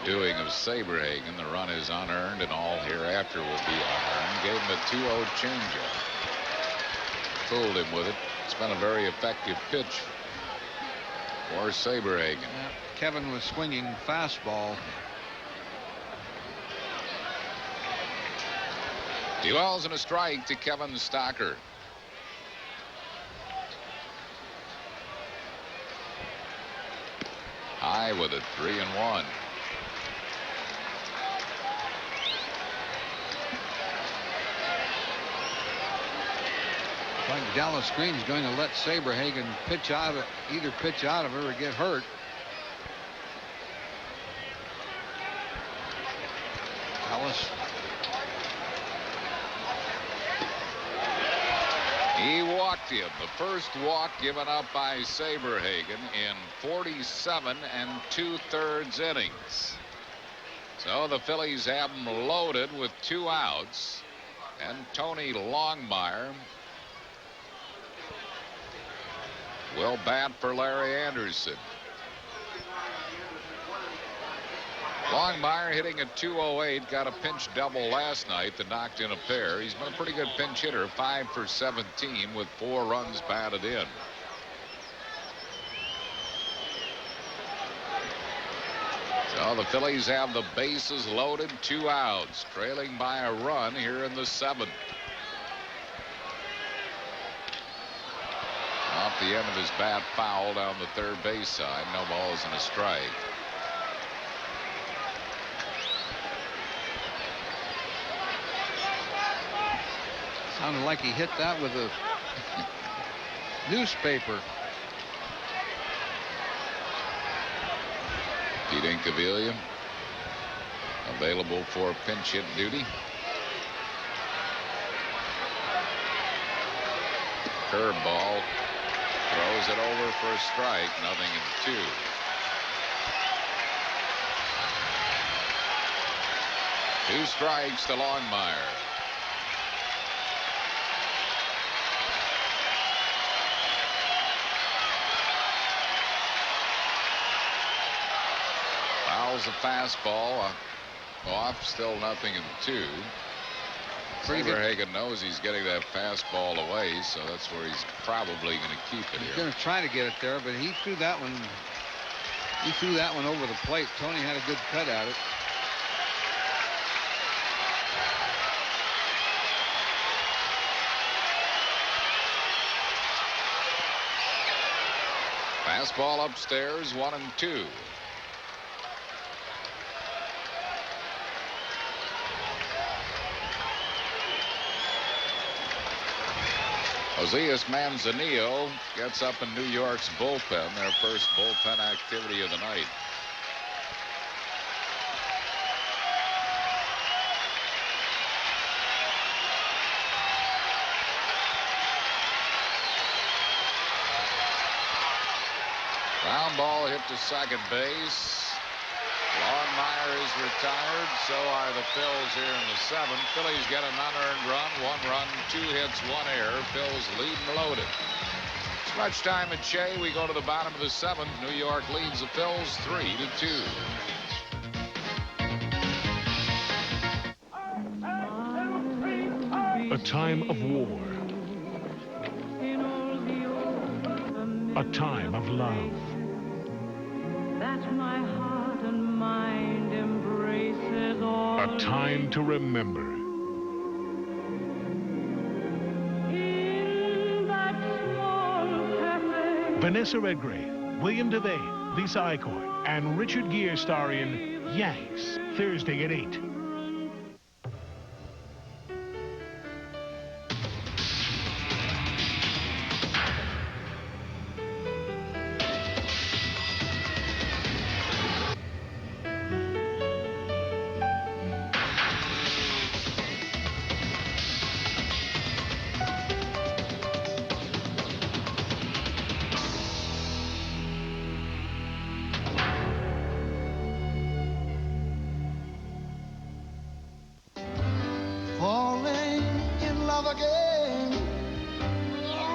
a doing of Saberhagen. The run is unearned, and all hereafter will be unearned. Gave him a 2-0 changeup. Fooled him with it. It's been a very effective pitch for Saberhagen. Yeah, Kevin was swinging fastball. 2 balls and a strike to Kevin Stocker. High with a 3-1. Like Dallas Green's going to let Saberhagen pitch out of either pitch out of it or get hurt. Dallas. He walked him. The first walk given up by Saberhagen in 47 2/3 innings. So the Phillies have him loaded with 2 outs. And Tony Longmire will bat for Larry Anderson. Longmire hitting a 208, got a pinch double last night that knocked in a pair. He's been a pretty good pinch hitter, 5 for 17 with 4 runs batted in. So the Phillies have the bases loaded, 2 outs, trailing by a run here in the 7th. Off the end of his bat, foul down the third base side. No balls and a strike. Sounded like he hit that with a newspaper. Pete Incaviglia available for pinch hit duty. Curveball. Throws it over for a strike. 0-2. Two strikes to Longmire. Fouls a fastball off. Still 0-2. Saberhagen knows he's getting that fastball away, so that's where he's probably going to keep it. He's going to try to get it there, but he threw that one. He threw that one over the plate. Tony had a good cut at it. Fastball upstairs, 1-2. Josias Manzanillo gets up in New York's bullpen, their first bullpen activity of the night. Ground ball hit to second base. Longmire is retired. So are the Phils here in the 7th. Phillies get an unearned run. 1 run, 2 hits, 1 error. Phils lead and loaded. Stretch time at Shea. We go to the bottom of the 7th. New York leads the Phils 3-2. A time of war. A time of love. That my heart and mind embraces all. A time to remember. In that small cafe. Vanessa Redgrave, William DeVay, Lisa Eichhorn, and Richard Gere star in Yanks, Thursday at 8.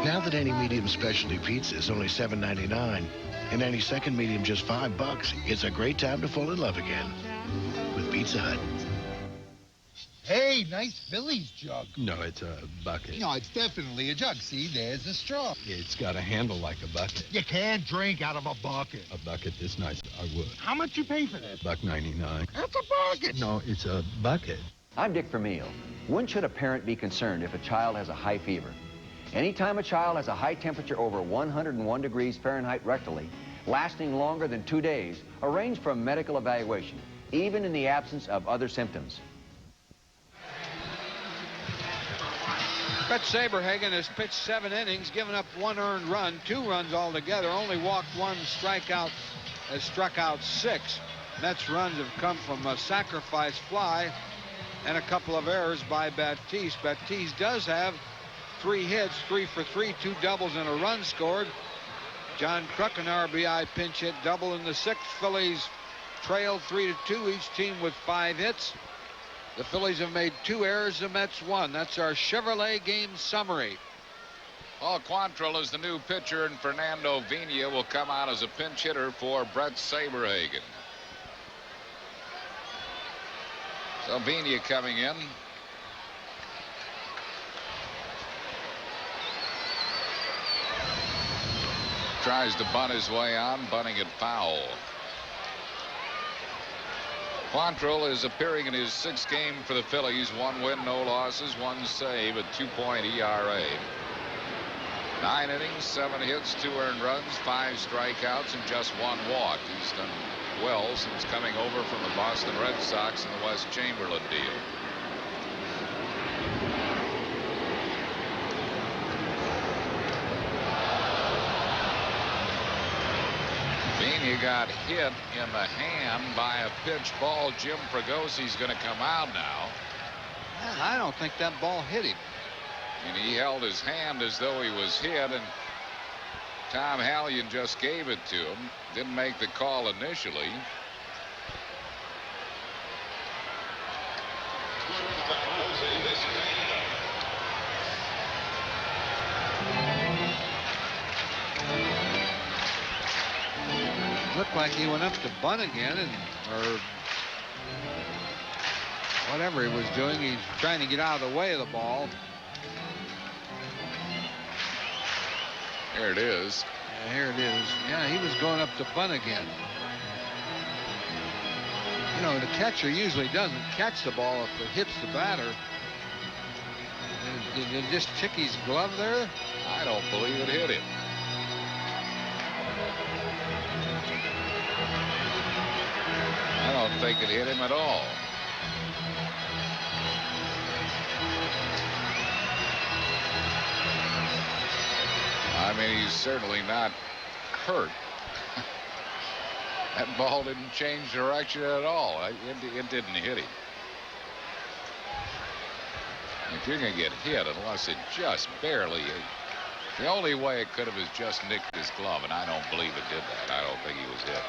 Now that any medium specialty pizza is only $7.99 and any second medium just $5, it's a great time to fall in love again with Pizza Hut. Hey, nice Phillies jug. No, it's a bucket. No, it's definitely a jug. See, there's a straw. It's got a handle like a bucket. You can't drink out of a bucket. A bucket this nice, I would. How much you pay for this? $1.99. That's a bucket. No, it's a bucket. I'm Dick Vermeil. When should a parent be concerned if a child has a high fever? Anytime a child has a high temperature over 101 degrees Fahrenheit rectally, lasting longer than 2 days, arrange for a medical evaluation, even in the absence of other symptoms. Brett Saberhagen has pitched 7 innings, given up 1 earned run, 2 runs altogether, only walked 1 strikeout, has struck out 6. Mets runs have come from a sacrifice fly and a couple of errors by Baptiste. Baptiste does have 3 hits, 3 for 3, 2 doubles and a run scored. John Kruk, an RBI pinch hit double in the 6th. Phillies trailed 3-2, each team with 5 hits. The Phillies have made 2 errors, the Mets 1. That's our Chevrolet game summary. Paul Quantrill is the new pitcher, and Fernando Vina will come out as a pinch hitter for Brett Saberhagen. So Vina coming in. Tries to bunt his way on, bunting it foul. Quantrill is appearing in his 6th game for the Phillies. 1 win, no losses, 1 save, a 2.0 ERA. 9 innings, 7 hits, 2 earned runs, 5 strikeouts, and just 1 walk. He's done well since coming over from the Boston Red Sox in the Wes Chamberlain deal. He got hit in the hand by a pitch ball. Jim Fragosi's going to come out now. I don't think that ball hit him. And he held his hand as though he was hit, and Tom Hallion just gave it to him. Didn't make the call initially. Looked like he went up to bunt again, or whatever he was doing. He's trying to get out of the way of the ball. There it is. Yeah, here it is. Yeah, he was going up to bunt again. You know, the catcher usually doesn't catch the ball if it hits the batter. Did it just tick his glove there? I don't believe it hit him. I don't think it hit him at all. I mean, he's certainly not hurt. That ball didn't change direction at all. It didn't hit him. If you're going to get hit, unless it just barely, the only way it could have is just nicked his glove, and I don't believe it did that. I don't think he was hit.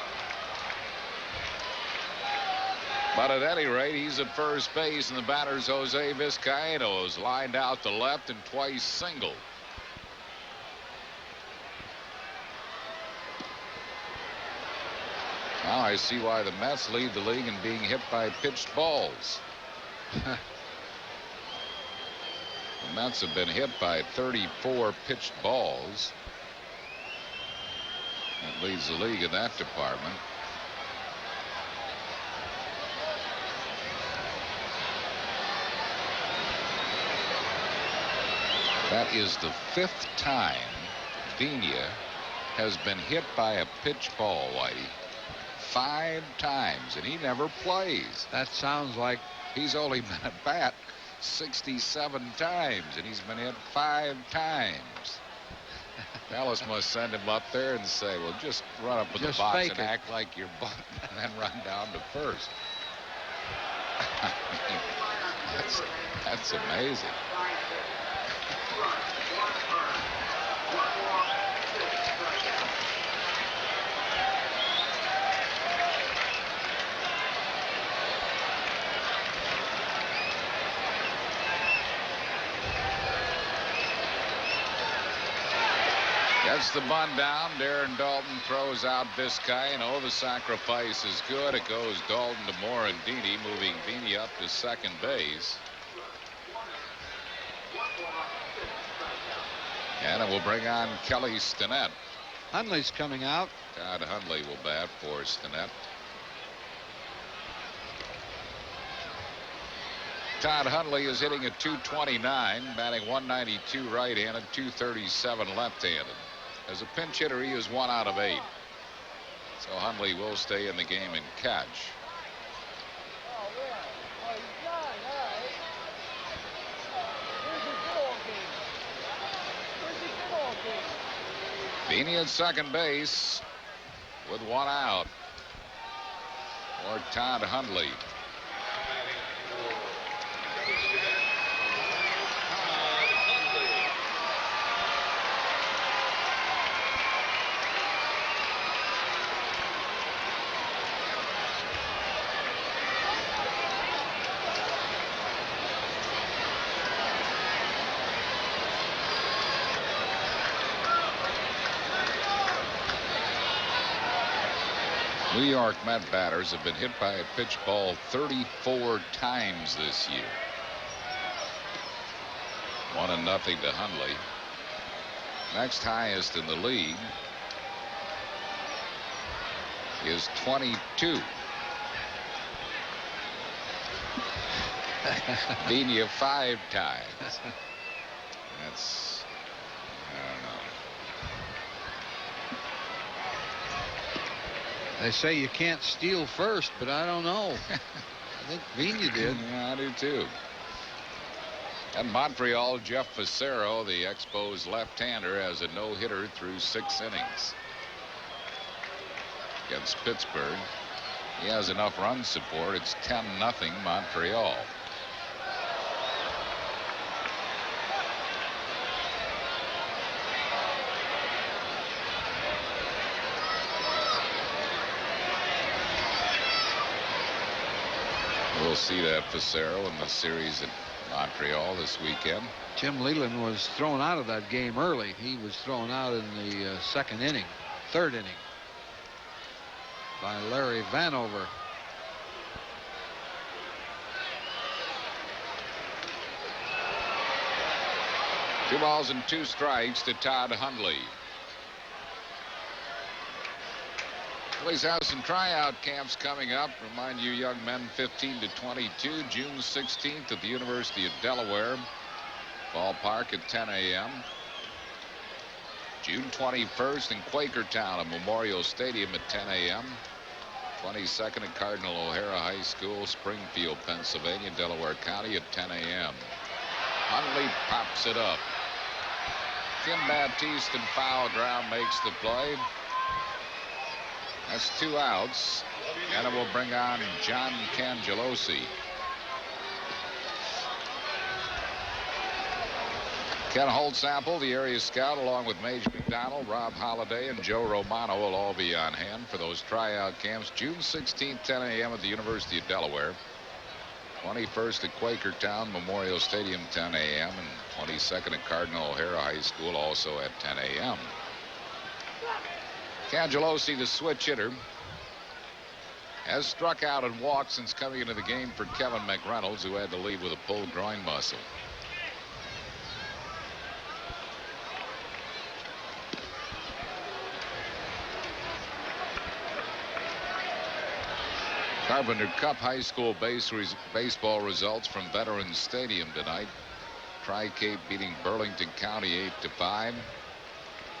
But at any rate, he's at first base, and the batter's Jose Vizcaíno is lined out to left and twice singled. Now I see why the Mets lead the league in being hit by pitched balls. The Mets have been hit by 34 pitched balls. That leads the league in that department. That is the 5th time Vina has been hit by a pitch ball, Whitey. 5 times, and he never plays. That sounds like he's only been at bat 67 times, and he's been hit 5 times. Dallas must send him up there and say, well, just run up with the box and act like you're bunting, and then run down to first. I mean, that's amazing. Gets the bunt down. Darren Dalton throws out Vizcaíno. The sacrifice is good. It goes Dalton to Morandini, moving Vina up to second base. And it will bring on Kelly Stinnett. Hundley's coming out. Todd Hundley will bat for Stinnett. Todd Hundley is hitting at .229, batting .192 right-handed, .237 left-handed. As a pinch hitter, he is 1 out of 8. So Hundley will stay in the game and catch. Vina at second base with 1 out for Todd Hundley. New York Met batters have been hit by a pitch ball 34 times this year. 1-0 to Hundley. Next highest in the league is 22. Beating you 5 times. That's, I don't know. They say you can't steal first, but I don't know. I think Vina did. Yeah, I do too. And Montreal, Jeff Facero, the Expos left-hander, has a no-hitter through 6 innings. Against Pittsburgh. He has enough run support. It's 10-0 Montreal. We'll see that Facero in the series at Montreal this weekend. Tim Leland was thrown out of that game early. He was thrown out in the third inning by Larry Vanover. Two balls and 2 strikes to Todd Hundley. Phillies have some tryout camps coming up. Remind you, young men 15 to 22, June 16th at the University of Delaware ballpark at 10 a.m. June 21st in Quakertown at Memorial Stadium at 10 a.m. 22nd at Cardinal O'Hara High School, Springfield, Pennsylvania, Delaware County at 10 a.m. Hundley pops it up. Tim Baptiste in foul ground makes the play. That's 2 outs, and it will bring on John Cangelosi. Ken Holtsample, the area scout, along with Mage McDonald, Rob Holliday, and Joe Romano will all be on hand for those tryout camps. June 16th, 10 a.m. at the University of Delaware. 21st at Quakertown, Memorial Stadium, 10 a.m. and 22nd at Cardinal O'Hara High School, also at 10 a.m. Cangelosi, the switch hitter, has struck out and walked since coming into the game for Kevin McReynolds, who had to leave with a pulled groin muscle. Carpenter Cup High School baseball results from Veterans Stadium tonight. Tri-Cape beating Burlington County 8-5.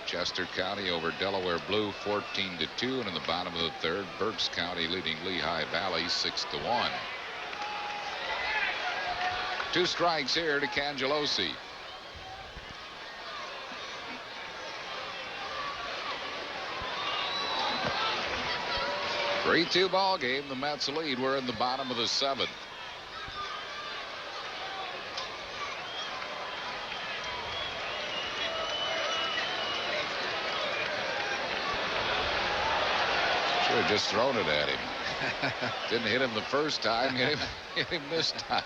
Chester County over Delaware Blue 14-2, and in the bottom of the third, Berks County leading Lehigh Valley 6-1. 2 strikes here to Cangelosi. Three-2 ball game. The Mets lead. We're in the bottom of the 7th. Should have just thrown it at him. Didn't hit him the first time. Hit him this time.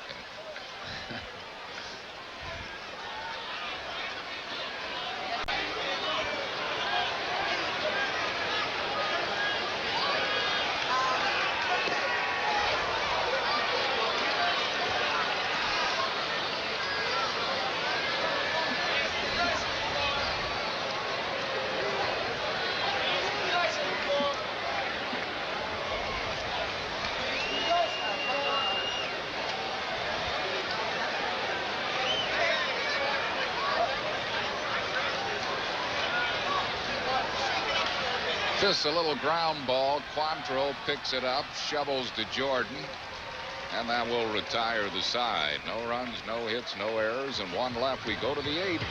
Just a little ground ball. Quantrill picks it up, shovels to Jordan, and that will retire the side. No runs, no hits, no errors, and 1 left. We go to the 8th.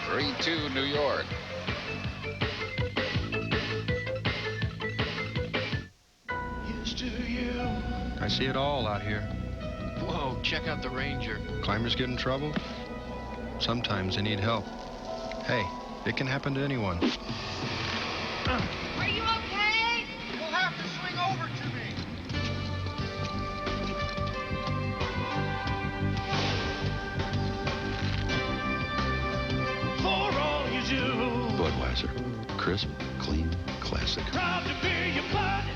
3-2 New York. I see it all out here. Whoa, check out the Ranger. Climbers get in trouble. Sometimes they need help. Hey, it can happen to anyone. Are you okay? You'll have to swing over to me. For all you do. Budweiser. Crisp, clean, classic. Proud to be your buddy.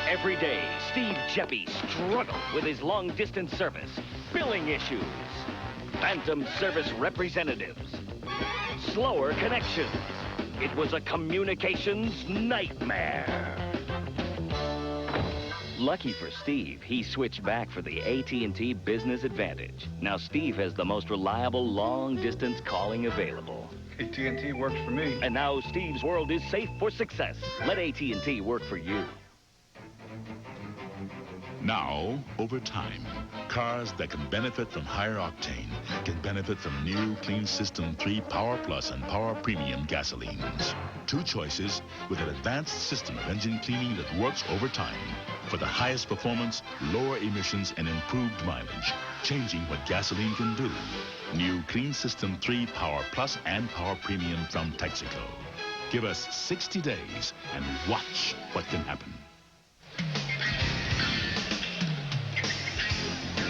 Every day, Steve Jeppy struggled with his long-distance service, billing issues, phantom service representatives, slower connections. It was a communications nightmare. Lucky for Steve, he switched back for the AT&T Business Advantage. Now Steve has the most reliable long-distance calling available. AT&T works for me. And now Steve's world is safe for success. Let AT&T work for you. Now, over time, cars that can benefit from higher octane can benefit from new Clean System 3 Power Plus and Power Premium gasolines. Two choices with an advanced system of engine cleaning that works over time for the highest performance, lower emissions, and improved mileage, changing what gasoline can do. New Clean System 3 Power Plus and Power Premium from Texaco. Give us 60 days and watch what can happen.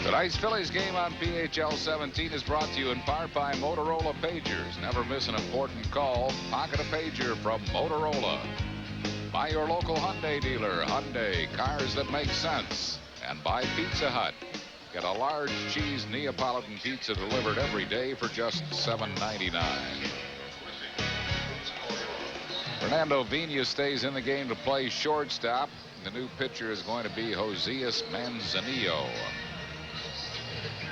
Tonight's Phillies game on PHL 17 is brought to you in part by Motorola Pagers. Never miss an important call. Pocket a pager from Motorola. By your local Hyundai dealer. Hyundai, cars that make sense. And by Pizza Hut. Get a large cheese Neapolitan pizza delivered every day for just $7.99. Fernando Vina stays in the game to play shortstop. The new pitcher is going to be Josias Manzanillo.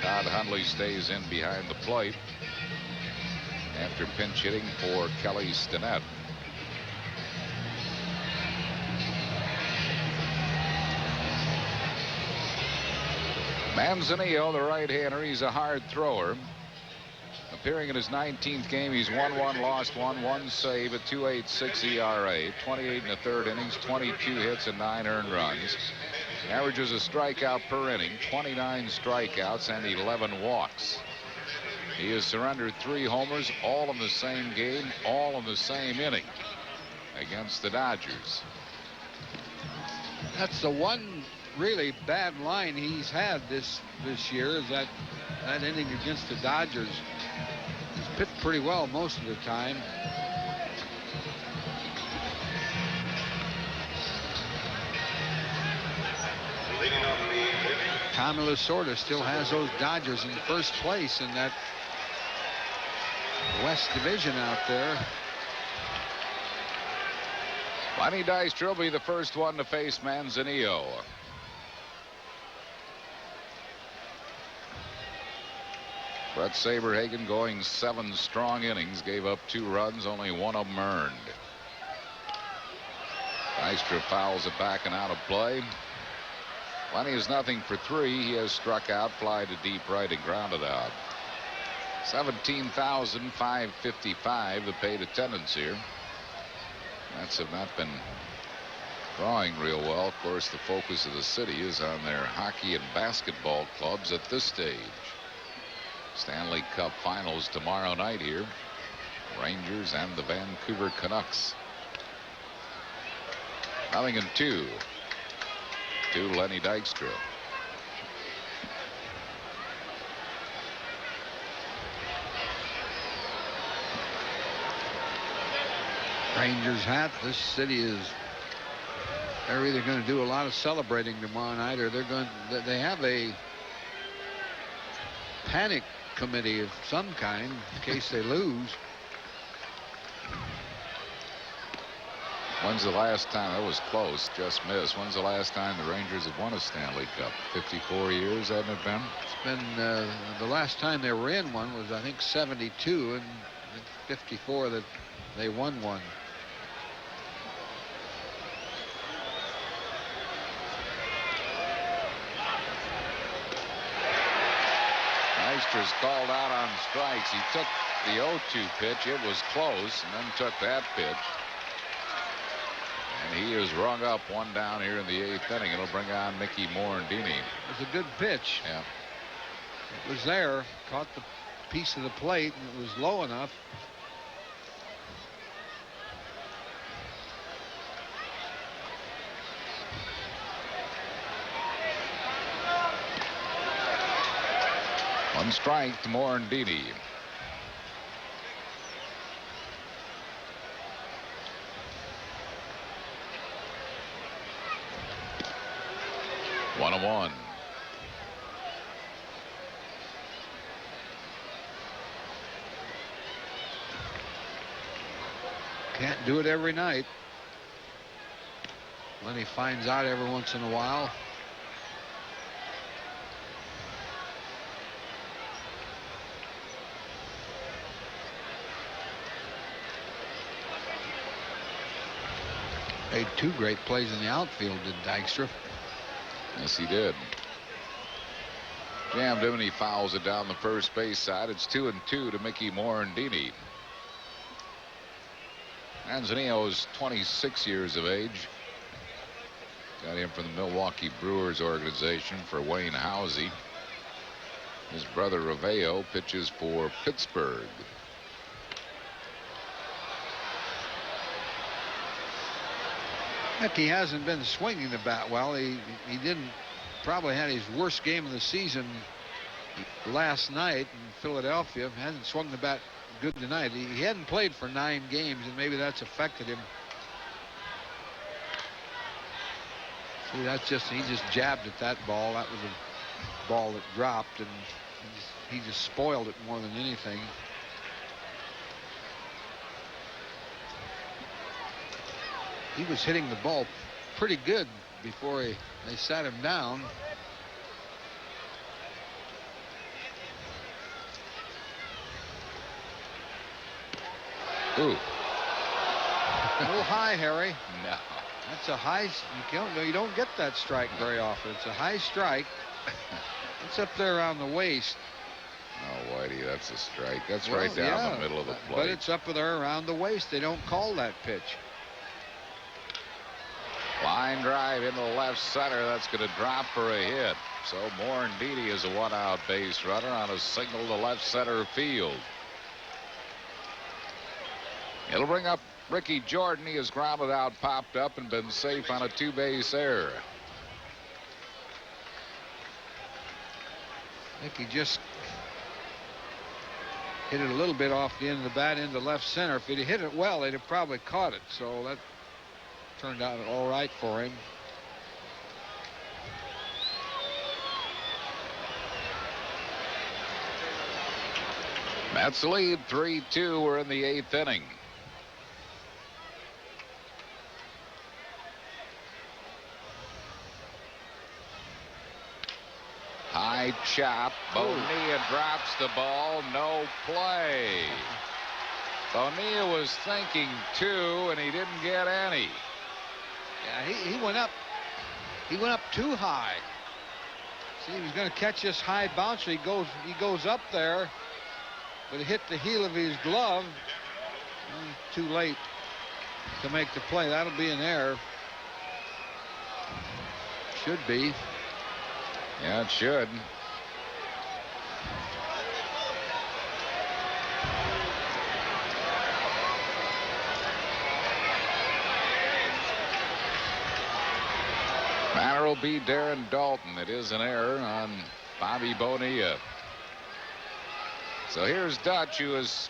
Todd Hundley stays in behind the plate after pinch hitting for Kelly Stinnett. Manzanillo, the right-hander, he's a hard thrower. Appearing in his 19th game, he's won one, lost one save, a 2.86 ERA, 28 in the third innings, 22 hits and 9 earned runs. Averages a strikeout per inning, 29 strikeouts and 11 walks. He has surrendered 3 homers, all in the same game, all in the same inning against the Dodgers. That's the one really bad line he's had this year, is that inning against the Dodgers. He's pitched pretty well most of the time. Tommy Lasorda still has those Dodgers in first place in that West Division out there. Lenny Dykstra will be the first one to face Manzanillo. Brett Saberhagen going 7 strong innings, gave up 2 runs, only 1 of them earned. Dykstra fouls it back and out of play. Lenny is nothing for 3. He has struck out, fly to deep right, and grounded out. 17,555 the paid attendance here. Mets have not been drawing real well. Of course, the focus of the city is on their hockey and basketball clubs at this stage. Stanley Cup Finals tomorrow night here. Rangers and the Vancouver Canucks. 0-2 to Lenny Dykstra. Rangers hat. This city is, they're either going to do a lot of celebrating tomorrow night, or they have a panic committee of some kind in case they lose. When's the last time? That was close, just missed. When's the last time the Rangers have won a Stanley Cup? 54 years, hasn't it been? It's been the last time they were in one was, I think, 72, and 54 that they won one. Dykstra's called out on strikes. He took the 0-2 pitch. It was close, and then took that pitch. And he has rung up one down here in the 8th inning. It'll bring on Mickey Morandini. It was a good pitch. Yeah. It was there. Caught the piece of the plate, and it was low enough. One strike to Morandini. One and one. Can't do it every night. Lenny finds out every once in a while. Made 2 great plays in the outfield, did Dykstra. Yes, he did. Jammed him and he fouls it down the first base side. It's 2-2 to Mickey Morandini. Manzanillo's 26 years of age. Got him from the Milwaukee Brewers organization for Wayne Housey. His brother Raveo pitches for Pittsburgh. Mickey hasn't been swinging the bat well. He didn't, probably had his worst game of the season last night in Philadelphia. Hasn't swung the bat good tonight. He hadn't played for 9 games, and maybe that's affected him. See, that's just, he just jabbed at that ball. That was a ball that dropped, and he just spoiled it more than anything. He was hitting the ball pretty good before they sat him down. Ooh. A little high, Harry. No. That's a high. You don't get that strike very often. It's a high strike. It's up there around the waist. No, Whitey, that's a strike. That's right down the middle of the plate. But it's up there around the waist. They don't call that pitch. Line drive into left center. That's going to drop for a hit. So Morandini is a 1-out base runner on a single to left center field. It'll bring up Ricky Jordan. He has grounded out, popped up, and been safe on a 2-base error. I think he just hit it a little bit off the end of the bat into left center. If he'd hit it well, they'd have probably caught it. So that turned out all right for him. Mets lead 3-2. We're in the 8th inning. High chop. Bonilla drops the ball. No play. Bonilla was thinking 2, and he didn't get any. Yeah, he went up. He went up too high. See, he was going to catch this high bouncer. He goes up there, but it hit the heel of his glove. Too late to make the play. That'll be an error. Should be. Yeah, it should. Batter will be Darren Dalton. It is an error on Bobby Bonilla. So here's Dutch, who has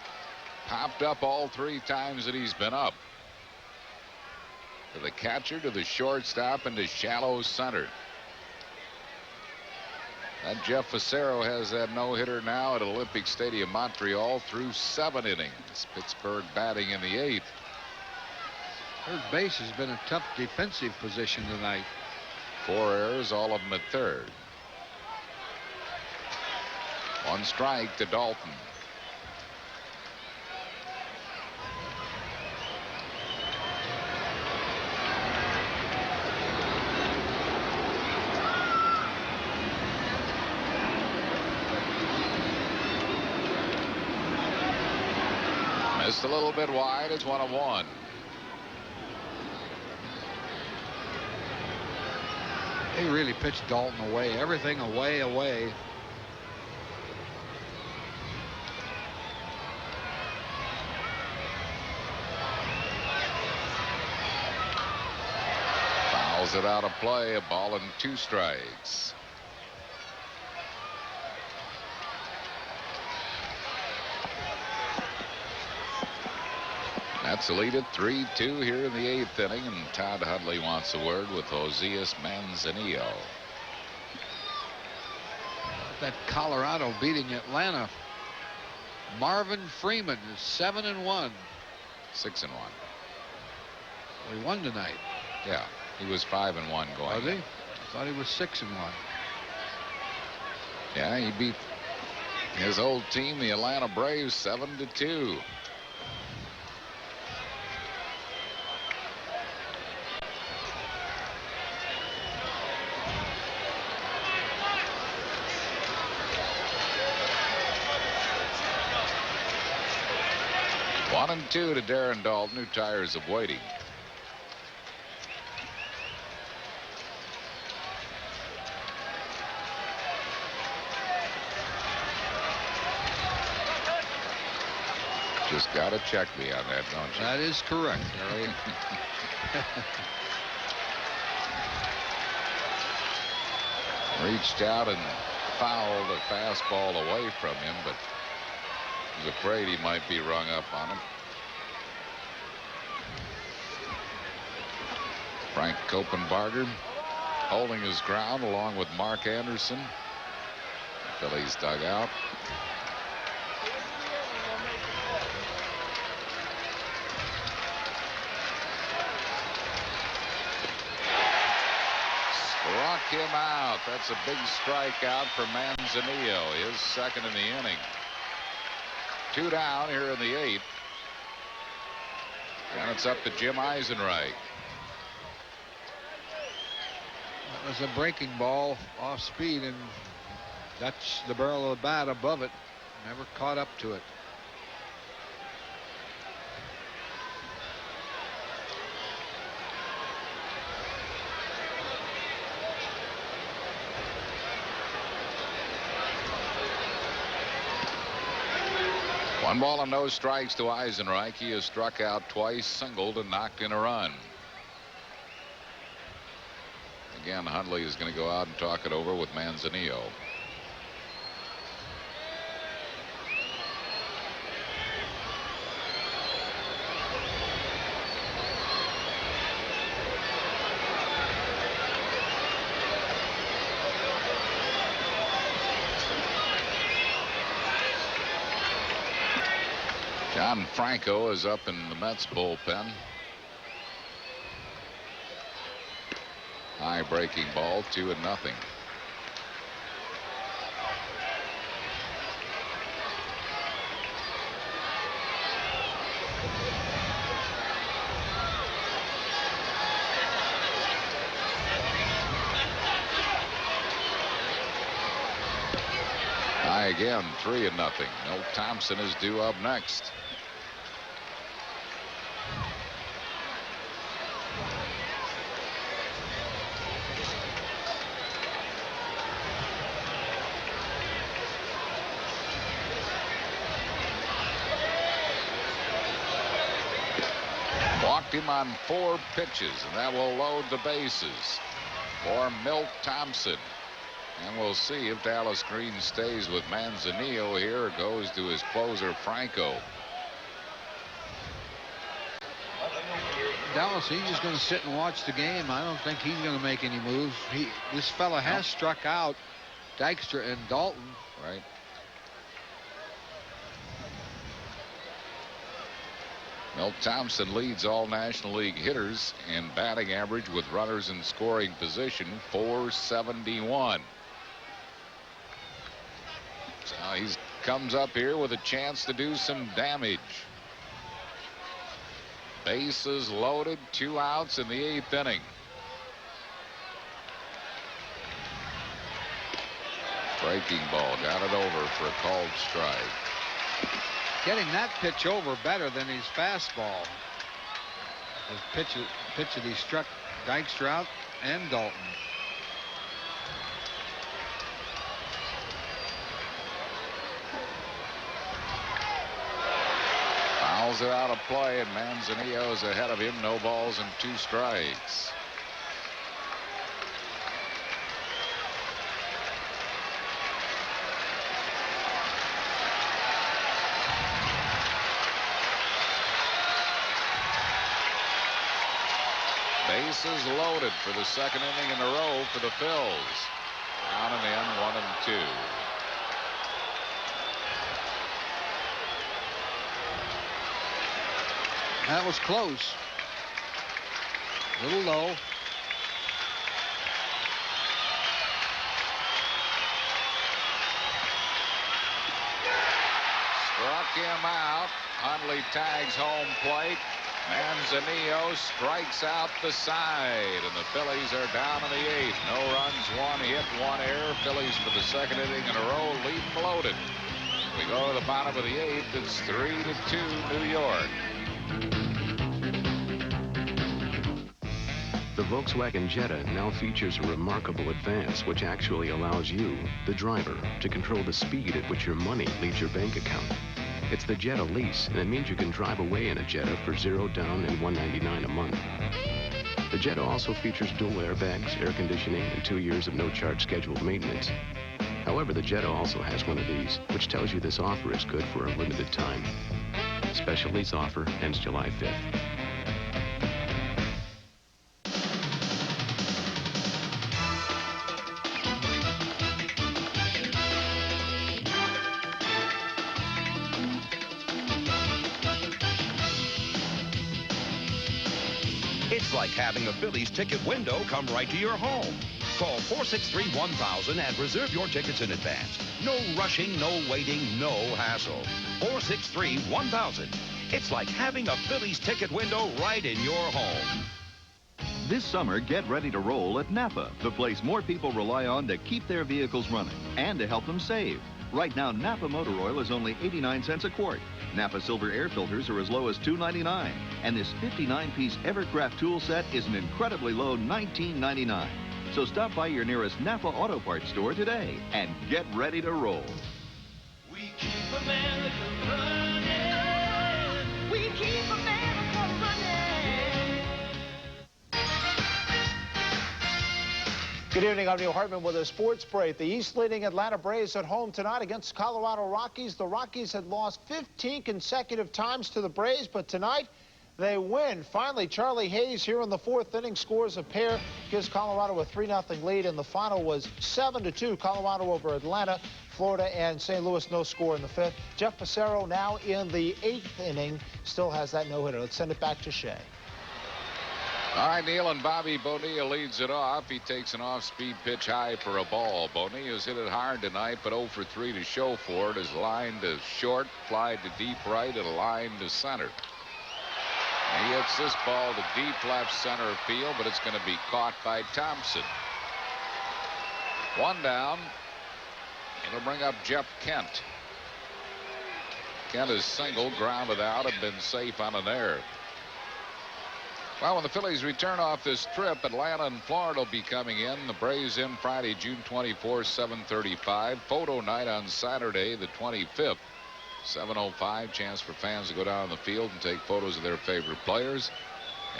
popped up all 3 times that he's been up. To the catcher, to the shortstop, and to shallow center. And Jeff Fassero has that no-hitter now at Olympic Stadium, Montreal, through 7 innings. Pittsburgh batting in the 8th. Third base has been a tough defensive position tonight. 4 errors, all of them at third. 1 strike to Dalton. Missed a little bit wide. It's 1-1. They really pitched Dalton away. Everything away. Fouls it out of play. A ball and 2 strikes. That's lead at 3-2 here in the 8th inning, and Todd Hudley wants a word with Josias Manzanillo. That Colorado beating Atlanta. Marvin Freeman is 7-1. 6-1. We won tonight. Yeah. He was 5-1 going. Was he? I thought he was 6-1. Yeah, he beat his old team, the Atlanta Braves, 7-2. One and 2 to Darren Dalton, who tires of waiting. Just got to check me on that, don't you? That is correct, Harry. Reached out and fouled a fastball away from him, but was afraid he might be rung up on him. Frank Kopenbarger holding his ground along with Mark Anderson. Phillies dugout. Struck him out. That's a big strikeout for Manzanillo, his second in the inning. 2 down here in the 8th. And it's up to Jim Eisenreich. That was a breaking ball off speed, and that's the barrel of the bat above it. Never caught up to it. One ball and no strikes to Eisenreich. He has struck out twice, singled, and knocked in a run. Again, Hundley is going to go out and talk it over with Manzanillo. John Franco is up in the Mets bullpen. High breaking ball, 2-0. High again, 3-0. Milt Thompson is due up next. Walked him on 4 pitches, and that will load the bases for Milt Thompson. And we'll see if Dallas Green stays with Manzanillo here or goes to his closer, Franco. Dallas, he's just going to sit and watch the game. I don't think he's going to make any moves. This fella has struck out Dykstra and Dalton. Right. Milt Thompson leads all National League hitters in batting average with runners in scoring position, 471. So he comes up here with a chance to do some damage. Bases loaded, 2 outs in the 8th inning. Breaking ball, got it over for a called strike. Getting that pitch over better than his fastball. The pitch that he struck Dykstra out and Dalton. Fouls it out of play, and Manzanillo is ahead of him. No balls and 2 strikes. Bases loaded for the 2nd inning in a row for the Phils. Down and in, 1-2. That was close. A little low. struck him out. Hundley tags home plate. Manzanillo strikes out the side, and the Phillies are down in the 8th. No runs, 1 hit, 1 error. Phillies for the second inning in a row, lead loaded. We go to the bottom of the 8th. It's 3-2 New York. The Volkswagen Jetta now features a remarkable advance which actually allows you, the driver, to control the speed at which your money leaves your bank account. It's the Jetta lease, and it means you can drive away in a Jetta for $0 down and $199 a month. The Jetta also features dual airbags, air conditioning, and 2 years of no-charge scheduled maintenance. However, the Jetta also has one of these, which tells you this offer is good for a limited time. Special lease offer ends July 5th. It's like having a Phillies ticket window come right to your home. Call 463-1000 and reserve your tickets in advance. No rushing, no waiting, no hassle. 463-1000. It's like having a Phillies ticket window right in your home. This summer, get ready to roll at Napa, the place more people rely on to keep their vehicles running and to help them save. Right now, Napa motor oil is only 89 cents a quart. Napa silver air filters are as low as $2.99. And this 59-piece Evercraft tool set is an incredibly low $19.99. So stop by your nearest Napa Auto Parts store today and get ready to roll. We keep America running. We keep America running. Good evening, I'm Neil Hartman with a sports break. The East leading Atlanta Braves at home tonight against Colorado Rockies. The Rockies had lost 15 consecutive times to the Braves, but tonight they win. Finally, Charlie Hayes here in the 4th inning scores a pair, gives Colorado a 3-0 lead, and the final was 7-2, Colorado over Atlanta. Florida and St. Louis, no score in the 5th. Jeff Passero now in the 8th inning, still has that no-hitter. Let's send it back to Shea. All right, Neil, and Bobby Bonilla leads it off. He takes an off-speed pitch high for a ball. Bonilla's hit it hard tonight, but 0 for 3 to show for it. His line to short, fly to deep right, and a line to center. And he hits this ball to deep left center field, but it's going to be caught by Thompson. 1 down. It'll bring up Jeff Kent. Kent is single, grounded out, and been safe on an error. Well, when the Phillies return off this trip, Atlanta and Florida will be coming in. The Braves in Friday, June 24, 7:35. Photo night on Saturday, the 25th, 7:05. Chance for fans to go down the field and take photos of their favorite players.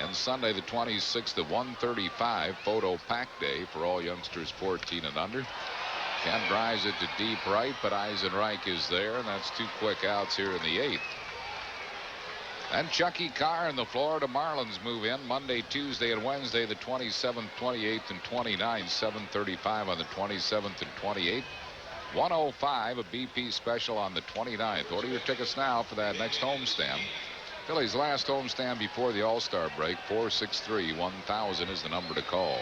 And Sunday, the 26th, at 1:35, photo pack day for all youngsters 14 and under. Kent drives it to deep right, but Eisenreich is there, and that's 2 quick outs here in the 8th. And Chucky Carr and the Florida Marlins move in Monday, Tuesday, and Wednesday, the 27th, 28th, and 29th, 7:35 on the 27th and 28th. 105, a BP special on the 29th. Order your tickets now for that next homestand. Phillies' last homestand before the All-Star break. 463-1000 is the number to call.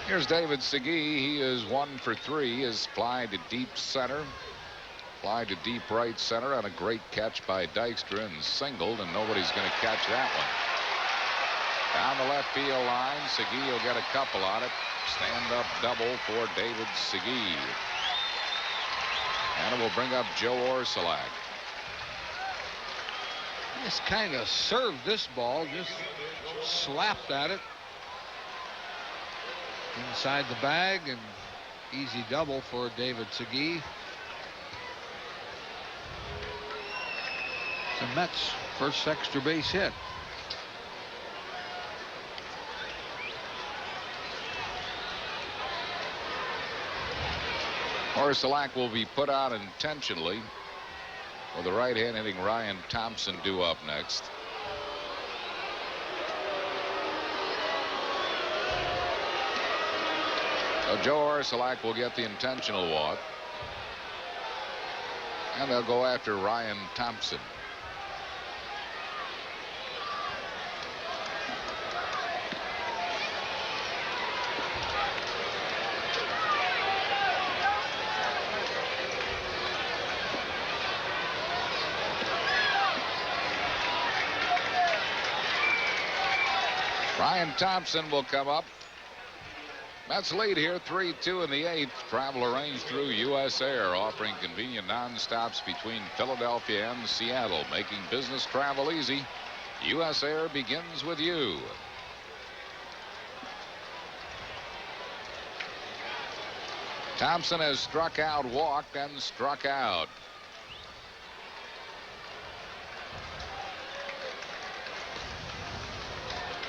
Here's David Segui. He is 1 for 3. His fly to deep center. Fly to deep right center on a great catch by Dykstra and singled, and nobody's going to catch that one. Down the left field line, Segui will get a couple on it. Stand-up double for David Segui. And it will bring up Joe Orsulak. Just kind of served this ball, just slapped at it. Inside the bag, and easy double for David Segui. The Mets' first extra base hit. Orsulak will be put out intentionally with the right-hand hitting Ryan Thompson due up next. So Joe Orsulak will get the intentional walk. And they'll go after Ryan Thompson. Ryan Thompson will come up. Mets lead here 3-2 in the 8th. Travel arranged through U.S. Air, offering convenient non-stops between Philadelphia and Seattle, making business travel easy. U.S. Air begins with you. Thompson has struck out, walked, and struck out.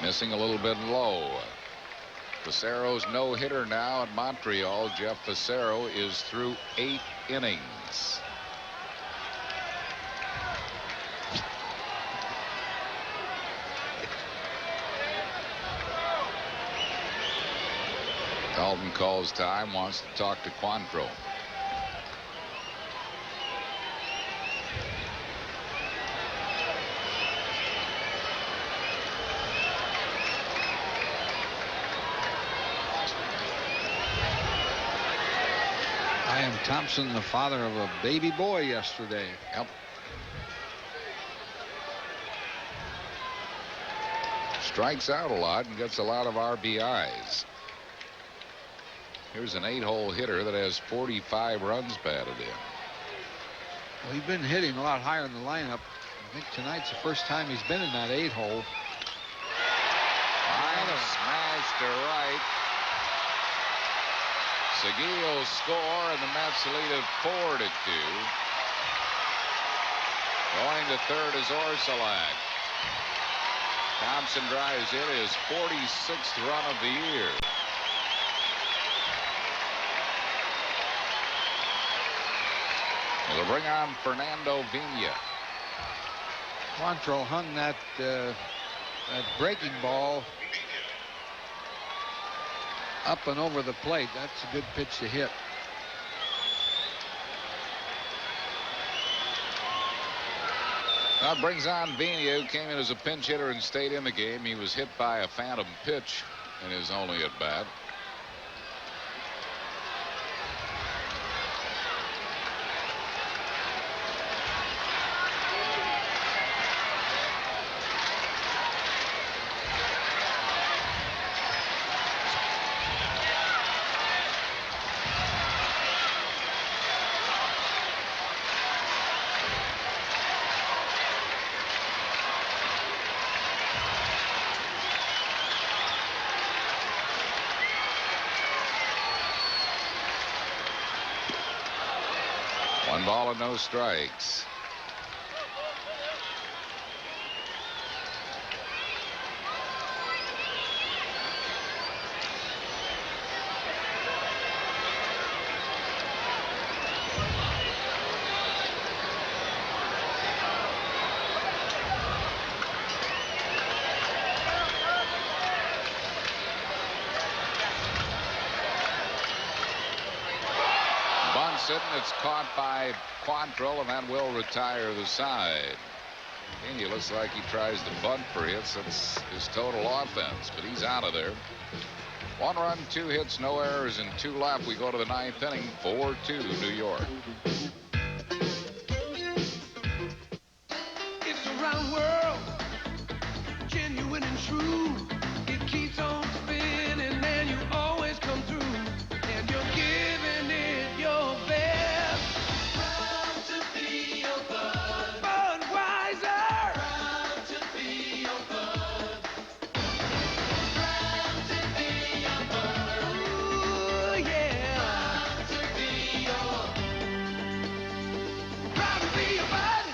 Missing a little bit low. Facero's no-hitter now at Montreal. Jeff Facero is through 8 innings. Dalton calls time, wants to talk to Quantrill. I am Thompson, the father of a baby boy yesterday. Yep. Strikes out a lot and gets a lot of RBIs. Here's an 8-hole hitter that has 45 runs batted in. Well, he's been hitting a lot higher in the lineup. I think tonight's the first time he's been in that 8-hole. Line smash to right. Seguil'll score, and the Mets lead it 4-2. Going to third is Orsolak. Thompson drives in his 46th run of the year. They'll bring on Fernando Vina. Quantrill hung that breaking ball up and over the plate. That's a good pitch to hit. That brings on Vina, who came in as a pinch hitter and stayed in the game. He was hit by a phantom pitch in his only at bat. One ball and no strikes. Sitting, it's caught by Quantrill, and that will retire the side. He looks like he tries to bunt for hits. That's his total offense, but he's out of there. 1 run, 2 hits, no errors, and 2 left. We go to the 9th inning, 4-2 New York. It's a round world, genuine and true. It keeps on spinning, and you always come through, and you're giving it your best. Proud to be your bud. Budweiser. Proud to be your bud. Proud to be your bud. Ooh, yeah. Proud to be your. Proud to be your bud.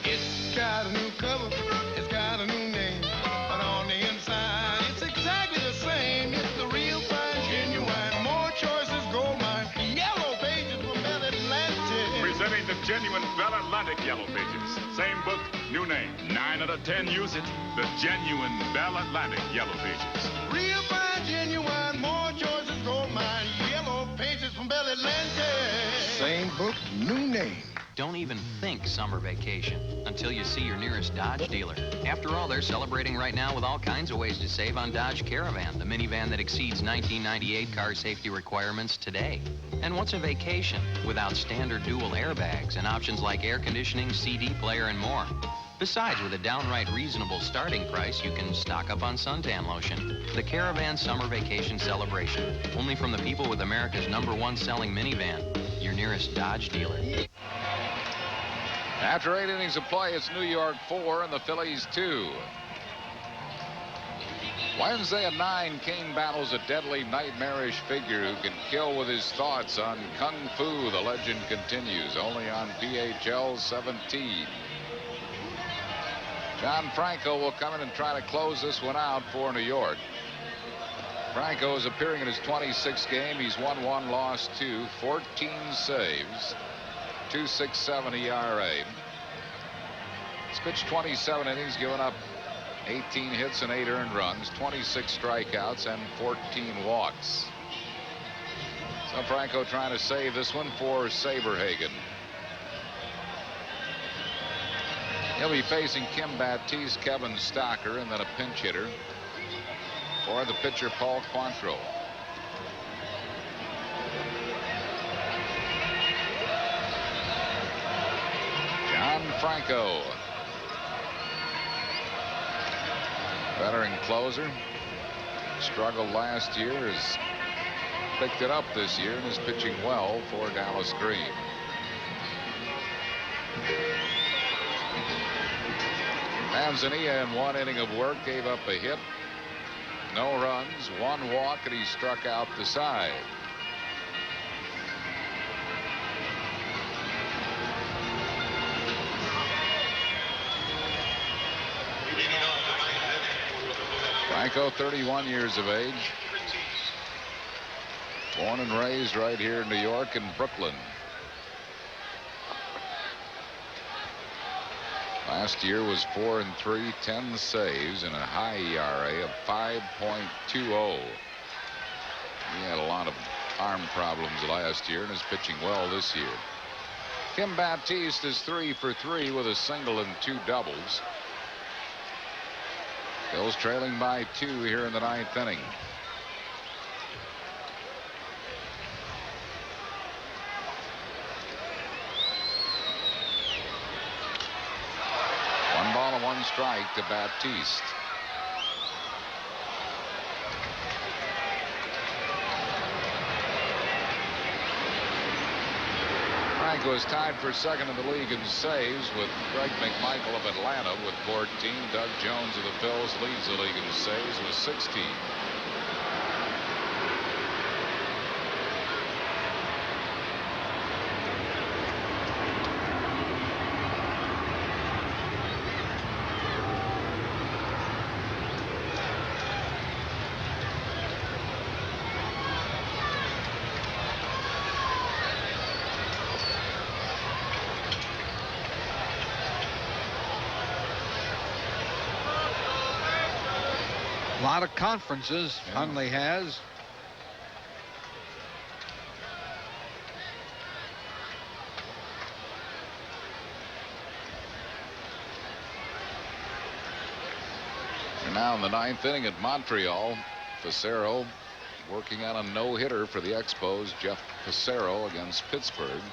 It's got a new cover. It's got a new name. But on the inside, it's exactly the same. It's the real fine, genuine. More choices, gold mine. Yellow pages from Bell Atlantic. Presenting the genuine Bell Atlantic Yellow Pages. Same book, new name. 9 out of 10 use it. The genuine Bell Atlantic Yellow Pages. Real fine, genuine. More choices, gold mine. Yellow pages from Bell Atlantic. Same book, new name. Don't even think summer vacation until you see your nearest Dodge dealer. After all, they're celebrating right now with all kinds of ways to save on Dodge Caravan, the minivan that exceeds 1998 car safety requirements today. And what's a vacation without standard dual airbags and options like air conditioning, CD player, and more? Besides, with a downright reasonable starting price, you can stock up on suntan lotion. The Caravan Summer Vacation Celebration, only from the people with America's #1 selling minivan, your nearest Dodge dealer. After 8 innings of play, it's New York 4 and the Phillies 2. Wednesday at 9, Kane battles a deadly, nightmarish figure who can kill with his thoughts on Kung Fu. The legend continues, only on PHL 17. John Franco will come in and try to close this one out for New York. Franco is appearing in his 26th game. He's won 1, lost 2, 14 saves, 2.67 ERA. He's pitched 27 innings, given up 18 hits and 8 earned runs, 26 strikeouts, and 14 walks. So Franco trying to save this one for Saberhagen. He'll be facing Kim Baptiste, Kevin Stocker, and then a pinch hitter for the pitcher Paul Quantrill. John Franco, veteran closer, struggled last year, has picked it up this year and is pitching well for Dallas Green. Manzanilla in 1 inning of work gave up a hit, no runs, 1 walk, and he struck out the side. Franco, 31 years of age, born and raised right here in New York and Brooklyn. Last year was 4-3, 10 saves, and a high ERA of 5.20. He had a lot of arm problems last year and is pitching well this year. Kim Baptiste is 3 for 3 with a single and 2 doubles. Phil's trailing by 2 here in the 9th inning. One ball and 1 strike to Baptiste. Franco is tied for second in the league in saves with Greg McMichael of Atlanta with 14. Doug Jones of the Phils leads the league in saves with 16. A lot of conferences Hundley has. We're now in the 9th inning at Montreal. Facero working on a no-hitter for the Expos. Jeff Facero against Pittsburgh.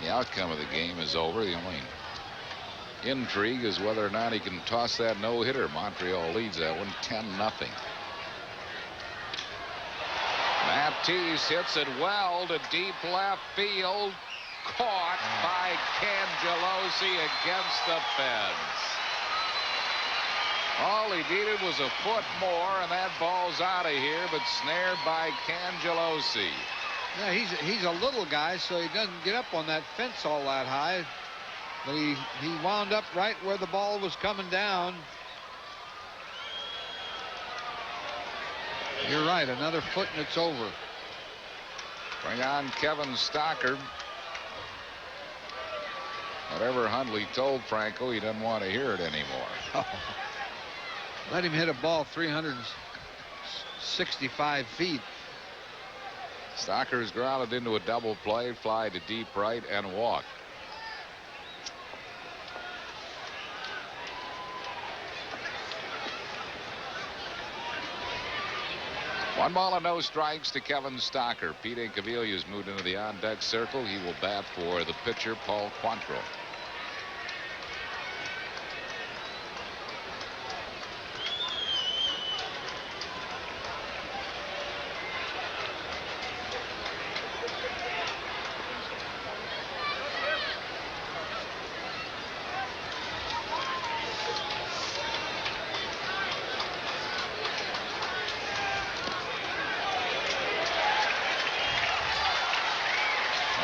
The outcome of the game is over. The only intrigue is whether or not he can toss that no-hitter. Montreal leads that one 10-0. Baptiste hits it well to deep left field. Caught by Cangelosi against the fence. All he needed was a foot more, and that ball's out of here, but snared by Cangelosi. Yeah, he's a little guy, so he doesn't get up on that fence all that high. But he wound up right where the ball was coming down. You're right, another foot and it's over. Bring on Kevin Stocker. Whatever Hundley told Franco, he doesn't want to hear it anymore. Oh. Let him hit a ball 365 feet. Stocker's grounded into a double play, fly to deep right, and walk. One ball and no strikes to Kevin Stocker. Pete Incaviglia moved into the on-deck circle. He will bat for the pitcher, Paul Quantrill.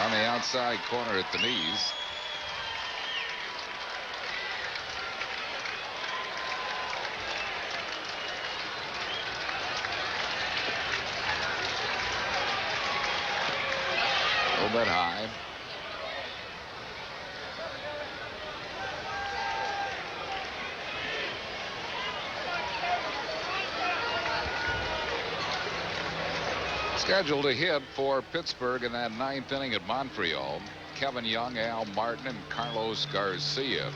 On the outside corner at the knees. A little bit high. Scheduled to hit for Pittsburgh in that ninth inning at Montreal. Kevin Young, Al Martin, and Carlos Garcia.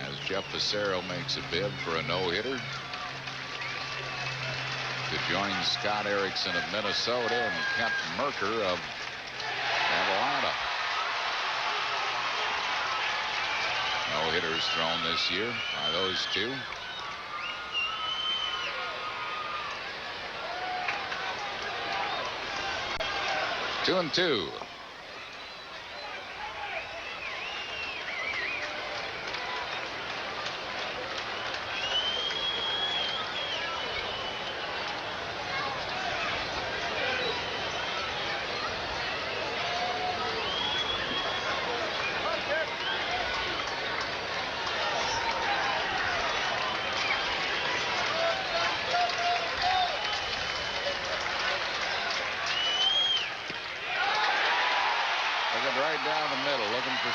As Jeff Facero makes a bid for a no-hitter to join Scott Erickson of Minnesota and Kent Merker of Atlanta. No hitters thrown this year by those two. 2-2.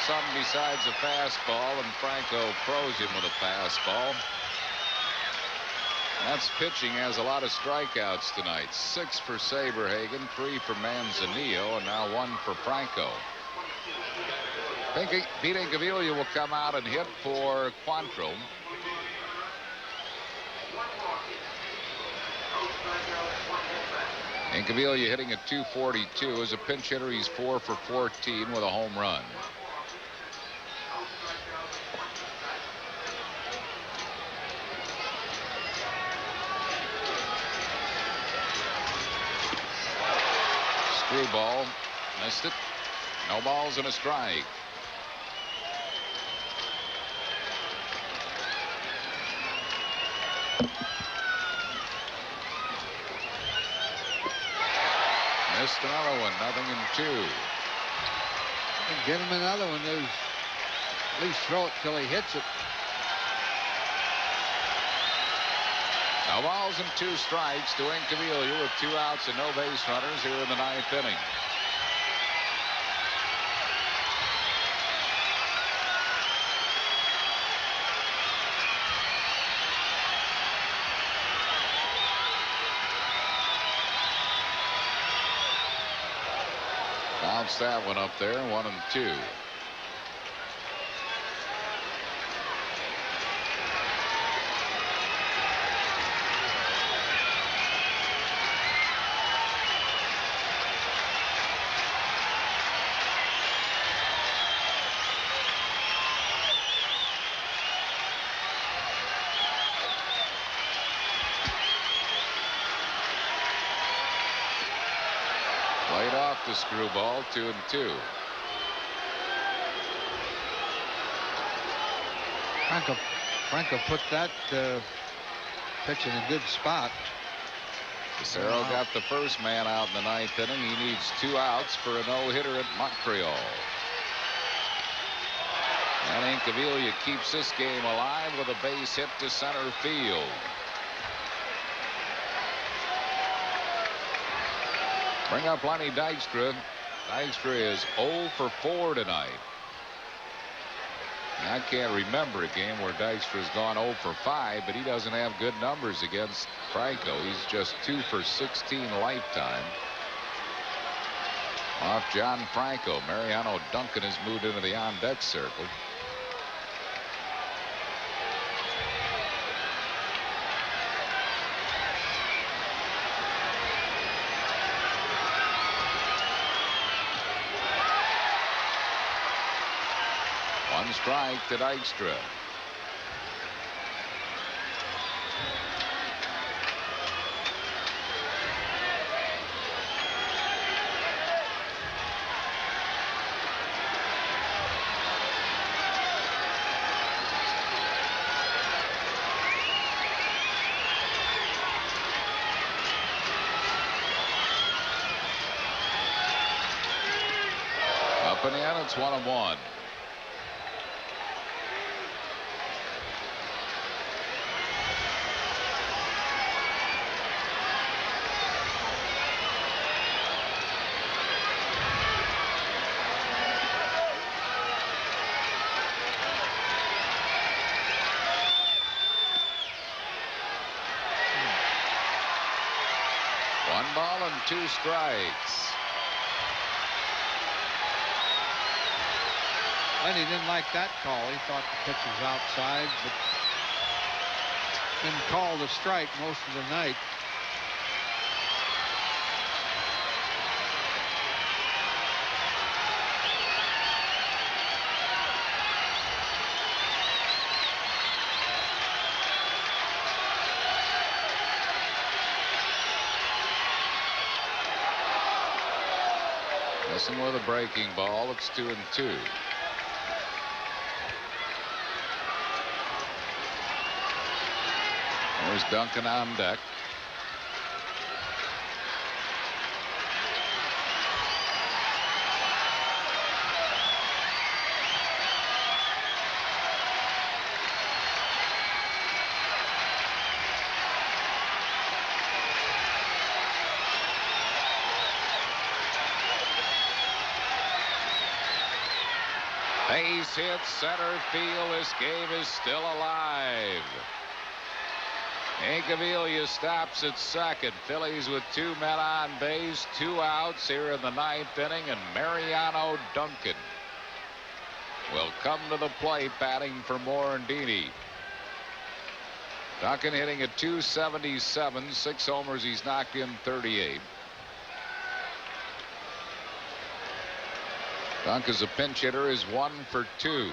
Something besides a fastball, and Franco throws him with a fastball. That's pitching. Has a lot of strikeouts tonight. 6 for Saberhagen, 3 for Manzanillo, and now 1 for Franco. Pete Incaviglia will come out and hit for Quantrill. Incaviglia hitting at .242. As a pinch hitter, he's 4 for 14 with a home run. Screwball, missed it. No balls and a strike. Missed another one. 0-2. Get him another one. There's at least throw it till he hits it. No balls and 2 strikes to Incaviglia with 2 outs and no base runners here in the 9th inning. Bounce that one up there. 1-2. The screwball. 2-2. Franco put that pitch in a good spot. Cicero got the first man out in the 9th inning. He needs 2 outs for a no-hitter at Montreal. And Incaviglia keeps this game alive with a base hit to center field. Bring up Lenny Dykstra. Dykstra is 0 for 4 tonight. And I can't remember a game where Dykstra's gone 0 for 5, but he doesn't have good numbers against Franco. He's just 2 for 16 lifetime. Off John Franco, Mariano Duncan has moved into the on-deck circle. One strike to Dykstra. Up and in, it's 1-1. One ball and 2 strikes. Lenny didn't like that call. He thought the pitch was outside, but been called a strike most of the night. Missing with a breaking ball. It's 2-2. There's Duncan on deck. Base hit center field. This game is still alive. Incaviglia stops at second. Phillies with 2 men on base, 2 outs here in the 9th inning, and Mariano Duncan will come to the plate, batting for Morandini. Duncan hitting at .277, 6 homers. He's knocked in 38. Dunk as a pinch hitter is 1 for 2.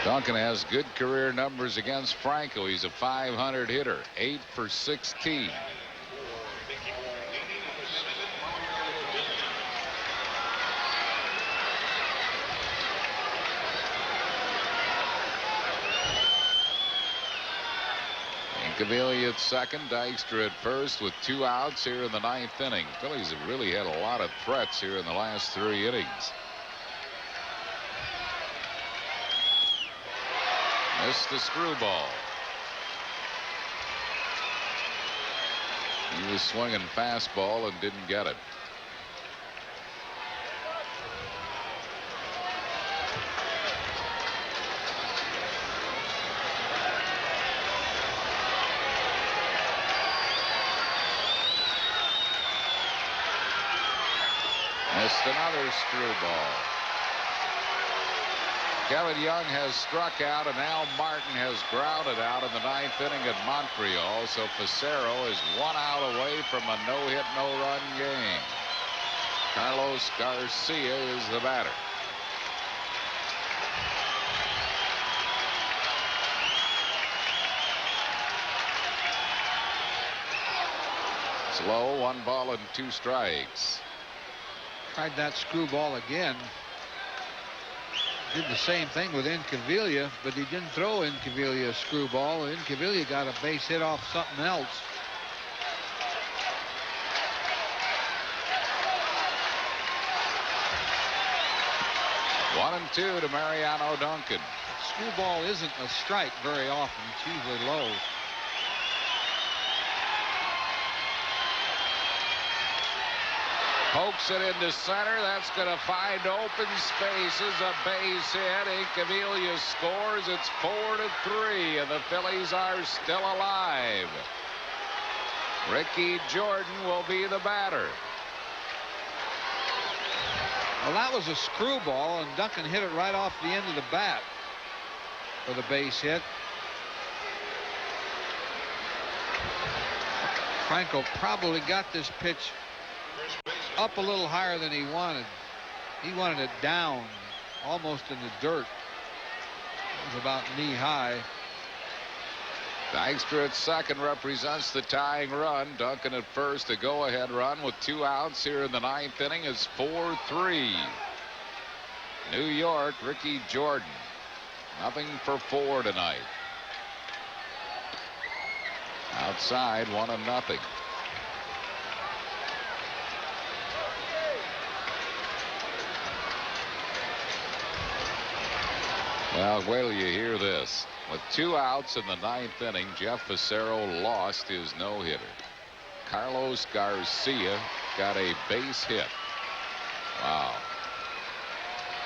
Duncan has good career numbers against Franco. He's a .500 hitter, 8 for 16. Incaviglia at second, Dykstra at first with 2 outs here in the 9th inning. Phillies have really had a lot of threats here in the last 3 innings. Missed the screwball. He was swinging fastball and didn't get it. Missed another screwball. Kevin Young has struck out, and Al Martin has grounded out in the 9th inning at Montreal. So Facero is 1 out away from a no-hit, no-run game. Carlos Garcia is the batter. Slow, 1 ball and 2 strikes. Tried that screwball again. Did the same thing with Incaviglia, but he didn't throw Incaviglia a screwball. Incaviglia got a base hit off something else. One and 2 to Mariano Duncan. Screwball isn't a strike very often. It's usually low. Pokes it into center. That's going to find open spaces. A base hit. Incaviglia scores. It's 4-3, and the Phillies are still alive. Ricky Jordan will be the batter. Well, that was a screwball, and Duncan hit it right off the end of the bat for the base hit. Franco probably got this pitch up a little higher than he wanted. He wanted it down, almost in the dirt. It was about knee high. Dykstra at second represents the tying run. Duncan at first, a go-ahead run with 2 outs here in the 9th inning. It's 4-3. New York, Ricky Jordan. Nothing for 4 tonight. Outside, 1-0. Well, wait till you hear this. With 2 outs in the 9th inning, Jeff Fassero lost his no-hitter. Carlos Garcia got a base hit. Wow.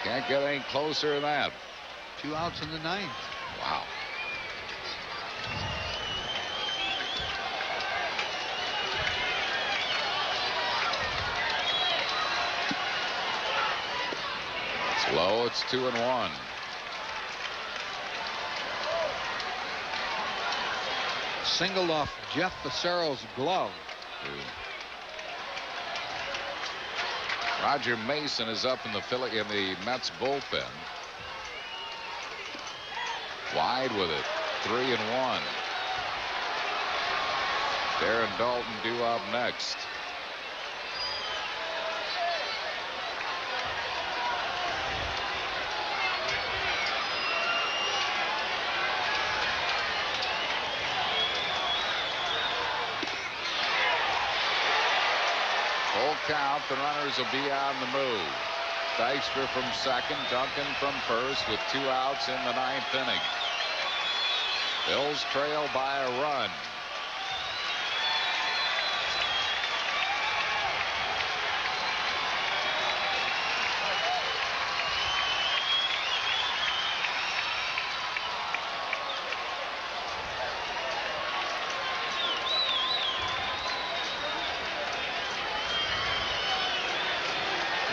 Can't get any closer than that. 2 outs in the 9th. Wow. It's low. It's 2-1. Singled off Jeff Fassero's glove. Roger Mason is up in the Mets bullpen. Wide with it. 3-1. Darren Dalton due up next. Full count. The runners will be on the move. Dykstra from second, Duncan from first with 2 outs in the 9th inning. Bills trail by a run.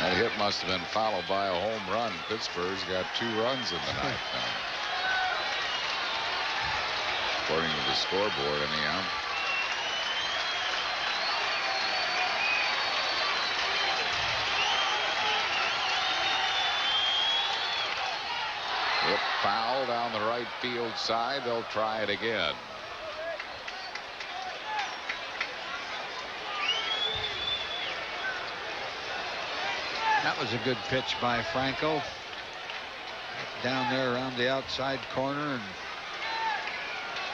That hit must have been followed by a home run. Pittsburgh's got 2 runs in the 9th inning. According to the scoreboard, anyhow. Hit foul down the right field side. They'll try it again. That was a good pitch by Franco. Down there around the outside corner, and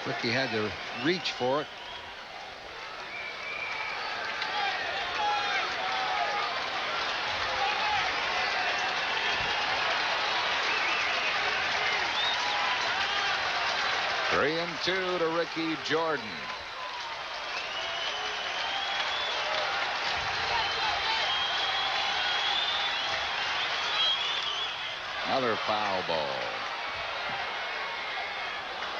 Ricky had to reach for it. Three and 2 to Ricky Jordan. Another foul ball.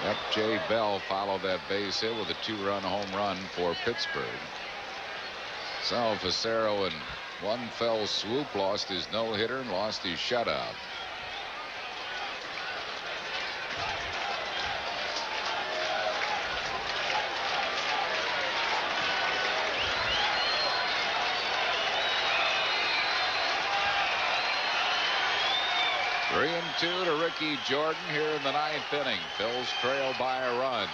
F.J. Bell followed that base hit with a 2-run home run for Pittsburgh. So Fassero in one fell swoop lost his no-hitter and lost his shutout. Three and 2 to Ricky Jordan here in the 9th inning. Phillies trail by a run.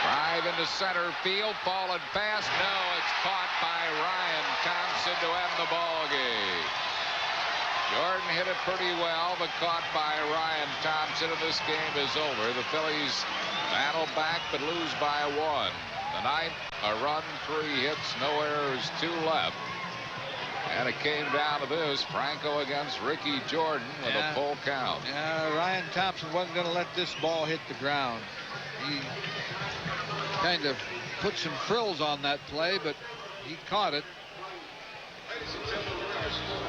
Drive into center field, falling fast. No, it's caught by Ryan Thompson to end the ball game. Jordan hit it pretty well, but caught by Ryan Thompson, and this game is over. The Phillies battle back, but lose by 1. The 9th, a run, 3 hits, no errors, 2 left. And it came down to this. Franco against Ricky Jordan with a full count. Yeah, Ryan Thompson wasn't going to let this ball hit the ground. He kind of put some frills on that play, but he caught it.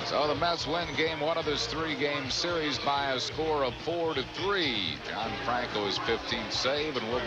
So the Mets win game 1 of this 3-game series by a score of 4-3. John Franco is 15th save and will be